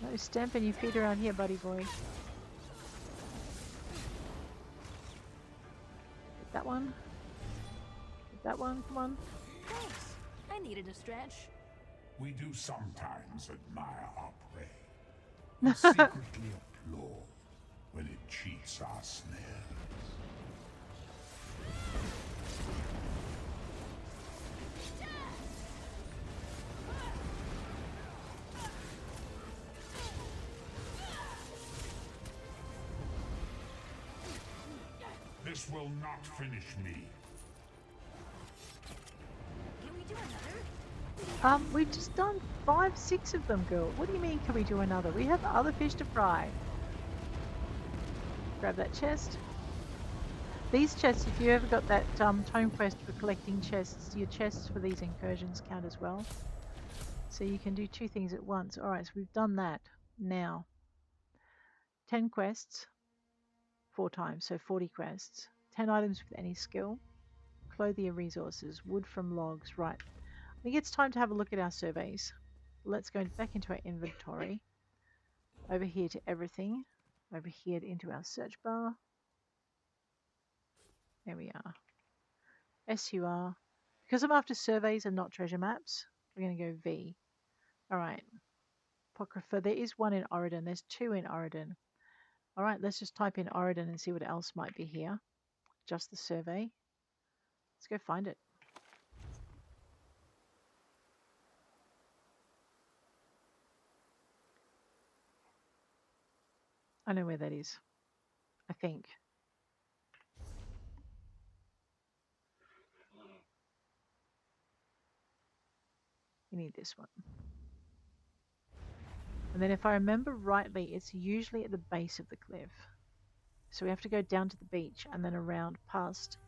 No stamping your feet around here, buddy boy. Get that one. Get that one, come on. Thanks. I needed a stretch. We do sometimes admire our prey, and secretly applaud when it cheats our snares. This will not finish me. Can we do another? We've just done 5, 6 of them, girl. What do you mean, can we do another? We have other fish to fry. Grab that chest. These chests, if you ever got that tome quest for collecting chests, your chests for these incursions count as well. So you can do 2 things at once. Alright, so we've done that. Now, 10 quests, 4 times, so 40 quests. 10 items with any skill. Clothier resources, wood from logs. Right, I think it's time to have a look at our surveys. Let's go back into our inventory. Over here to everything. Over here into our search bar. There we are. SUR. Because I'm after surveys and not treasure maps, we're going to go V. Alright. Apocrypha. There is one in Oregon. There's 2 in Oregon. Alright, let's just type in Oregon and see what else might be here. Just the survey. Let's go find it. I know where that is. I think. We need this one. And then if I remember rightly, it's usually at the base of the cliff. So we have to go down to the beach and then around past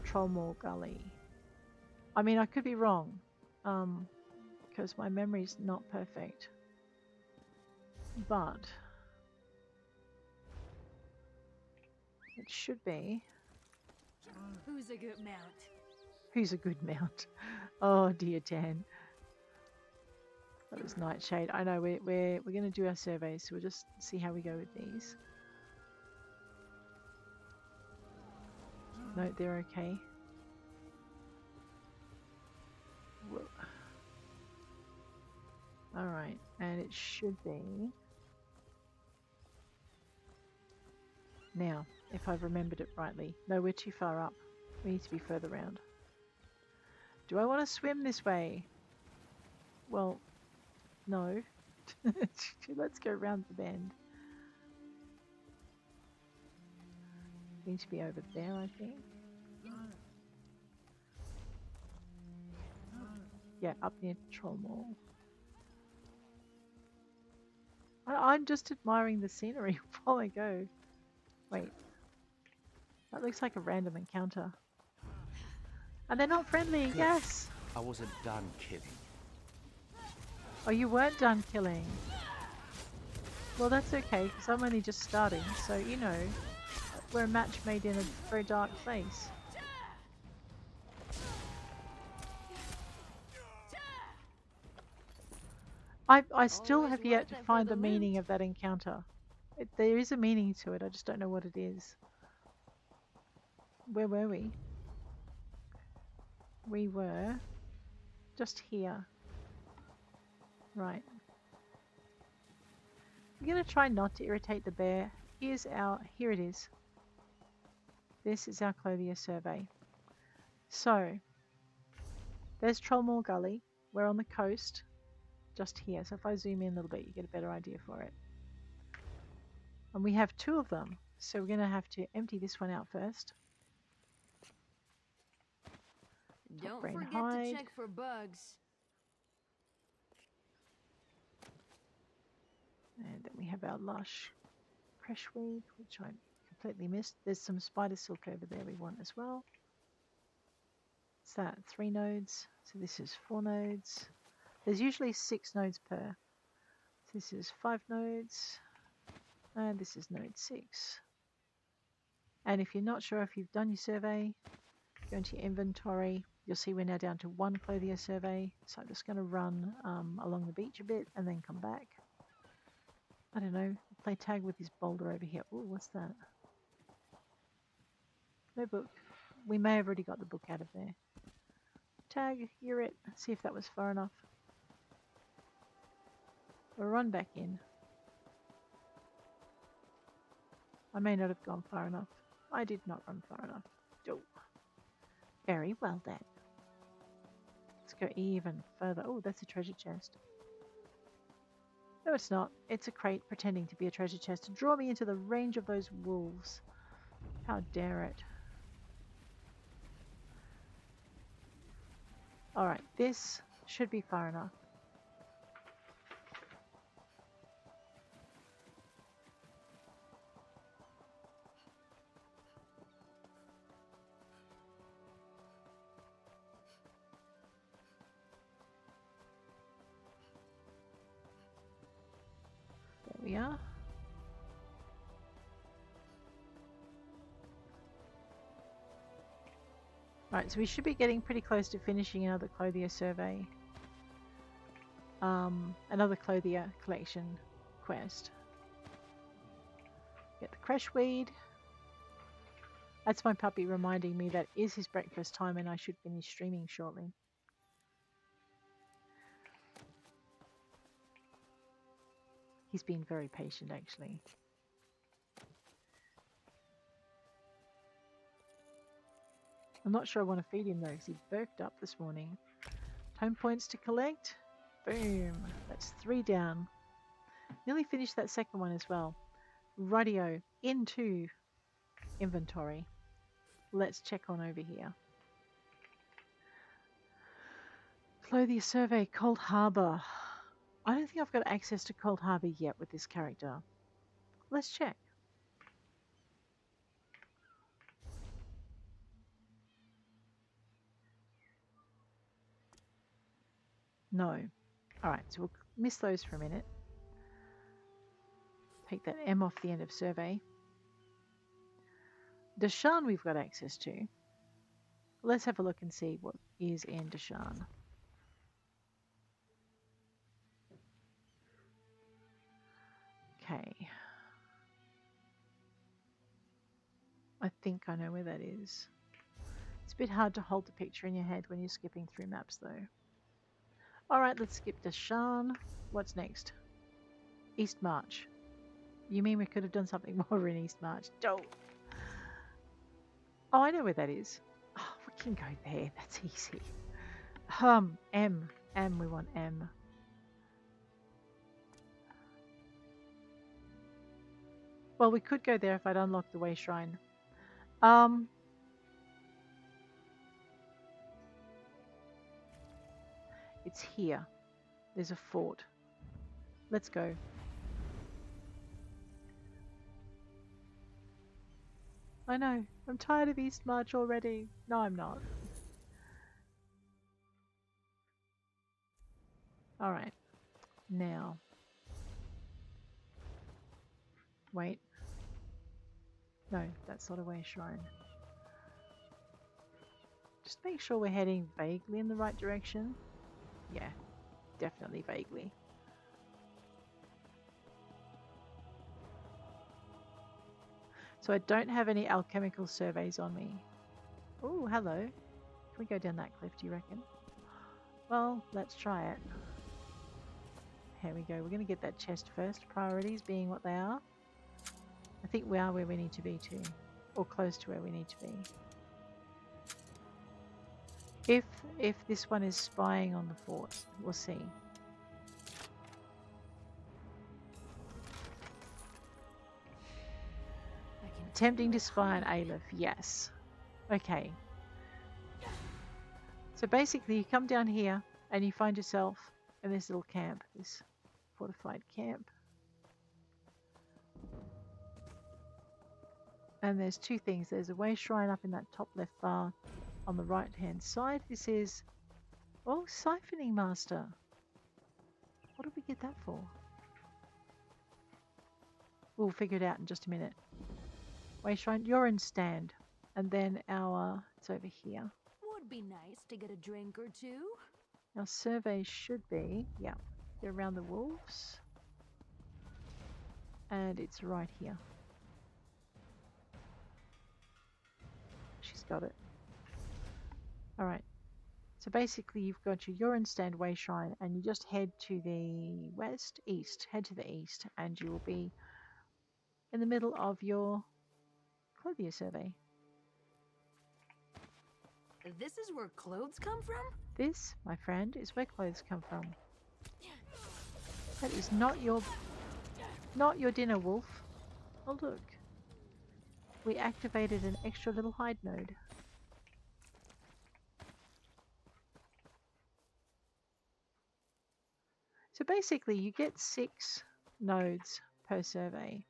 Trollmore Gully. I mean, I could be wrong, because my memory's not perfect. But it should be. Who's a good mount? Who's a good mount? Oh dear, Dan. That was Nightshade. I know we're going to do our surveys, so we'll just see how we go with these. No, they're okay. Alright, and it should be... Now, if I've remembered it rightly. No, we're too far up. We need to be further round. Do I want to swim this way? Well, no. Let's go round the bend. Need to be over there, I think. Yeah, up near Trollmore. I'm just admiring the scenery while I go. Wait. That looks like a random encounter. And they're not friendly, yes! I wasn't done killing. Oh, you weren't done killing. Well, that's okay, because I'm only just starting, so, you know, we're a match made in a very dark place. I still have yet to find the meaning of that encounter. There is a meaning to it, I just don't know what it is. Where were we? We were just here. Right. I'm going to try not to irritate the bear. Here it is. This is our Clothier survey. So, there's Trollmore Gully. We're on the coast, just here. So if I zoom in a little bit, you get a better idea for it. And we have 2 of them. So we're going to have to empty this one out first. Don't forget to check for bugs. And then we have our lush creshweed, which I completely missed. There's some spider silk over there we want as well. What's that? 3 nodes. So this is 4 nodes. There's usually 6 nodes per. So this is 5 nodes. And this is node 6. And if you're not sure if you've done your survey, go into your inventory. You'll see we're now down to 1 Clothier survey. So I'm just going to run along the beach a bit and then come back. I don't know, play tag with this boulder over here. Oh, what's that? No book. We may have already got the book out of there. Tag, you're it. See if that was far enough. We'll run back in. I may not have gone far enough. I did not run far enough. Oh. Very well then. Let's go even further. Oh, that's a treasure chest. No, it's not. It's a crate pretending to be a treasure chest to draw me into the range of those wolves. How dare it. Alright, this should be far enough. There we are. Right, so we should be getting pretty close to finishing another Clothier survey. Another Clothier collection quest. Get the Crashweed. That's my puppy reminding me that is his breakfast time and I should finish streaming shortly. He's been very patient actually. I'm not sure I want to feed him though because he burped up this morning. Home points to collect. Boom. That's 3 down. Nearly finished that second one as well. Radio into inventory. Let's check on over here. Clothier survey, Cold Harbour. I don't think I've got access to Cold Harbour yet with this character. Let's check. No. Alright, so we'll miss those for a minute. Take that M off the end of survey. Deshan we've got access to. Let's have a look and see what is in Deshan. Okay. I think I know where that is. It's a bit hard to hold the picture in your head when you're skipping through maps though. Alright, let's skip Deshan. What's next? East March. You mean we could have done something while we're in East March? Don't. Oh, I know where that is. Oh, we can go there. That's easy. M. M, we want M. Well, we could go there if I'd unlocked the Way Shrine. It's here. There's a fort. Let's go. I know. I'm tired of East March already. No, I'm not. Alright. Now. Wait. No, that's not a Way Shrine. Just make sure we're heading vaguely in the right direction. Yeah, definitely vaguely. So I don't have any alchemical surveys on me. Oh, hello. Can we go down that cliff, do you reckon? Well, let's try it. Here we go. We're going to get that chest first. Priorities being what they are. I think we are where we need to be too. Or close to where we need to be. If this one is spying on the fort, we'll see. Attempting to spy on Aleph, yes. Okay. So basically you come down here and you find yourself in this little camp, this fortified camp. And there's two things. There's a Way Shrine up in that top left bar on the right hand side. This is, oh, Siphoning Master. What did we get that for? We'll figure it out in just a minute. Way Shrine, you're in stand. And then it's over here. Would be nice to get a drink or two. Our survey should be, yeah, they're around the wolves. And it's right here. She's got it. Alright. So basically you've got your Urine Stand Way Shrine and you just head to the east. Head to the east and you will be in the middle of your Clothier survey. This is where clothes come from? This, my friend, is where clothes come from. That is not your dinner, wolf. Oh look. We activated an extra little hide node. So basically you get 6 nodes per survey.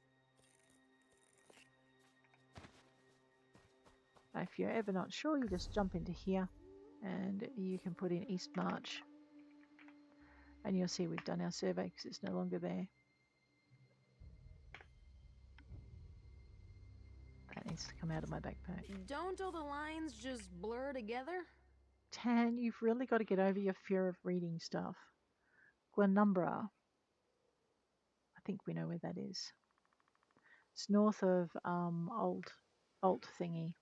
If you're ever not sure, you just jump into here and you can put in East March. And you'll see we've done our survey because it's no longer there. That needs to come out of my backpack. Don't all the lines just blur together? Tan, you've really got to get over your fear of reading stuff. Glenumbra. I think we know where that is. It's north of Alt thingy.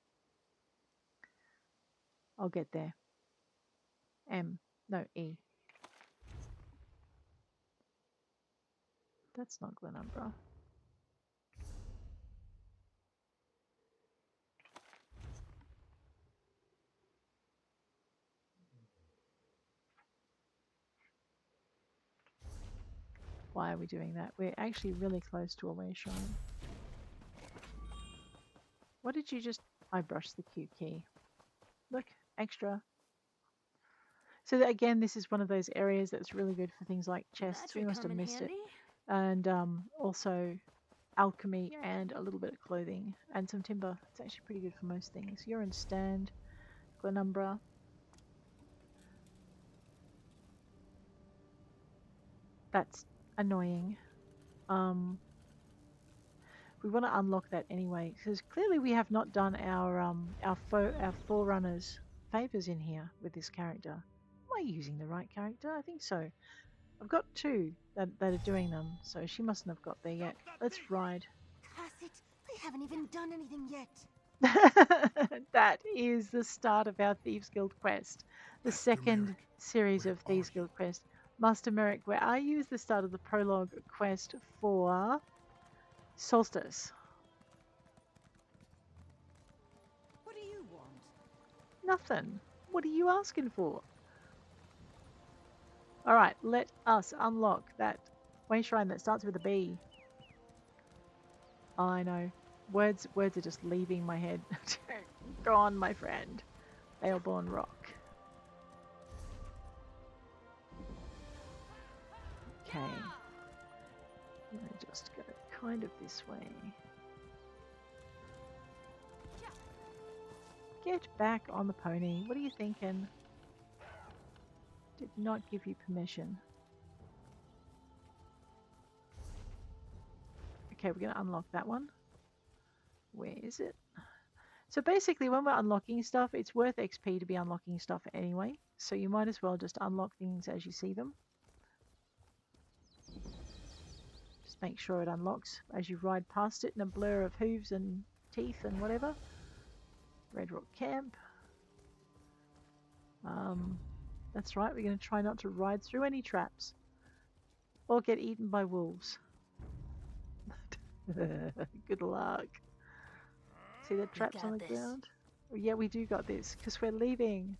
I'll get there. E. That's not Glenumbra. Why are we doing that? We're actually really close to a way shrine. What did you just... I brushed the Q key. Look, extra. So again, this is one of those areas that's really good for things like chests. We must have missed it. And also alchemy and a little bit of clothing and some timber. It's actually pretty good for most things. You're in stand, Glenumbra. That's annoying. We want to unlock that anyway because clearly we have not done our Forerunners favors in here with this character. Am I using the right character? I think so. I've got 2 that are doing them, so she mustn't have got there yet. Let's ride. Curse it! I haven't even done anything yet. That is the start of our Thieves Guild quest. The second series of Thieves Guild quest. Master Merrick, where are you? Is the start of the prologue quest for Solstice. What do you want? Nothing. What are you asking for? Alright, let us unlock that way shrine that starts with a B. Oh, I know. Words are just leaving my head. Go on, my friend. Baleborn Rock. Okay. I'm going to just go kind of this way. Get back on the pony. What are you thinking? Did not give you permission. Okay, we're going to unlock that one. Where is it? So basically when we're unlocking stuff, it's worth XP to be unlocking stuff anyway. So you might as well just unlock things as you see them. Just make sure it unlocks as you ride past it in a blur of hooves and teeth and whatever. Red Rock Camp. That's right, we're going to try not to ride through any traps or get eaten by wolves. Good luck. See the traps on the ground? Oh, yeah, we do got this because we're leaving.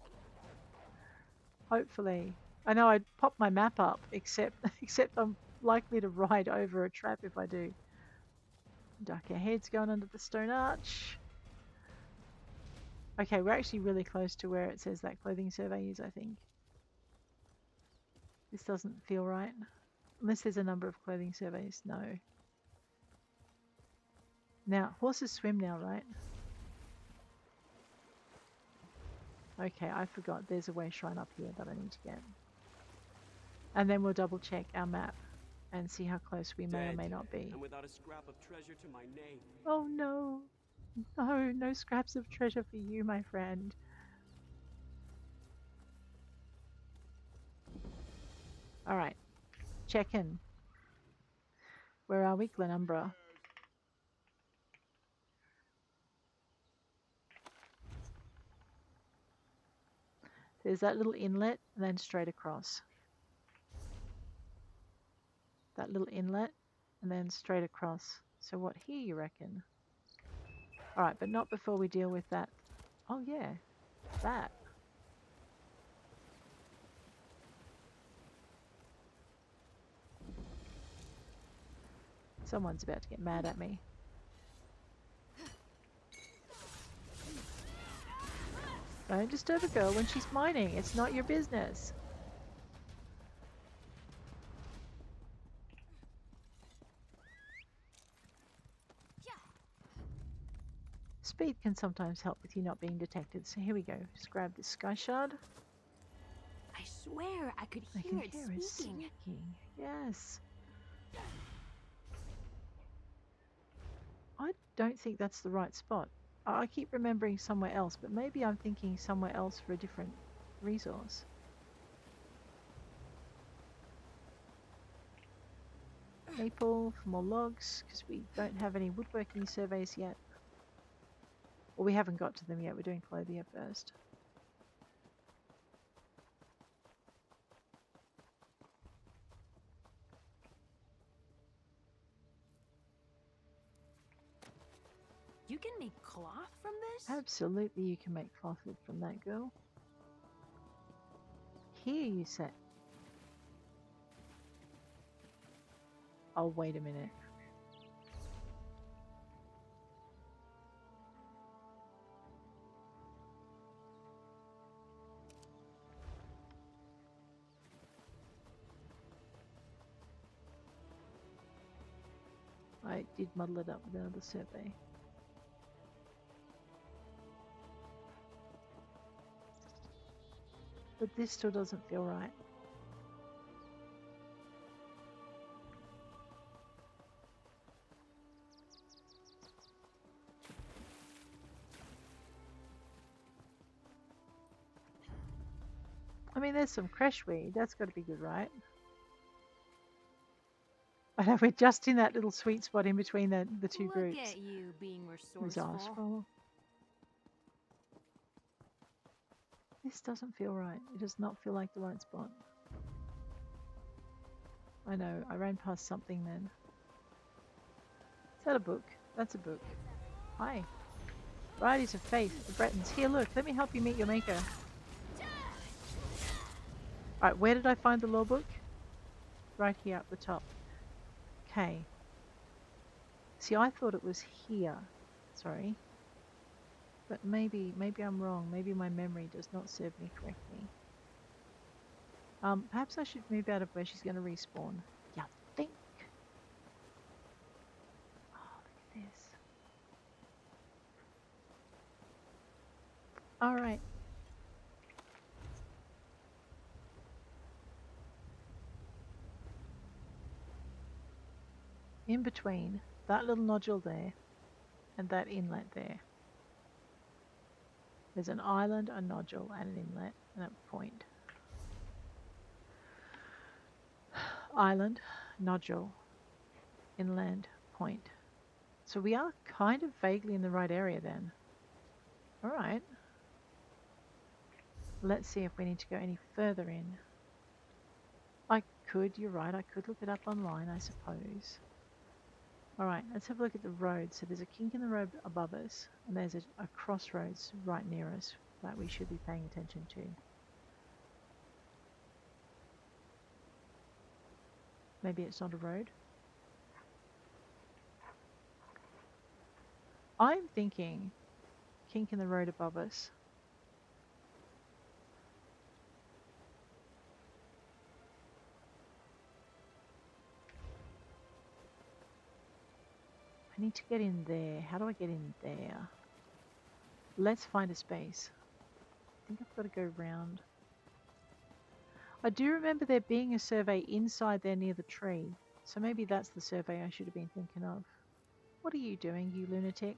Hopefully. I know I'd pop my map up, except I'm likely to ride over a trap if I do. Duck our heads going under the stone arch. Okay, we're actually really close to where it says that clothing survey is, I think. This doesn't feel right. Unless there's a number of clothing surveys. No. Now, horses swim now, right? Okay, I forgot. There's a way shrine up here that I need to get. And then we'll double check our map and see how close we may or may not be. And without a scrap of treasure to my name. Oh no. No, no scraps of treasure for you, my friend. Alright. Check in. Where are we? Glenumbra. There's that little inlet and then straight across. That little inlet and then straight across. So what here you reckon? Alright, but not before we deal with that. Oh yeah, that. Someone's about to get mad at me. Don't disturb a girl when she's mining. It's not your business. Speed can sometimes help with you not being detected. So here we go. Just grab this sky shard. I swear I could hear it speaking. Yes. I don't think that's the right spot. I keep remembering somewhere else, but maybe I'm thinking somewhere else for a different resource. Maple for more logs, because we don't have any woodworking surveys yet. Well, we haven't got to them yet. We're doing clothier first. You can make cloth from this? Absolutely, you can make cloth from that, girl. Here you said. Oh, wait a minute. I did muddle it up with another survey. But this still doesn't feel right. I mean, there's some crashweed. That's got to be good, right? I know we're just in that little sweet spot in between the two groups. Look at you being resourceful. This doesn't feel right. It does not feel like the right spot. I know, I ran past something then. Is that a book? That's a book. Hi. Varieties of Faith, the Bretons. Here, look, let me help you meet your maker. Alright, where did I find the law book? Right here up the top. Okay. See, I thought it was here. Sorry. But maybe I'm wrong. Maybe my memory does not serve me correctly. Perhaps I should move out of where she's going to respawn. Yeah, think. Oh, look at this. Alright. In between that little nodule there and that inlet there, there's an island, a nodule, and an inlet, and a point. Island, nodule, inland, point. So we are kind of vaguely in the right area then. Alright. Let's see if we need to go any further in. You're right, I could look it up online, I suppose. Alright, let's have a look at the road. So there's a kink in the road above us, and there's a crossroads right near us that we should be paying attention to. Maybe it's not a road. I'm thinking kink in the road above us. I need to get in there. How do I get in there? Let's find a space. I think I've got to go round. I do remember there being a survey inside there near the tree. So maybe that's the survey I should have been thinking of. What are you doing, you lunatic?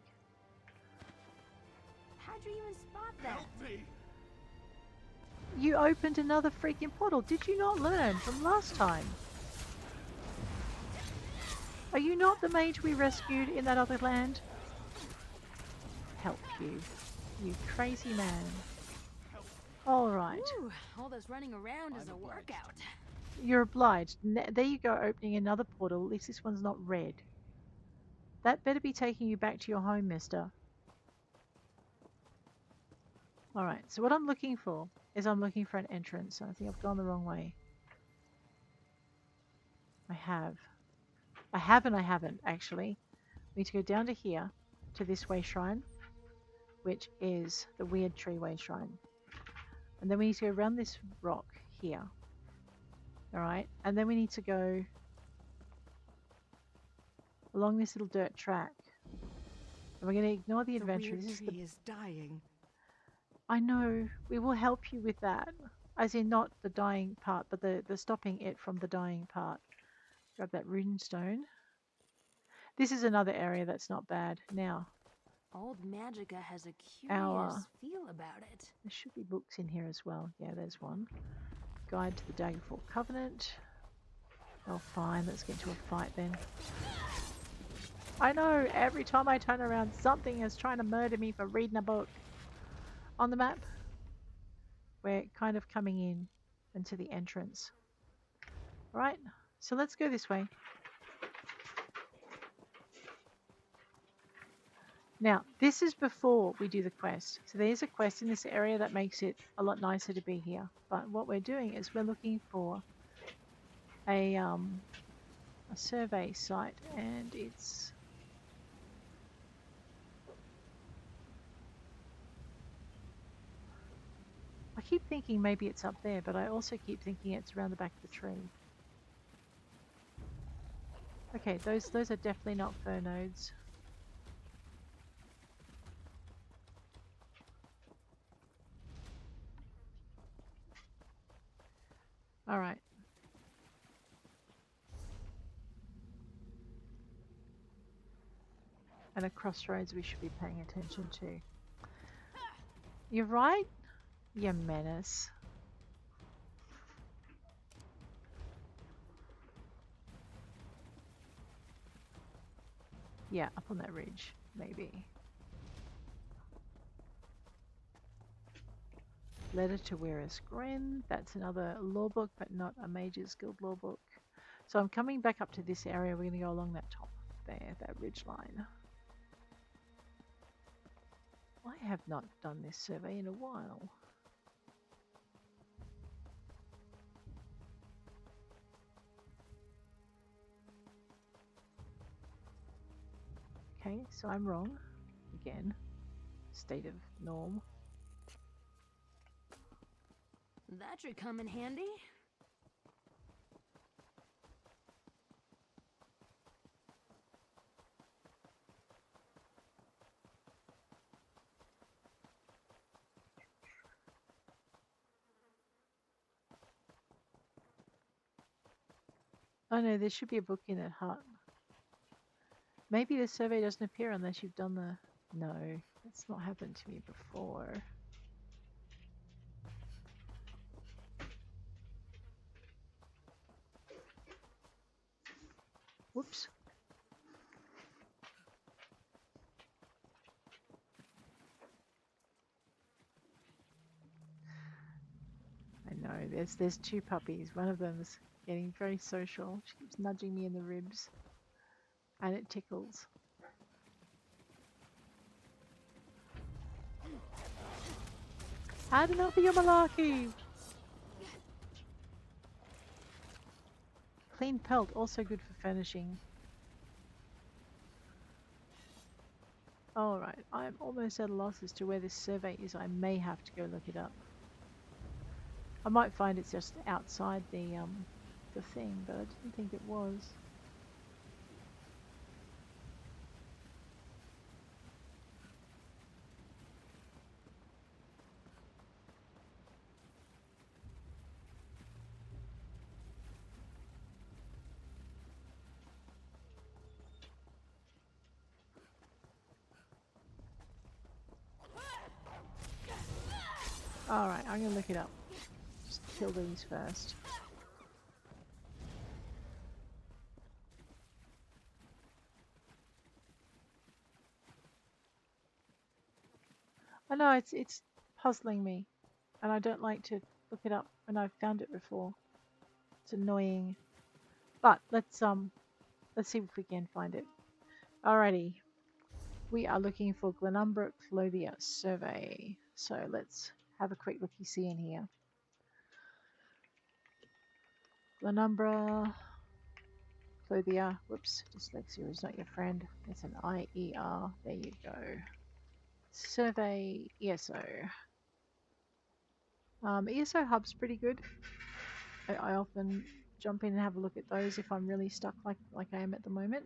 How'd you even spot that? Help me! You opened another freaking portal. Did you not learn from last time? Are you not the mage we rescued in that other land? Help you. You crazy man. Alright. All this running around is a workout. You're obliged. There you go, opening another portal. At least this one's not red. That better be taking you back to your home, mister. Alright, so what I'm looking for is I'm looking for an entrance. I think I've gone the wrong way. I have and I haven't, actually. We need to go down to here, to this way shrine, which is the weird tree way shrine. And then we need to go around this rock here. Alright, and then we need to go along this little dirt track And we're going to ignore the adventure. weird This is the... tree is dying. I know. We will help you with that. As in not the dying part, but the stopping it from the dying part. Grab that rune stone. This is another area that's not bad. Now, Old Magica has a curious feel about it. There should be books in here as well. Yeah, there's one. Guide to the Daggerfall Covenant. Oh, fine. Let's get into a fight then. I know, every time I turn around, something is trying to murder me for reading a book. On the map, we're kind of coming in into the entrance. Alright, so let's go this way. Now, this is before we do the quest. So there's a quest in this area that makes it a lot nicer to be here. But what we're doing is we're looking for a survey site, and it's... I keep thinking maybe it's up there, but I also keep thinking it's around the back of the tree. Okay, those are definitely not fur nodes. Alright. And a crossroads we should be paying attention to. You're right, you menace. Yeah, up on that ridge, maybe. Letter to Wearer's Gren. That's another law book, but not a Mage's Guild law book. So I'm coming back up to this area. We're going to go along that top there, that ridge line. I have not done this survey in a while. Okay, so I'm wrong. Again, state of norm. That should come in handy. Oh no, there should be a book in that hut. Maybe the survey doesn't appear unless you've done the... No, that's not happened to me before. Whoops. I know, there's two puppies. One of them's getting very social. She keeps nudging me in the ribs. And it tickles. Had enough of your malarkey! Clean pelt, also good for furnishing. Alright, I'm almost at a loss as to where this survey is. I may have to go look it up. I might find it's just outside the thing, but I didn't think it was. Alright, I'm gonna look it up. Just kill these first. I know it's puzzling me, and I don't like to look it up when I've found it before. It's annoying. But let's see if we can find it. Alrighty. We are looking for Glenumbra Clothier survey. So let's have a quick looky-see in here. Glenumbra Clothier. Whoops, dyslexia is not your friend. It's an IER. There you go. Survey ESO. ESO Hub's pretty good. I often jump in and have a look at those if I'm really stuck like I am at the moment.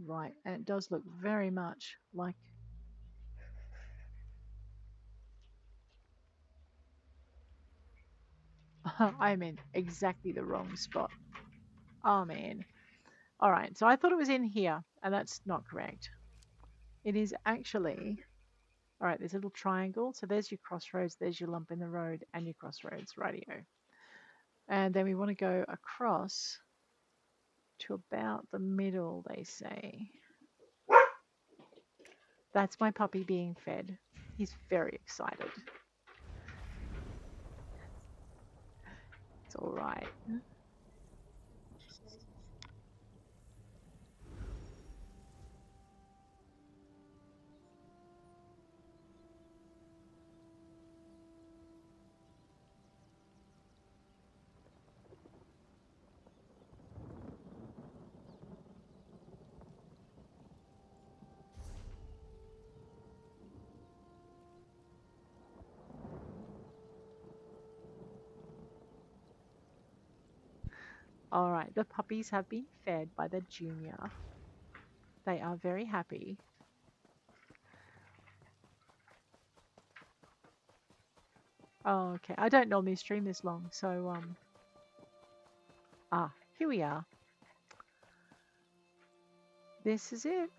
Right, and it does look very much like... I'm in exactly the wrong spot. Oh, man. All right, so I thought it was in here, and that's not correct. It is actually... All right, there's a little triangle. So there's your crossroads, there's your lump in the road, and your crossroads, rightio. And then we want to go across to about the middle, they say. That's my puppy being fed. He's very excited. It's all right. All right, the puppies have been fed by the junior. They are very happy. Oh, okay. I don't normally stream this long, so here we are. This is it.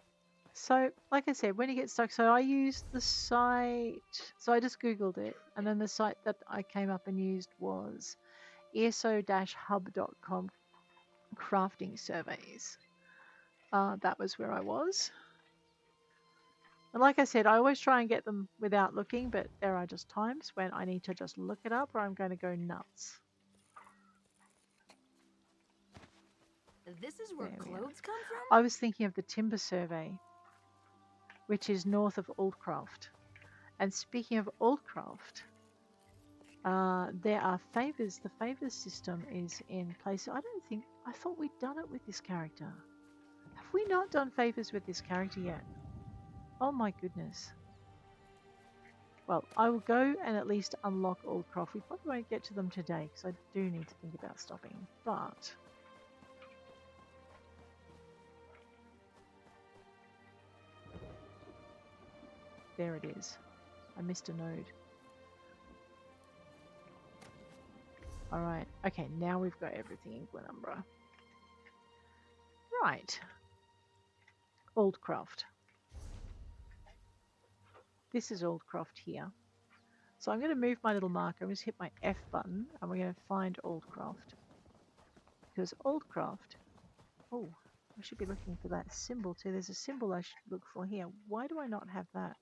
So, like I said, when you get stuck, so I used the site, so I just Googled it, and then the site that I came up and used was eso-hub.com crafting surveys. That was where I was. And like I said, I always try and get them without looking, but there are just times when I need to just look it up or I'm going to go nuts. This is where clothes come from? I was thinking of the timber survey, which is north of Oldcroft. And speaking of Oldcroft, there are favors. The favors system is in place. I thought we'd done it with this character. Have we not done favors with this character yet? Oh my goodness. Well, I will go and at least unlock Oldcroft. We probably won't get to them today because I do need to think about stopping. But there it is. I missed a node. Alright, okay, now we've got everything in Glenumbra. Right. Oldcroft. This is Oldcroft here. So I'm going to move my little marker. I'm just hit my F button and we're going to find Oldcroft. Because Oldcroft... Oh, I should be looking for that symbol too. There's a symbol I should look for here. Why do I not have that?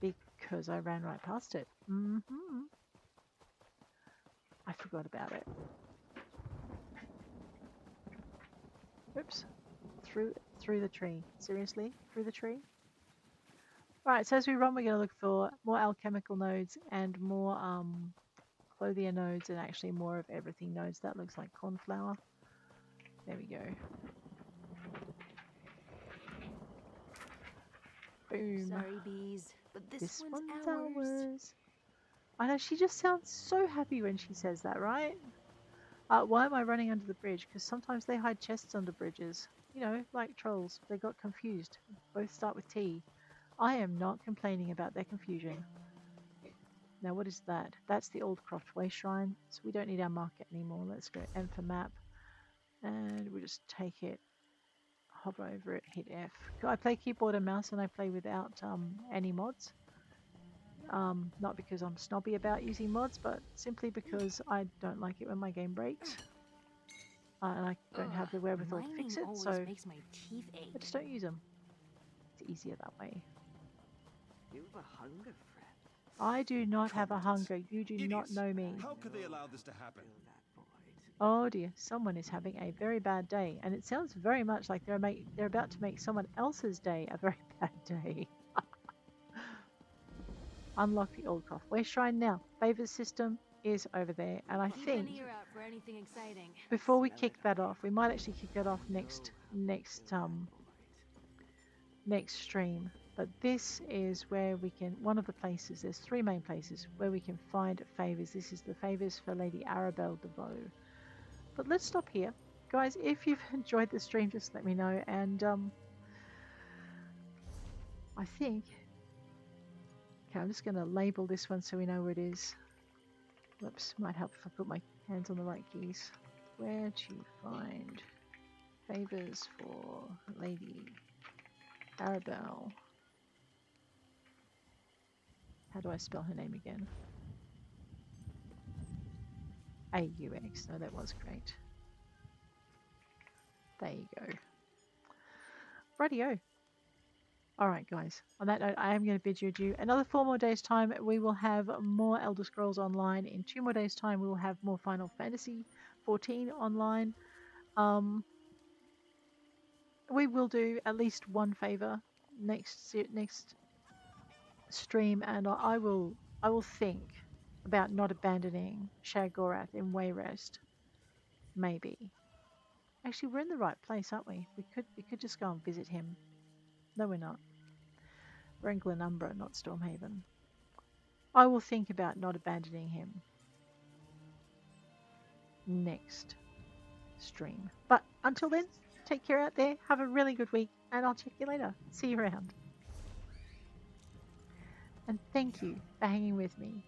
Because I ran right past it. I forgot about it. Oops. Through the tree. Seriously? Through the tree? Alright, so as we run, we're going to look for more alchemical nodes and more clothier nodes and actually more of everything nodes. That looks like cornflower. There we go. Boom. Sorry, bees, but this one's ours. I know, she just sounds so happy when she says that, right? Why am I running under the bridge? Because sometimes they hide chests under bridges. You know, like trolls. They got confused. Both start with T. I am not complaining about their confusion. Now, what is that? That's the Oldcroft Way Shrine. So we don't need our market anymore. Let's go M for map. And we'll just take it, hover over it, hit F. I play keyboard and mouse and I play without any mods. Not because I'm snobby about using mods, but simply because I don't like it when my game breaks. And I don't have the wherewithal to fix it, so makes my teeth ache. I just don't use them. It's easier that way. You have a hunger, friend. I do not have a hunger. You do not know me. How could they allow this to happen? Oh dear, someone is having a very bad day, and it sounds very much like they're about to make someone else's day a very bad day. Unlock the Oldcroft Way Shrine now. Favors system is over there, and I think Keep an ear out for anything exciting. before we kick that off, we might actually kick that off next stream. But this is where we can, one of the places, there's three main places where we can find favors. This is the favors for Lady Arabelle DeVoe. But let's stop here, guys, if you've enjoyed the stream, just let me know. And I think, okay, I'm just going to label this one so we know where it is. Whoops, might help if I put my hands on the right keys. Where to find favors for Lady Arabelle. How do I spell her name again? A-U-X. No, that was great. There you go. Rightio. Alright guys, on that note, I am going to bid you adieu. Another 4 more days time, we will have more Elder Scrolls Online. In 2 more days time, we will have more Final Fantasy 14 online. We will do at least one favor next stream, and I will think about not abandoning Shag-Gorath in Wayrest. Maybe. Actually, we're in the right place, aren't we? We could just go and visit him. No, we're not. We're in Glenumbra, not Stormhaven. I will think about not abandoning him next stream. But until then, take care out there. Have a really good week, and I'll check you later. See you around. And thank you for hanging with me.